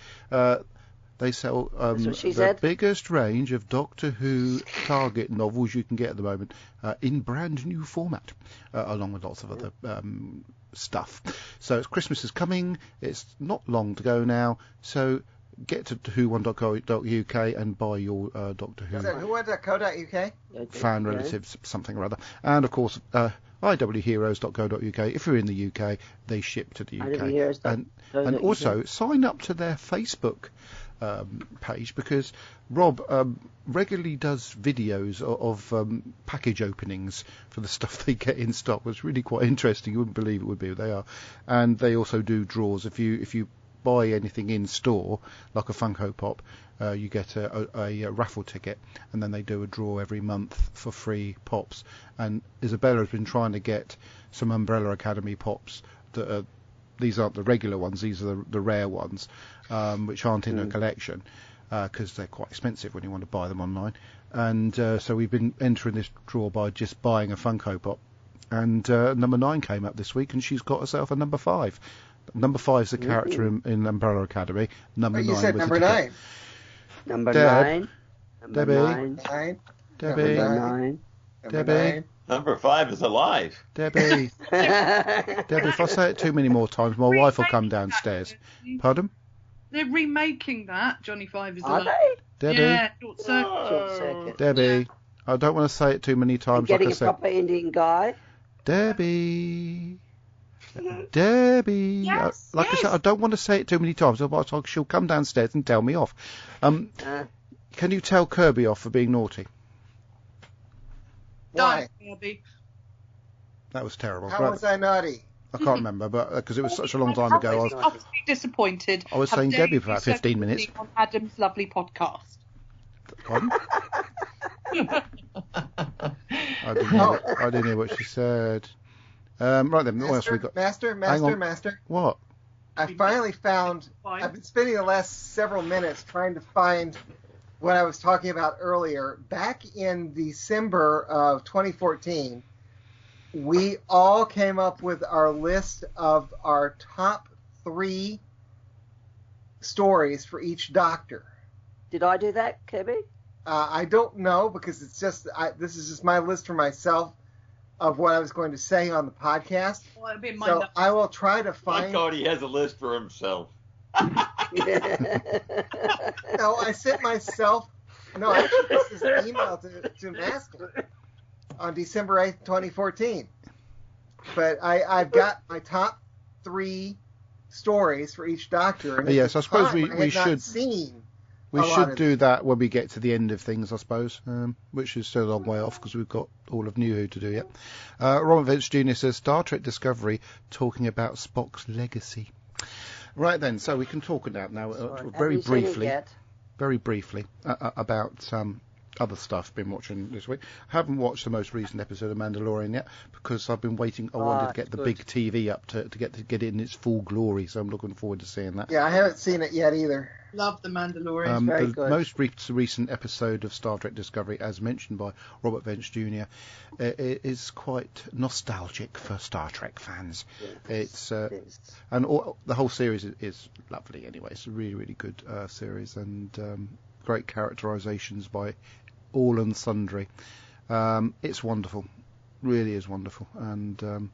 They sell the said. biggest range of Doctor Who Target novels you can get at the moment in brand new format, along with lots of other stuff. So Christmas is coming. It's not long to go now. So get to who1.co.uk and buy your Doctor Who. Is that who1.co.uk? Fan relatives, something or other. And of course, iwheroes.co.uk. If you're in the UK, they ship to the UK. And also sign up to their Facebook page, because Rob regularly does videos of package openings for the stuff they get in stock. It's really quite interesting. You wouldn't believe it would be, but they are. And they also do draws. If you buy anything in store, like a Funko Pop, you get a raffle ticket, and then they do a draw every month for free pops. And Isabella's been trying to get some Umbrella Academy pops that are, these aren't the regular ones, these are the rare ones, which aren't in her collection, because they're quite expensive when you want to buy them online. And so we've been entering this draw by just buying a Funko Pop. And number 9 came up this week, and she's got herself a number 5. Number 5's a character in Umbrella Academy. Number 9 you said was number a 9. Number Deb. 9. Debbie. 9. Debbie. Number 9. Debbie. Number 5 is alive. Debbie. Debbie, if I say it too many more times, my wife will come downstairs. Pardon? They're remaking that. Johnny Five is Are alive. they? Debbie. Yeah, short circuit. Debbie. I don't want to say it too many times. Getting like I a proper Indian guy. Debbie. Debbie. Yes, I said, I don't want to say it too many times, otherwise she'll come downstairs and tell me off. Can you tell Kirby off for being naughty? Why? Kirby. That was terrible. How was I naughty? I can't remember, but because it was such a long time ago. I was utterly disappointed. I was saying Debbie for about 15 minutes. On Adam's lovely podcast. Pardon? I didn't hear what she said. Right then, what else we got? Master. What? I finally found. I've been spending the last several minutes trying to find what I was talking about earlier. Back in December of 2014, we all came up with our list of our top 3 stories for each Doctor. Did I do that, Kirby? I don't know, because it's just this is just my list for myself of what I was going to say on the podcast. Well, it'll be so I will try to find. My God, he has a list for himself. No, I sent myself. No, actually, this is an email to Master on December 8th, 2014. But I've got my top 3 stories for each Doctor. And yes, I suppose we should. We should do that when we get to the end of things, I suppose, which is still a long way off because we've got all of New Who to do yet. Robert Vince Jr. says Star Trek Discovery talking about Spock's legacy. Right then, so we can talk about now very briefly about other stuff I've been watching this week. I haven't watched the most recent episode of Mandalorian yet because I've been waiting. I wanted to get the big TV up to get it in its full glory, so I'm looking forward to seeing that. Yeah, I haven't seen it yet either. Love the Mandalorian. Very good. The most recent episode of Star Trek Discovery, as mentioned by Robert Vance Jr., is quite nostalgic for Star Trek fans. Yes, and the whole series is lovely. Anyway, it's a really, really good series, and great characterizations by all and sundry. It's wonderful, really is wonderful, and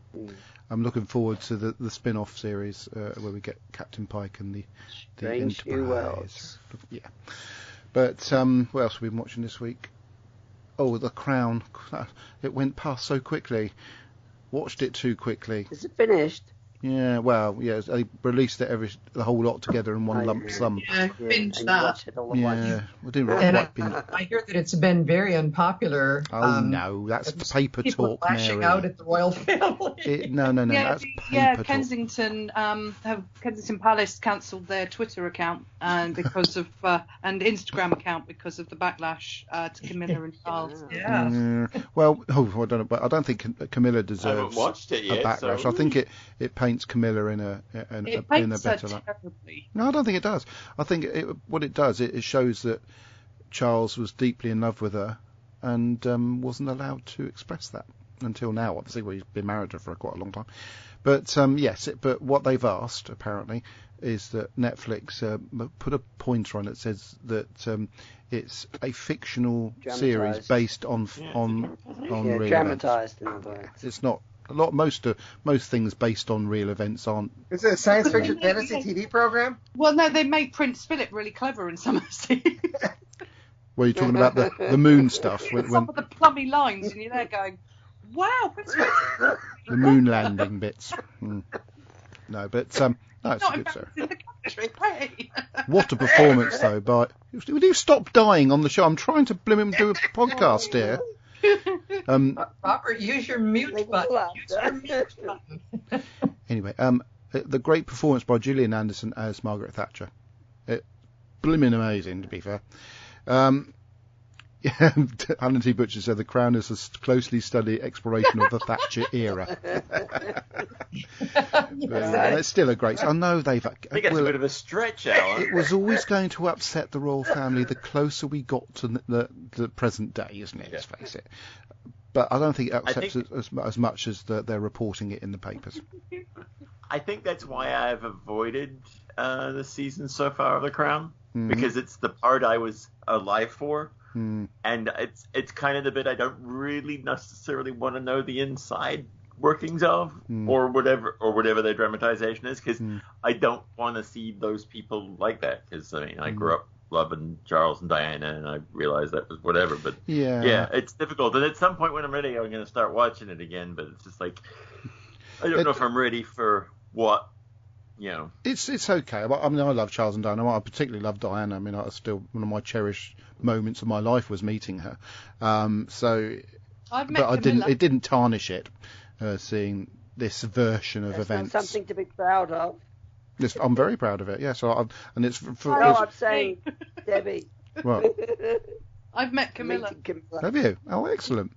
I'm looking forward to the spin-off series where we get Captain Pike and the Enterprise. Yeah, but what else have we been watching this week? Oh, The Crown. It went past so quickly. Watched it too quickly. Is it finished? Yeah, well, yeah, they released it the whole lot together in one lump sum. Yeah, binge that. Yeah, we didn't quite binge. I hear that it's been very unpopular. Oh no, that's paper people talk, lashing Mary. out at the royal family. No, that's paper talk. Kensington Palace cancelled their Twitter account because of and Instagram account because of the backlash to Camilla and Charles. Yeah. Well, I don't know, but I don't think Camilla deserves watched it yet, a backlash. so- I think it paints Camilla in a better light. Terribly. No, I don't think it does. I think what it does, it shows that Charles was deeply in love with her and wasn't allowed to express that until now. Obviously, well, he's been married to her for quite a long time. But but what they've asked apparently is that Netflix put a pointer on it. Says that it's a fictional series based on real dramatized events. in other words. It's not. Most things based on real events aren't. Is it a science fiction fantasy TV program? Well, no, they made Prince Philip really clever in some of the scenes. Were you talking about the moon stuff? Some of the plummy lines, and you're there going, "Wow, Prince Philip." The moon landing bits. No, but no, it's Not a good show. embarrassing the country, hey. What a performance, though! Would you stop dying on the show? I'm trying to do a podcast here. Robert, use your mute button. Use your mute button. Anyway, the great performance by Gillian Anderson as Margaret Thatcher. Blimmin' amazing, to be fair. Alan T. Butcher said The Crown is a closely studied exploration of the Thatcher era. It's still a great. I know they've. I think it's a bit of a stretch, Alan. It was always going to upset the royal family the closer we got to the present day, isn't it? Let's face it. But I don't think it upsets as much as they're reporting it in the papers. I think that's why I've avoided the season so far of The Crown, because it's the part I was alive for. And it's kind of the bit I don't really necessarily want to know the inside workings of, or whatever their dramatization is, because I don't want to see those people like that. Because I grew up loving Charles and Diana, and I realized that was whatever. But yeah, it's difficult. And at some point when I'm ready, I'm going to start watching it again. But it's just like I don't know if I'm ready for what. It's okay. I mean, I love Charles and Diana. I particularly love Diana. I mean, I still one of my cherished moments of my life was meeting her. It didn't tarnish it. Seeing this version of events. Not something to be proud of. I'm very proud of it. Yes, I'm saying, Debbie. What? I've met Camilla. Have you? Oh, excellent.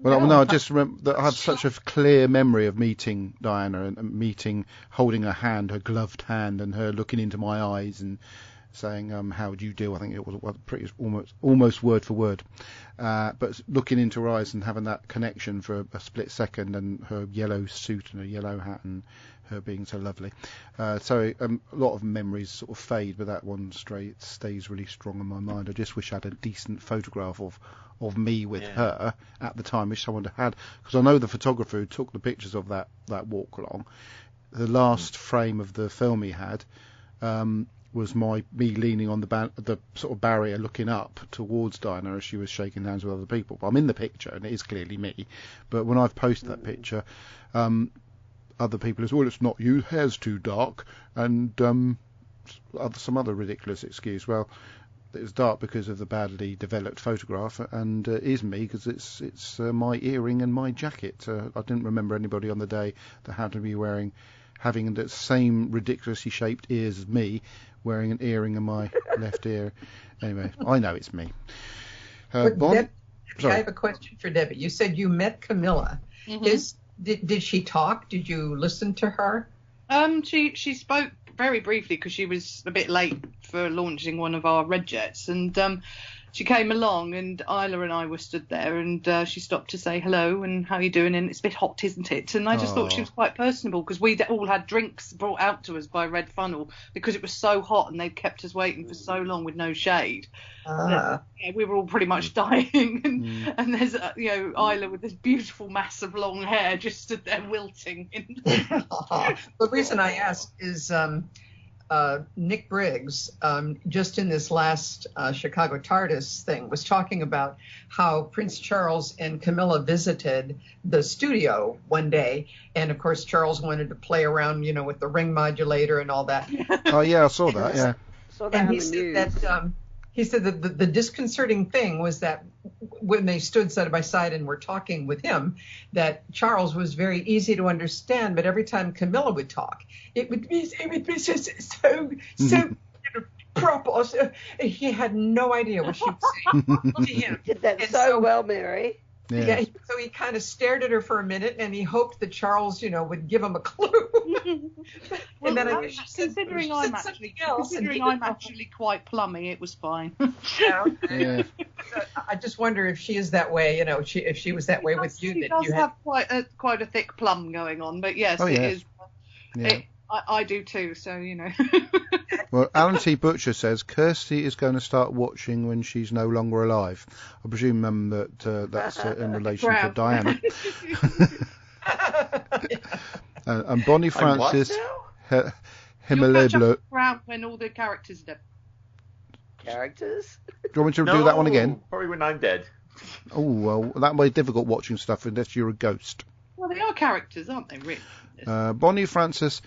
Well, no, I just remember that I have such a clear memory of meeting Diana and holding her hand, her gloved hand, and her looking into my eyes and saying, "How do you do?" I think it was pretty almost word for word, but looking into her eyes and having that connection for a split second, and her yellow suit and her yellow hat and her being so lovely. So a lot of memories sort of fade, but that one stays really strong in my mind. I just wish I had a decent photograph of me with her at the time, which someone had, because I know the photographer who took the pictures of that walk along. The last frame of the film he had was me leaning on the sort of barrier, looking up towards Diana as she was shaking hands with other people. But I'm in the picture, and it is clearly me. But when I've posted that picture, other people say, "Well, it's not you. Hair's too dark," and some other ridiculous excuse. Well, it was dark because of the badly developed photograph, and it is me because it's my earring and my jacket. I didn't remember anybody on the day that happened to be having the same ridiculously shaped ears as me, wearing an earring in my left ear. Anyway, I know it's me. I have a question for Debbie. You said you met Camilla. Did she talk? Did you listen to her? She spoke very briefly because she was a bit late for launching one of our red jets, and she came along, and Isla and I were stood there, and she stopped to say hello and how you doing, and it's a bit hot, isn't it? And I just thought she was quite personable, because we all had drinks brought out to us by Red Funnel because it was so hot and they'd kept us waiting for so long with no shade. We were all pretty much dying, and there's Isla with this beautiful mass of long hair just stood there wilting. The reason I ask is Nick Briggs, just in this last Chicago TARDIS thing, was talking about how Prince Charles and Camilla visited the studio one day, and of course Charles wanted to play around, with the ring modulator and all that. Oh yeah, I saw that. Yeah. Saw that And on he the said news. that he said that the disconcerting thing was that when they stood side by side and were talking with him, that Charles was very easy to understand, but every time Camilla would talk, it would be so proper. So he had no idea what she was saying to him. Did that so well, Mary. Yeah. So he kind of stared at her for a minute, and he hoped that Charles, would give him a clue. Well, and then I guess she said, considering I'm actually quite plummy, it was fine. Yeah. I just wonder if she is that way. If she was that way with you, She that does you have had. quite a thick plum going on, but yes, Oh, it yes. is. Yeah. I do too, so Well, Alan T. Butcher says Kirsty is going to start watching when she's no longer alive. I presume that's in relation to Diana. And Bonnie Francis Himalaya Blue. Around when all the characters are dead. Characters? Do you want me to do that one again? Probably when I'm dead. Oh, well, that might be difficult watching stuff unless you're a ghost. Well, they are characters, aren't they, really? Bonnie Francis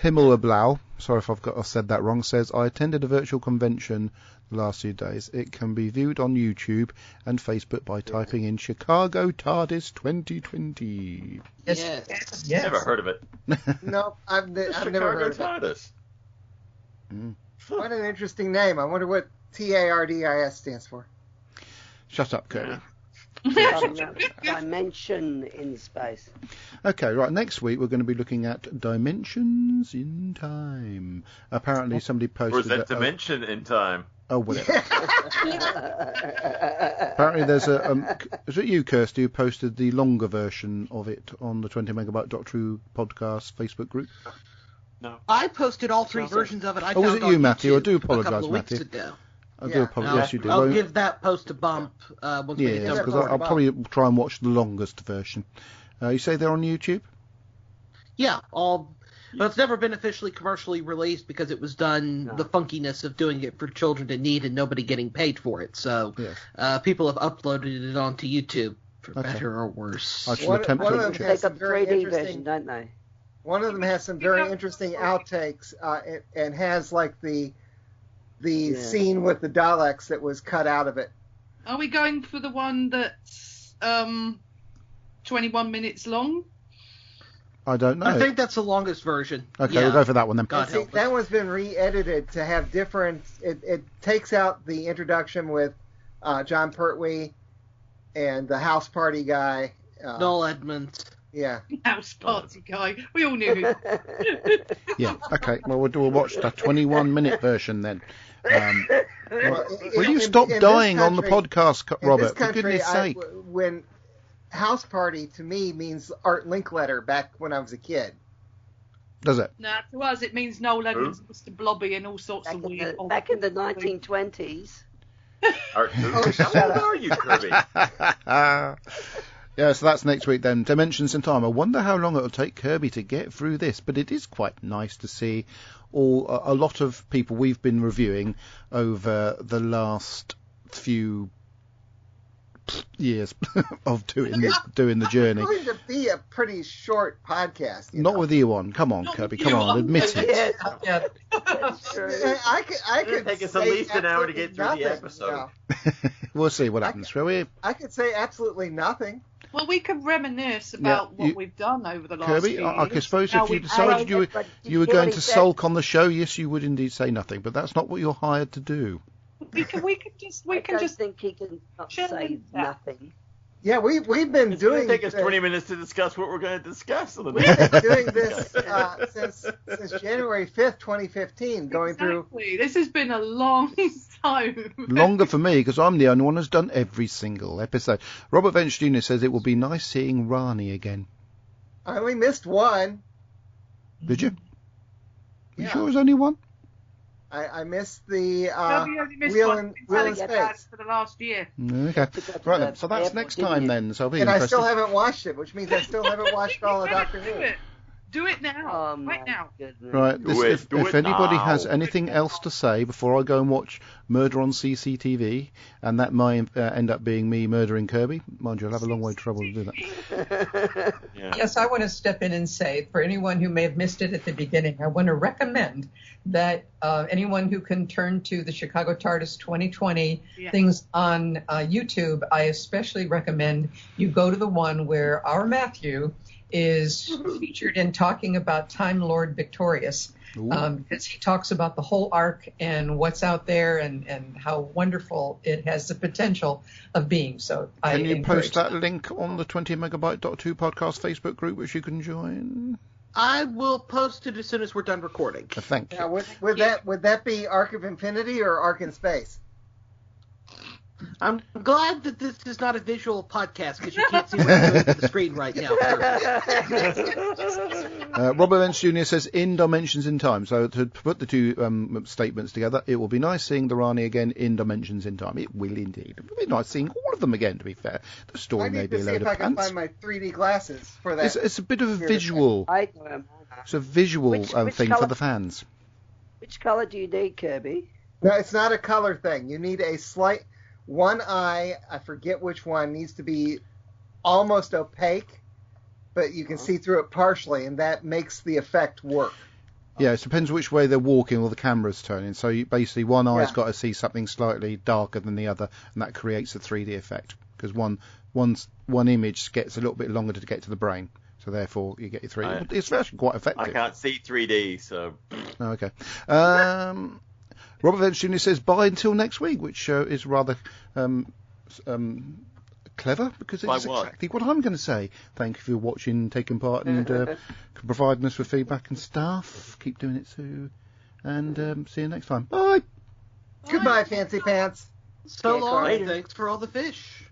Himmelblau, sorry if I've said that wrong, says, I attended a virtual convention the last few days. It can be viewed on YouTube and Facebook by typing in Chicago TARDIS 2020. Yes. Never heard of it. No, I've never heard of it. Mm. What an interesting name. I wonder what TARDIS stands for. Shut up, Kirby. Dimension in space. Okay, right, next week we're going to be looking at Dimensions in Time. Apparently somebody posted... Or is that Dimension in Time? Oh, whatever. Apparently there's is it you, Kirsty, who posted the longer version of it on the 20 Megabyte Doctor Who podcast Facebook group? No. I posted all three versions of it. I was found it you, on Matthew? I YouTube do a couple apologise, of weeks Matthew. ago. I do apologise. Yes, you do. I'll give that post a bump once we get done. Because I'll probably try and watch the longest version. You say they're on YouTube? Yeah, but it's never been officially commercially released because it was done the funkiness of doing it for children in need and nobody getting paid for it. So people have uploaded it onto YouTube for better or worse. I shall attempt to watch it. They got the 3D version, don't they? One of them has some very interesting outtakes and has like the scene with the Daleks that was cut out of it. Are we going for the one that's 21 minutes long? I don't know. I think that's the longest version. Okay, we'll go for that one then. See, that one's been re-edited to have different... It takes out the introduction with John Pertwee and the house party guy. Noel Edmonds. Yeah. House party guy. We all knew who. Yeah, okay. Well, we'll watch the 21-minute version then. Will you stop dying on the podcast, Robert? For goodness sake. When house party to me means Art Linkletter back when I was a kid. Does it? No, to us it means Noel Edmonds, Mr. Blobby, and all sorts of weird. Back in the 1920s. How old are you, Kirby? Yeah, so that's next week then. Dimensions in Time. I wonder how long it'll take Kirby to get through this, but it is quite nice to see a lot of people we've been reviewing over the last few years of doing the journey. It's going to be a pretty short podcast. Not with you on. Come on, Kirby. Come on, admit it. Yeah. I could take us at least an hour to get through the episode. We'll see what happens, shall we? I could say absolutely nothing. Well, we could reminisce about what we've done over the last Kirby, few years. I suppose if you decided you were going to sulk on the show, yes, you would indeed say nothing, but that's not what you're hired to do. We can just think he can not say nothing. Yeah, we've been it's doing. It's going to take us 20 minutes to discuss what we're going to discuss. On the we've been doing this since January 5th, 2015, going through. This has been a long time. Longer for me, because I'm the only one who's done every single episode. Robert Vance Jr. says it will be nice seeing Rani again. I only missed one. Did you? You sure it was only one? I missed the Wheel in Space for the last year. Okay, right then. So that's next time then. So and I still haven't watched it, which means I still haven't watched all of Doctor Who. Do it now. Right now. Right. If anybody has anything else to say before I go and watch Murder on CCTV, and that might end up being me murdering Kirby, mind you, I'll have a long way to travel to do that. Yes, I want to step in and say, for anyone who may have missed it at the beginning, I want to recommend that anyone who can turn to the Chicago TARDIS 2020 things on YouTube, I especially recommend you go to the one where our Matthew is featured in talking about Time Lord Victorious, because he talks about the whole arc and what's out there and how wonderful it has the potential of being. So can you post that link on the 20 Megabyte Doctor Who podcast Facebook group, which you can join? I will post it as soon as we're done recording. Thank you. Would that be Arc of Infinity or Arc in Space? I'm glad that this is not a visual podcast because you can't see what I'm doing on the screen right now. Robert Vance Jr. says, in Dimensions in Time. So to put the two statements together, it will be nice seeing the Rani again in Dimensions in Time. It will indeed. It will be nice seeing all of them again, to be fair. The story may be a load of pants. I need to see if I can find my 3D glasses for that. It's a bit of a visual. It's a visual thing for the fans. Which colour do you need, Kirby? No, it's not a color thing. You need a slight... One eye, I forget which one, needs to be almost opaque, but you can see through it partially, and that makes the effect work. Yeah, it depends which way they're walking or the camera's turning. So basically one eye's got to see something slightly darker than the other, and that creates a 3D effect, because one image gets a little bit longer to get to the brain. So therefore you get your 3D. It's actually quite effective. I can't see 3D, so... Okay. Robert Vance Jr. says, bye until next week, which is rather clever, because it's exactly what I'm going to say. Thank you for watching, taking part, and providing us with feedback and stuff. Keep doing it too. And see you next time. Bye! Goodbye, Fancy Pants. So long, thanks for all the fish.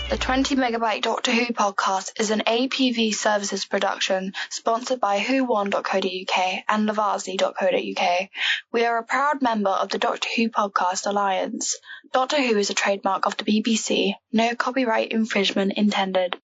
The 20 Megabyte Doctor Who podcast is an APV Services production sponsored by whowon.co.uk and lavazi.co.uk. We are a proud member of the Doctor Who Podcast Alliance. Doctor Who is a trademark of the BBC. No copyright infringement intended.